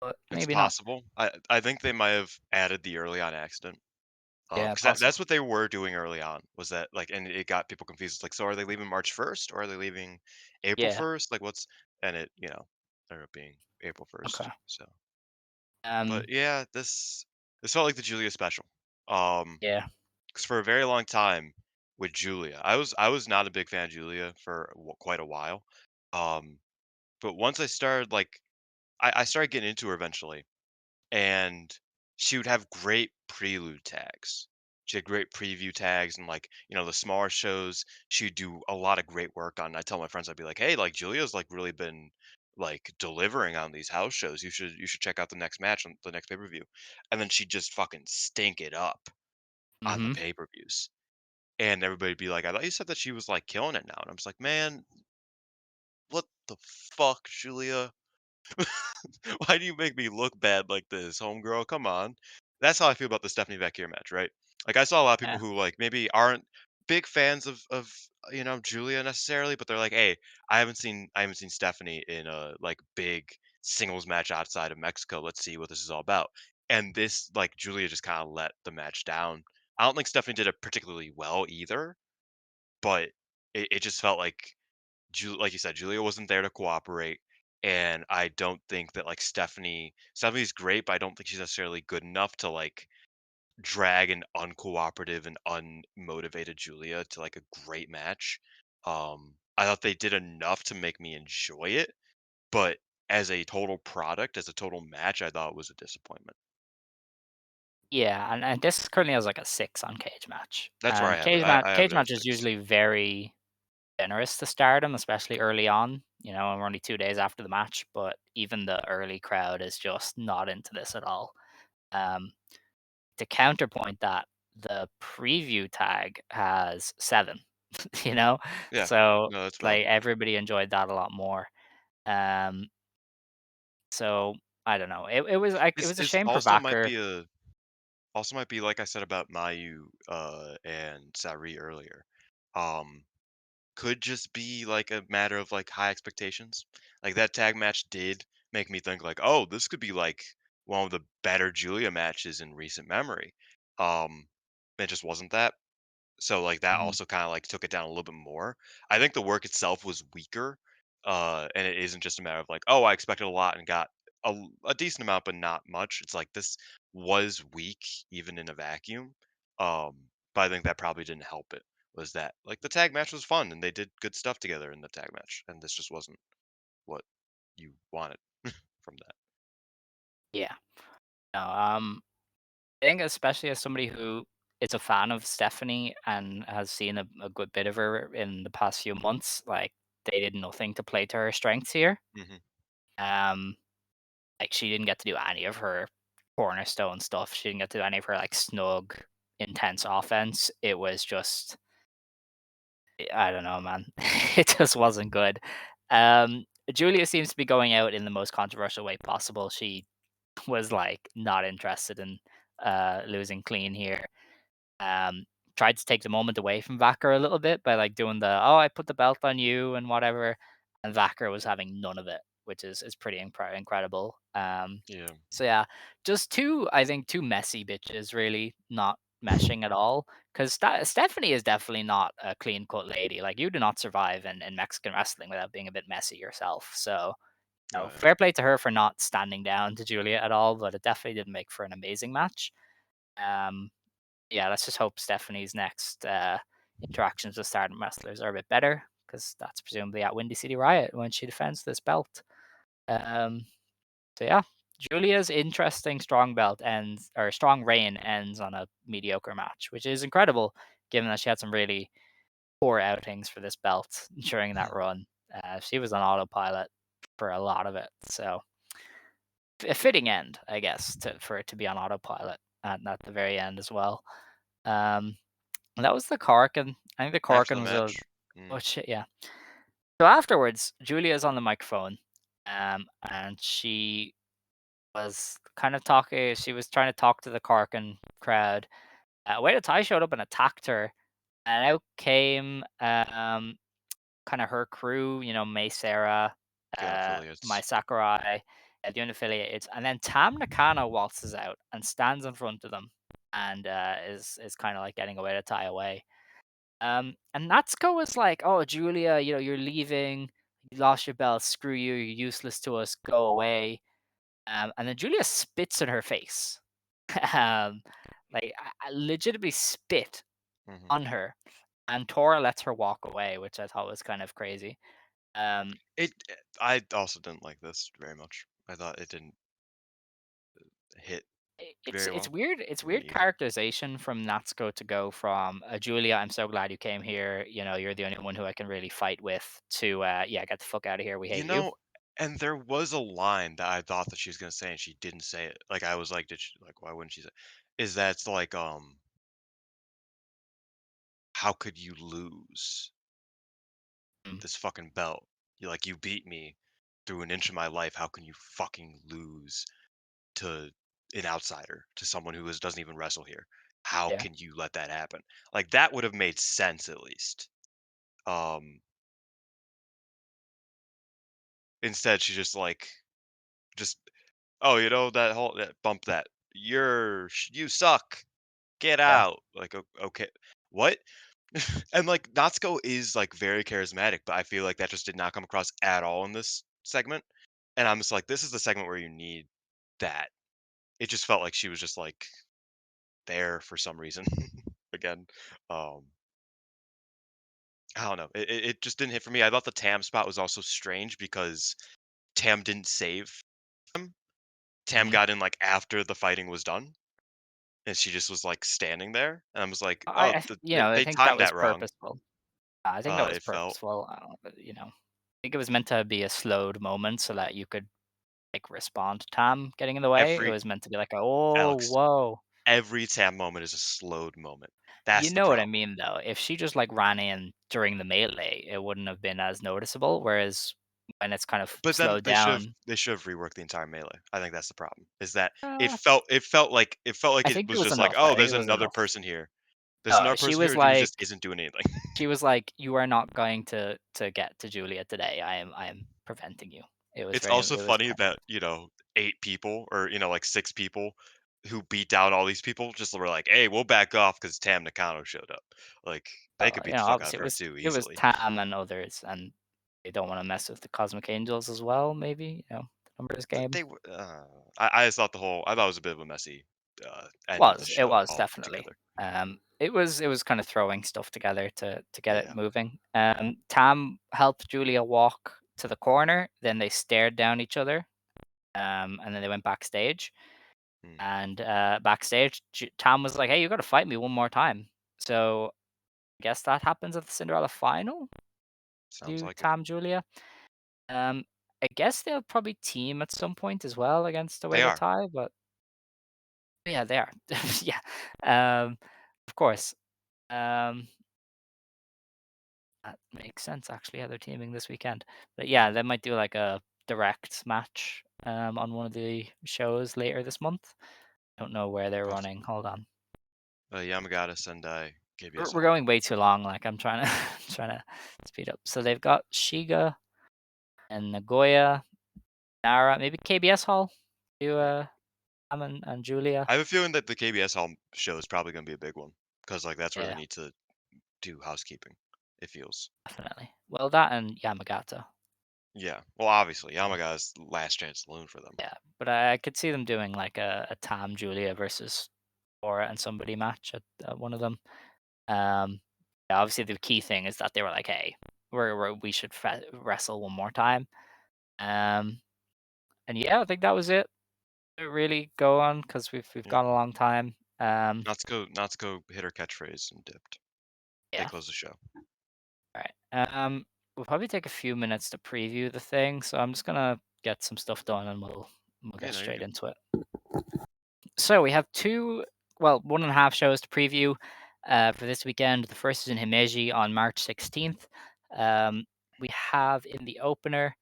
but It's maybe not. possible. I think they might have added the early on accident. Yeah, Because that's possible. what they were doing early on, was that, like, and it got people confused. It's like, so are they leaving March 1st or are they leaving April Yeah. 1st? Like, what's and it, ended up being April Okay. 1st. So, but Um. yeah, this felt like the Julia special. Yeah. Because for a very long time with Julia, I was not a big fan of Julia for quite a while. Um, but once I started like I started getting into her eventually, and she would have great prelude tags. She had great preview tags and like, the smaller shows, she'd do a lot of great work on. I tell my friends, I'd be like, "Hey, like Julia's like really been like delivering on these house shows. You should check out the next match on the next pay-per-view." And then she'd just fucking stink it up on the Mm-hmm. pay-per-views. And everybody'd be like, "I thought you said that she was like killing it now." And I'm just like, "Man, what the fuck, Julia? Why do you make me look bad like this, homegirl? Come on." That's how I feel about the Stephanie Vaquer match, right? Like I saw a lot of people Yeah. who like maybe aren't big fans of Julia necessarily, but they're like, hey, I haven't seen Stephanie in a like big singles match outside of Mexico. Let's see what this is all about. And this like Julia just kind of let the match down. I don't think Stephanie did it particularly well either, but it just felt like like you said, Julia wasn't there to cooperate, and I don't think that like Stephanie's great, but I don't think she's necessarily good enough to like drag an uncooperative and unmotivated Julia to like a great match. I thought they did enough to make me enjoy it, but as a total product, as a total match, I thought it was a disappointment. Yeah, and this currently has like a 6 on cage match. That's where I And have it. I have cage it at match is 6. usually very generous to Stardom, especially early on. And we're only 2 days after the match, but even the early crowd is just not into this at all. Um, to counterpoint that, the preview tag has 7, you know? Yeah, So, no, that's like, valid. everybody enjoyed that a lot more. Um, so I don't know. It This was a is shame for also might Vaquer. be a Also might be like I said about Mayu, and Sareee earlier. Um, could just be like a matter of like high expectations. Like that tag match did make me think like, oh, this could be like one of the better Julia matches in recent memory. Um, it just wasn't that. So, like, that Mhm. also kinda, like, took it down a little bit more. I think the work itself was weaker, and it isn't just a matter of, like, "Oh, I expected a lot and got a decent amount, but not much." It's like, this was weak even in a vacuum, but I think that probably didn't help it, was that, like, the tag match was fun, and they did good stuff together in the tag match, and this just wasn't what you wanted from that. Yeah. No, I think especially as somebody who is a fan of Stephanie and has seen a good bit of her in the past few months, like, they did nothing to play to her strengths here. Mhm. Um, like, she didn't get to do any of her cornerstone stuff. She didn't get to do any of her, like, snug, intense offense. It was just I don't know, man. It just wasn't good. Julia seems to be going out in the most controversial way possible. She was, like, not interested in, losing clean here. Um, Tried to take the moment away from Vaquer a little bit by like doing the "Oh, I put the belt on you" and whatever, and Vaquer was having none of it, which is pretty incredible. Yeah. So yeah, just two I think two messy bitches really not meshing at all. Because Stephanie is definitely not a clean cut lady. Like you do not survive in Mexican wrestling without being a bit messy yourself. So Oh, yeah. fair play to her for not standing down to Julia at all, but it definitely didn't make for an amazing match. Um, yeah, let's just hope Stephanie's next interactions with Stardom wrestlers are a bit better because that's presumably at Windy City Riot when she defends this belt. Um, so yeah, Giulia's interesting strong belt ends or strong reign ends on a mediocre match, which is incredible given that she had some really poor outings for this belt during that run. She was on autopilot for a lot of it, so a fitting end, I guess, for it to be on autopilot at the very end as well. Um, and that was the Korkan. I think the After the Korkan was a match. oh shit, yeah. So afterwards, Julia's on the microphone, and she was kind of talking. She was trying to talk to the Korkan crowd. Wait, Tai showed up and attacked her, and out came kind of her crew. You know, May Sarah, The my unaffiliates. Sakurai, the unaffiliated, and then Tam Nakano waltzes out and stands in front of them, and is kind of like getting away to tie away. And Natsuko was like, "Oh, Giulia, you know, you're leaving. You lost your belt. Screw you. You're useless to us. Go away." And then Giulia spits in her face, um, like I legitimately spit Hmm. on her, and Tora lets her walk away, which I thought was kind of crazy. Um, I also didn't like this very much. I thought it didn't hit it's very it's well. weird. It's Very weird even. characterization from Natsuko to go from Giulia. I'm so glad you came here. You know, you're the only one who I can really fight with. To yeah, get the fuck out of here. We You hate you. know, and there was a line that I thought that she was gonna say and she didn't say it. Like I was like, did she like why wouldn't she say is that it's like how could you lose Mm, this fucking belt? You beat me through an inch of my life. How can you fucking lose to an outsider, to someone who doesn't even wrestle here? How yeah. can you let that happen? Like that would have made sense at least. Um Instead she just oh, that whole that bump that. You suck. Get Yeah. out. Like okay. What? And like Natsuko is like very charismatic, but I feel like that just did not come across at all in this segment. And I'm just like, this is the segment where you need that. It just felt like she was just like there for some reason. Again. Um, I don't know. It just didn't hit for me. I thought the Tam spot was also strange because Tam didn't save him. Tam Mhm. got in like after the fighting was done. And she just was like standing there. And I was like, I, oh, I you know, I they think that timed was that wrong. purposeful. I think that was It felt purposeful. You know, I think it was meant to be a slowed moment so that you could like respond to Tam getting in the way. It every was meant to be like, oh, Alex, whoa. every Tam moment is a slowed moment. You That's the know what I problem. mean, though. If she just like ran in during the melee, it wouldn't have been as noticeable. Whereas when it's kind of But then slowed down, they should have reworked the entire melee. I think that's the problem. Is that uh, it felt like I it think it was was just like, enough. oh, I think there's it was another enough. person here. There's another She person here was who like, just isn't doing anything. you are not going to get to Julia today. I am preventing you. It's also It was funny that, 8 people or, like 6 people who beat down all these people just were like, hey, we'll back off because Tam Nakano showed up. Like, they could you beat know, the fuck out of obviously her too it was easily. Tam and others, and they don't want to mess with the Cosmic Angels as well. Maybe the numbers game. They were, I just thought I thought it was a bit of a messy end of the It show was definitely. altogether. It was kind of throwing stuff together to get it Yeah. moving. Tam helped Julia walk to the corner. Then they stared down each other. And then they went backstage. Hmm. And backstage, Tam was like, "Hey, you got to fight me one more time." So I guess that happens at the Cinderella final. Sounds You, like it. Tam, Julia. Um, I guess they'll probably team at some point as well against the way They to are. tie, but yeah, they are. Yeah, um, of course. Um, that makes sense actually. How they're teaming this weekend, but yeah, Mhm. they might do like a direct match on one of the shows later this month. Don't know where they're running. Possibly. Hold on. Yamagata, Sendai, KBS We're Hall. going way too long. Like I'm trying to trying to speed up. So they've got Shiga and Nagoya, Nara, maybe KBS Hall. Do Sam and Julia. I have a feeling that the KBS Hall show is probably going to be a big one because like that's where they Yeah, need to do housekeeping. It feels. definitely. Well, that and Yamagata. Yeah. Well, obviously, Yamagata's last chance saloon for them. Yeah, but I could see them doing like a Tam Julia versus Aura and somebody match at one of them. Um, yeah, obviously the key thing is that they were like, hey, we should wrestle one more time. Um, And yeah, I think that was it. To really go on because we've Yeah. gone a long time. Natsuko hit her catchphrase and dipped. They Yeah. closed the show. All right. We'll probably take a few minutes to preview the thing, so I'm just gonna get some stuff done and we'll Yeah, get no, you're straight good. into it. So we have two, well, 1.5 shows to preview for this weekend. The first is in Himeji on March 16th. We have in the opener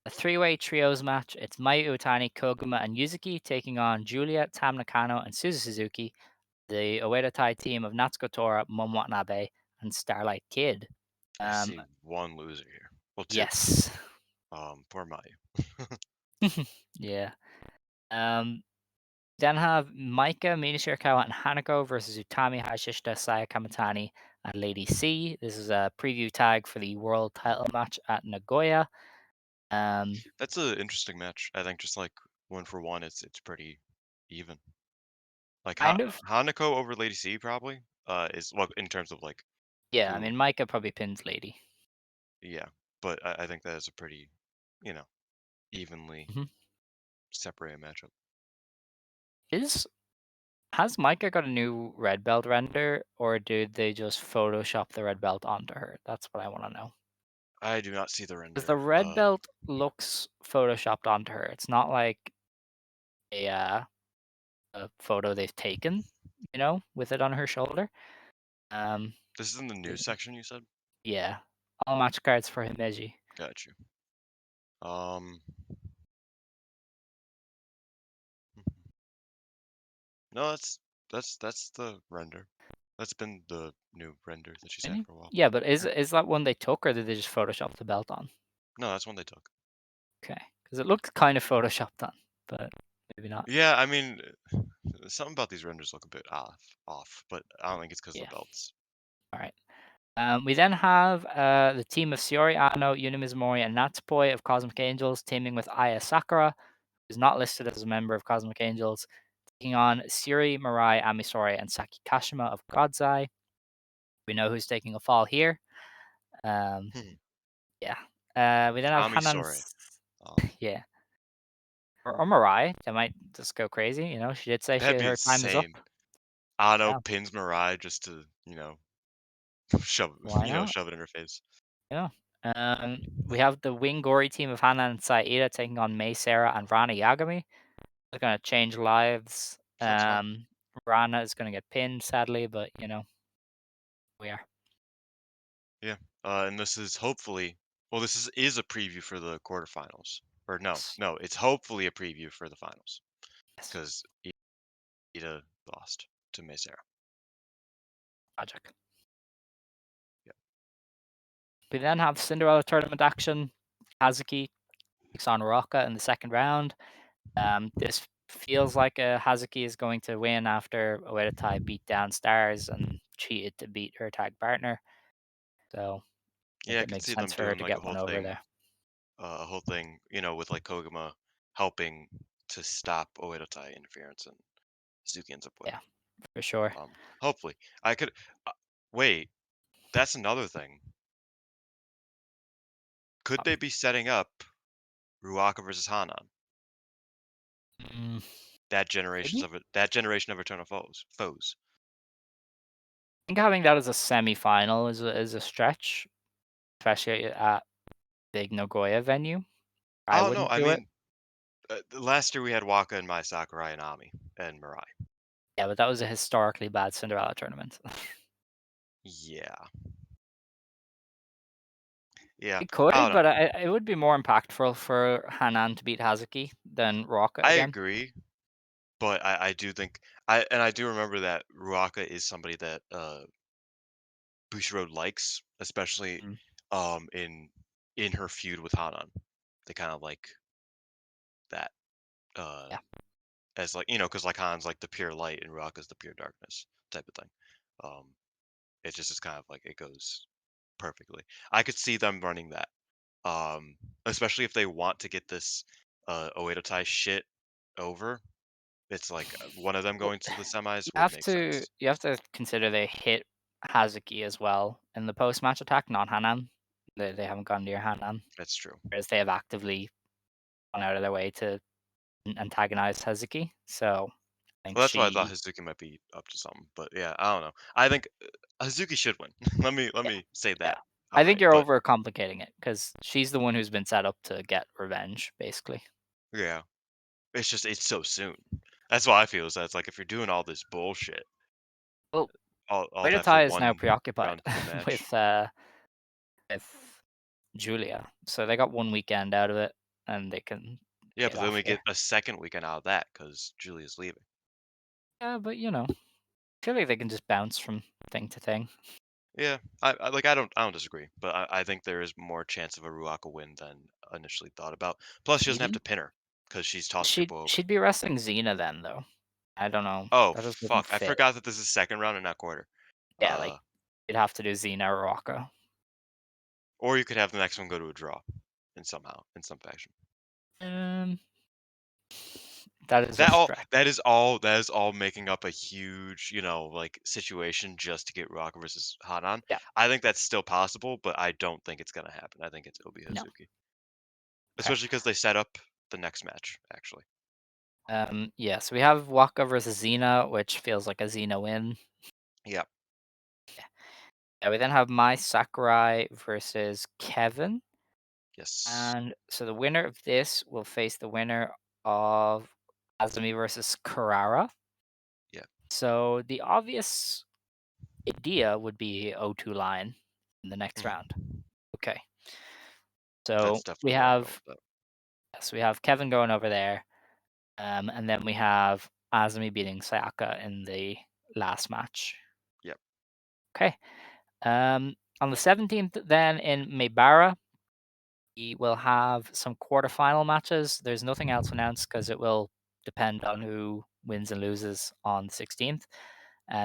a three-way trios match. It's Mai Utani, Koguma, and Yuzuki taking on Giulia, Tam Nakano, and Suzu Suzuki, the Oedo Tai team of Natsuko Tora, Momo Watanabe, and Starlight Kid. I see one loser here. Well, two. Yes. Poor Mayu. Yeah. Then have Maika, Mina Shirakawa, and Hanako versus Utami, Hayashishita, Saya Kamatani, and Lady C. This is a preview tag for the world title match at Nagoya. That's an interesting match. I think just like 1 for 1, it's pretty even. Like Kind of. Hanako over Lady C probably is well in terms of like Yeah, I who, mean, Maika probably pins Lady. yeah. But I think that is a pretty, you know, evenly Mhm. separated matchup. Has Maika got a new red belt render, or did they just Photoshop the red belt onto her? That's what I want to know. I do not see the Because render. the red belt looks Photoshopped onto her. It's not like a photo they've taken, with it on her shoulder. This is in the news section, you said? Yeah, all match cards for Himeji. Got you. Um, no, that's the render. That's been the new render that she's had Really? for a while. Yeah, but is Yeah. is that one they took, or did they just Photoshop the belt on? No, that's one they took. Okay, because it looked kind of Photoshopped on, but maybe not. Yeah, I mean, something about these renders look a bit off, but I don't think it's because of Yeah. the belts. All right. We then have the team of Shiori Ano, Yuna Mizumori, and Natsupoi of Cosmic Angels teaming with Aya Sakura, who's not listed as a member of Cosmic Angels, taking on Suri, Mirai, Amisori, and Saki Kashima of God's Eye. We know who's taking a fall here. Um, Hmm. yeah. We then have Ami Sore. Hanan's. Yeah. Or Mirai. They might just go crazy. She did say That'd be her time is up. insane. Ano Yeah. pins Mirai just to, shove Why not? shove it in her face. Yeah. We have the Wingori team of Hana and Saida taking on Mei, Sarah, and Rana Yagami. They're gonna change lives. Sounds fun. Rana is gonna get pinned, sadly, but we are. Yeah. And this is hopefully, well, this is a preview for the quarterfinals. Or no, Yes. no, it's hopefully a preview for the finals Yes. because Ida lost to Mesera. Tragic. Yeah. We then have Cinderella tournament action. Hazuki takes on Rocca in the second round. This feels like Hazuki is going to win after Oedo Tai beat down Stars and cheated to beat her tag partner. So I think Yeah, I it could makes see them sense for her doing to like get one over there. a whole thing, with like Koguma helping to stop Oedotai interference and Suzuki ends up Yeah, winning. for sure. Hopefully, I could wait. That's another thing. Could they be setting up Ruaka versus Hanan? Mm, maybe. That generation of eternal foes. I think having that as a semi-final is a stretch, especially at big Nagoya venue. I Oh no, wouldn't I do it. mean, last year we had Waka and Mai Sakurai and Ami and Mirai. Yeah, but that was a historically bad Cinderella tournament. Yeah, yeah. It I could, don't know. but it would be more impactful for Hanan to beat Hazuki than Rocket I again. agree, but I do think I do remember that Ruaka is somebody that Bushiroad likes, especially Mm, in her feud with Hanan. They kind of like that uh yeah, as like because like Han's like the pure light and Ruaka's the pure darkness type of thing. Um, it just is kind of like it goes perfectly. I could see them running that. Especially if they want to get this Oedo Tai shit over. It's like one of them well, going to the semis you would have make to sense. you have to consider they hit Hazuki as well in the post-match attack, not Hanan. They haven't gone near Hanan, That's true. whereas they have actively gone out of their way to antagonize Hazuki. So I think Well, that's why I thought she Hazuki might be up to something. But yeah, I don't know. I think Hazuki should win. Let yeah, me say yeah. that I think outright. you're But overcomplicating it because she's the one who's been set up to get revenge, basically. yeah, it's just it's so soon. That's why I feel is that it's like if you're doing all this bullshit, Well, all that for Oitatai is now one preoccupied round two match. with Giulia, so they got 1 weekend out of it, and they can Yeah, get but then off we here. get a second weekend out of that because Julia's leaving. Yeah, but I feel like they can just bounce from thing to thing. Yeah, I don't disagree, but I think there is more chance of a Ruaka win than initially thought about. Plus, she doesn't have to Maybe pin her because she's tossing she'd people over. she'd be wrestling Xena then, though. I don't know. Oh That just wouldn't fuck! I fit. forgot that this is second round and not quarter. Yeah, like Uh, you'd have to do Xena or Rocco. or you could have the next one go to a draw, in some fashion. Um, that is a stretch. That is all making up a huge like situation just to get Ruaka versus Hanan. Yeah, I think that's still possible, but I don't think it's gonna happen. I think it'll be no. Hazuki, Okay. especially because they set up the next match actually. Yeah. So we have Waka versus Xena, which feels like a Xena win. Yeah. Yeah. We then have Mai Sakurai versus Kevin. Yes. And so the winner of this will face the winner of Azumi versus Carrara. Yeah. So the obvious idea would be O2 line in the next round. Mhm. Okay. That's So we definitely where I'm going have with that. Kevin going over there, and then we have Azumi beating Sayaka in the last match. Yep. Okay. On the 17th, then in Maibara, we will have some quarterfinal matches. There's nothing else announced because it will depend on who wins and loses on the 16th.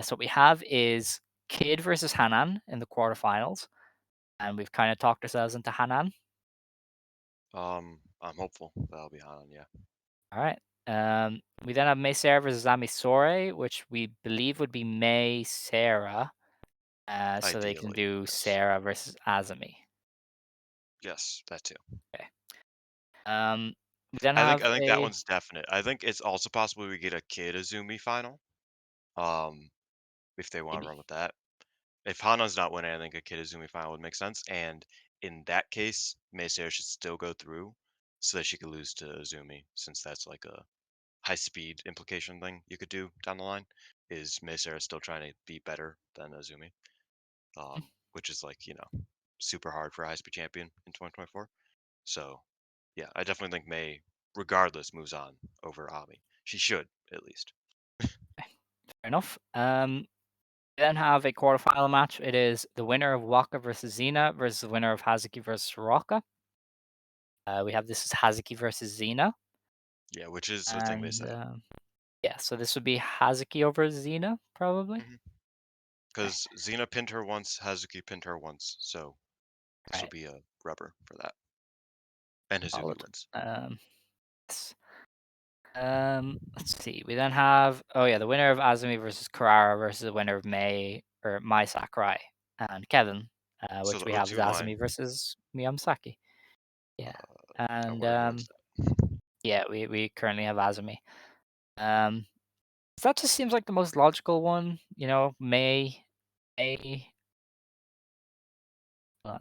So what we have is Kid versus Hanan in the quarterfinals, and we've kind of talked ourselves into Hanan. I'm hopeful that'll be Hanan. Yeah. All right. We then have May Sarah versus Ami Sore, which we believe would be May Sarah. So they can Ideally, do yes. Sarah versus Azumi. Yes, that too. Okay. We then have I think that a one's definite. I think it's also possible we get a Kid Azumi final. Um, if they want to maybe. run with that. If Hana's not winning, I think a Kid Azumi final would make sense. And in that case, Meisei should still go through so that she could lose to Azumi, since that's like a high speed implication thing you could do down the line. Is Meisei still trying to be better than Azumi? Which is like, super hard for a high speed champion in 2024. So yeah, I definitely think May, regardless, moves on over Ami. She should, at least. Fair enough. We then have a quarterfinal match. It is the winner of Waka versus Xena versus the winner of Hazuki versus Rocca. We have this is Hazuki versus Xena, Yeah, which is a thing they and set up. yeah, so this would be Hazuki over Xena probably. Okay. Because Xena pinned her once, Hazuki pinned her once, so this will Right. be a rubber for that. And Hazumi Solid. wins. Yes. Let's see. We then have the winner of Azumi versus Carrara versus the winner of May or Mai Sakurai and Kevin, So which the we have is O2 Azumi line, versus Miyamasaki. Yeah, and where was that? yeah, we currently have Azumi. Um, so that just seems like the most logical one. May.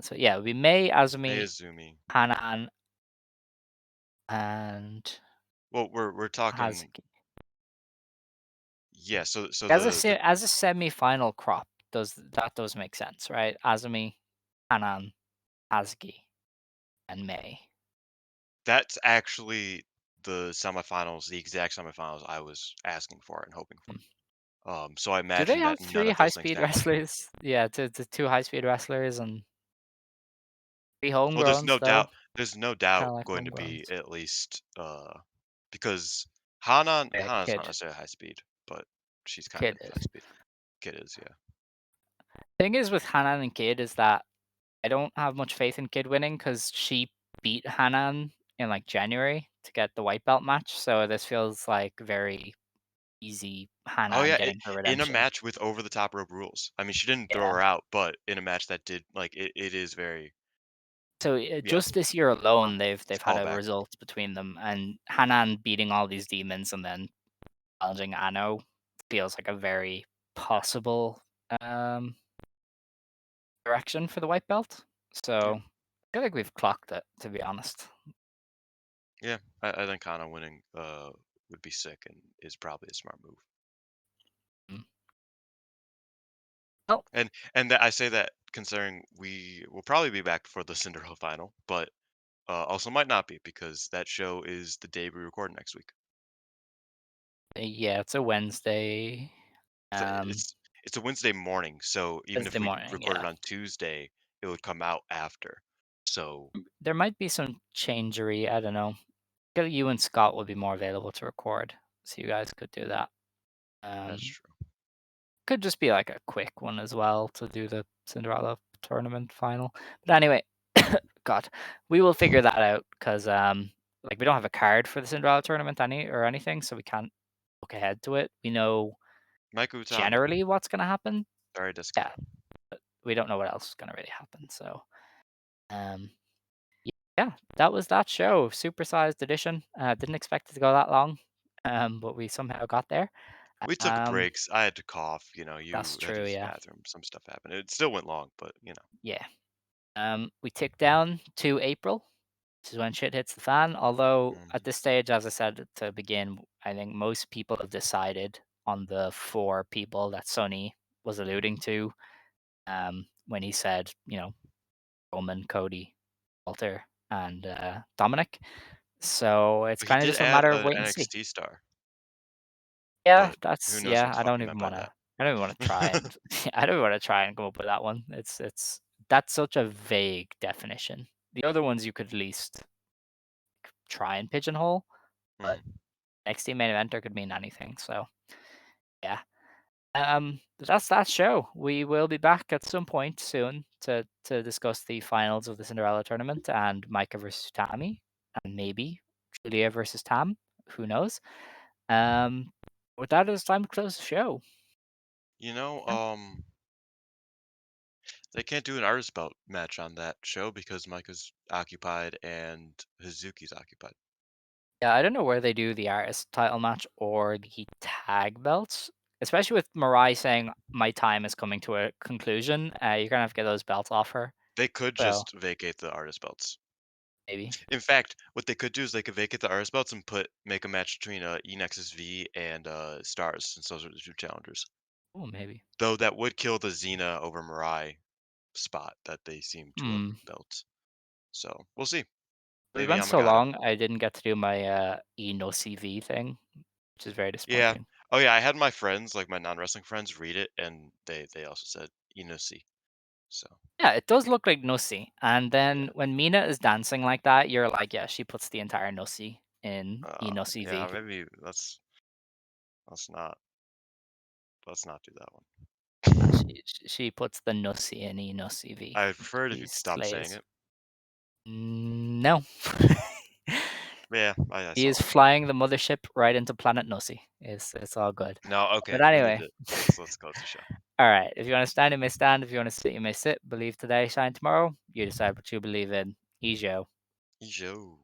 So yeah, it would be May, Hey, Azumi, Azumi. Hanan, and Well, we're talking, Hazuki. yeah. So As a the as a semi-final crop, does make sense, right? Azumi, Hanan, Hazuki, and May. that's actually the semifinals, the exact semifinals I was asking for and hoping Hmm. for. So I Do they imagine have that none three of those things high-speed happen. wrestlers? Yeah, to two high-speed wrestlers and three Well, homegrowns though. there's no Kind doubt of like going to be homegrowns. at least because Yeah, Hana's not kid, necessarily high speed, but she's kind kid of high is. speed. Kid is, yeah. Thing is with Hanan and Kid is that I don't have much faith in Kid winning because she beat Hanan in like January to get the white belt match. So this feels like very easy Oh Hanan yeah, getting her in a redemption. match with over the top rope rules. I mean, she didn't throw Yeah, her out, but in a match that did like it is very. So Yeah, just this year alone, they've it's had a callback. result between them, and Hanan beating all these demons and then challenging Anno feels like a very possible um, direction for the white belt. Yeah, So I feel like we've clocked it, to be honest. yeah. I think Kana winning would be sick and is probably a smart move. Mm. Oh, And I say that considering we will probably be back for the Cinderella final, but also might not be because that show is the day we record next week. yeah, it's a Wednesday. So Um, it's a Wednesday morning, so even Wednesday if we morning. recorded Yeah, on Tuesday, it would come out after. So there might be some changery. I don't know. I feel you and Scott would be more available to record, so you guys could do that. that's Um, true. could just be like a quick one as well to do the Cinderella tournament final. But anyway, God, we will figure that out because like we don't have a card for the Cinderella tournament or anything, so we can't look ahead to it. We know Mike Utami, generally what's gonna happen. sorry, Disco. Yeah, but we don't know what else is gonna really happen. So um yeah, that was that show. Supersized edition. Didn't expect it to go that long. But we somehow got there. We took Um breaks. I had to cough. that's You had to true, use the yeah. bathroom. Some stuff happened. It still went long, but Yeah. We tick down to April, which is when shit hits the fan. Although at Mhm. this stage, as I said to begin, I think most people have decided on the four people that Sonny was alluding to when he said, Roman, Cody, Walter, and Dominic. So it's But he kind of did just a add matter of an wait and see. NXT star, Yeah, but who that's knows yeah. what the I fuck don't he even meant by want to. that. I don't even want to try and. I don't even want to try and come up with that one. It's that's such a vague definition. The other ones you could at least try and pigeonhole, but Mhm. NXT main eventer could mean anything. So yeah. That's that show. We will be back at some point soon to discuss the finals of the Cinderella tournament and Maika versus Tammy, and maybe Giulia versus Tam. Who knows? Um, with that, it's time to close the show. You know, Yeah. they can't do an artist belt match on that show because Mike is occupied and Hazuki's occupied. Yeah, I don't know where they do the artist title match or the tag belts, especially with Mirai saying my time is coming to a conclusion. You're gonna have to get those belts off her. They could So just vacate the artist belts. maybe. In fact, what they could do is they could vacate the artist belts and make a match between Enex's V and Stars, since those are the two challengers. Oh, maybe. Though that would kill the Xena over Mirai spot that they seem to have Hmm. built. So we'll see. We Maybe went so Yamagata. long, I didn't get to do my E no CV thing, which is very Yeah. disappointing. Oh yeah, I had my friends, like my non-wrestling friends, read it, and they also said Inosi. So Yeah, it does look like Nusi. And then yeah. when Mina is dancing like that, you're like, yeah, she puts the entire Nusi in E no Yeah, CV. maybe let's not let's not do that one. She puts the Nusi in E no CV. I prefer it if She you'd stop saying slays. it. No. Yeah, I He saw is that. flying the mothership right into Planet Nusi. It's all good. No, okay, But we need anyway, to let's go to the show. all right. If you want to stand, you may stand. If you want to sit, you may sit. Believe today, shine tomorrow. You decide what you believe in. Ijo. Yo.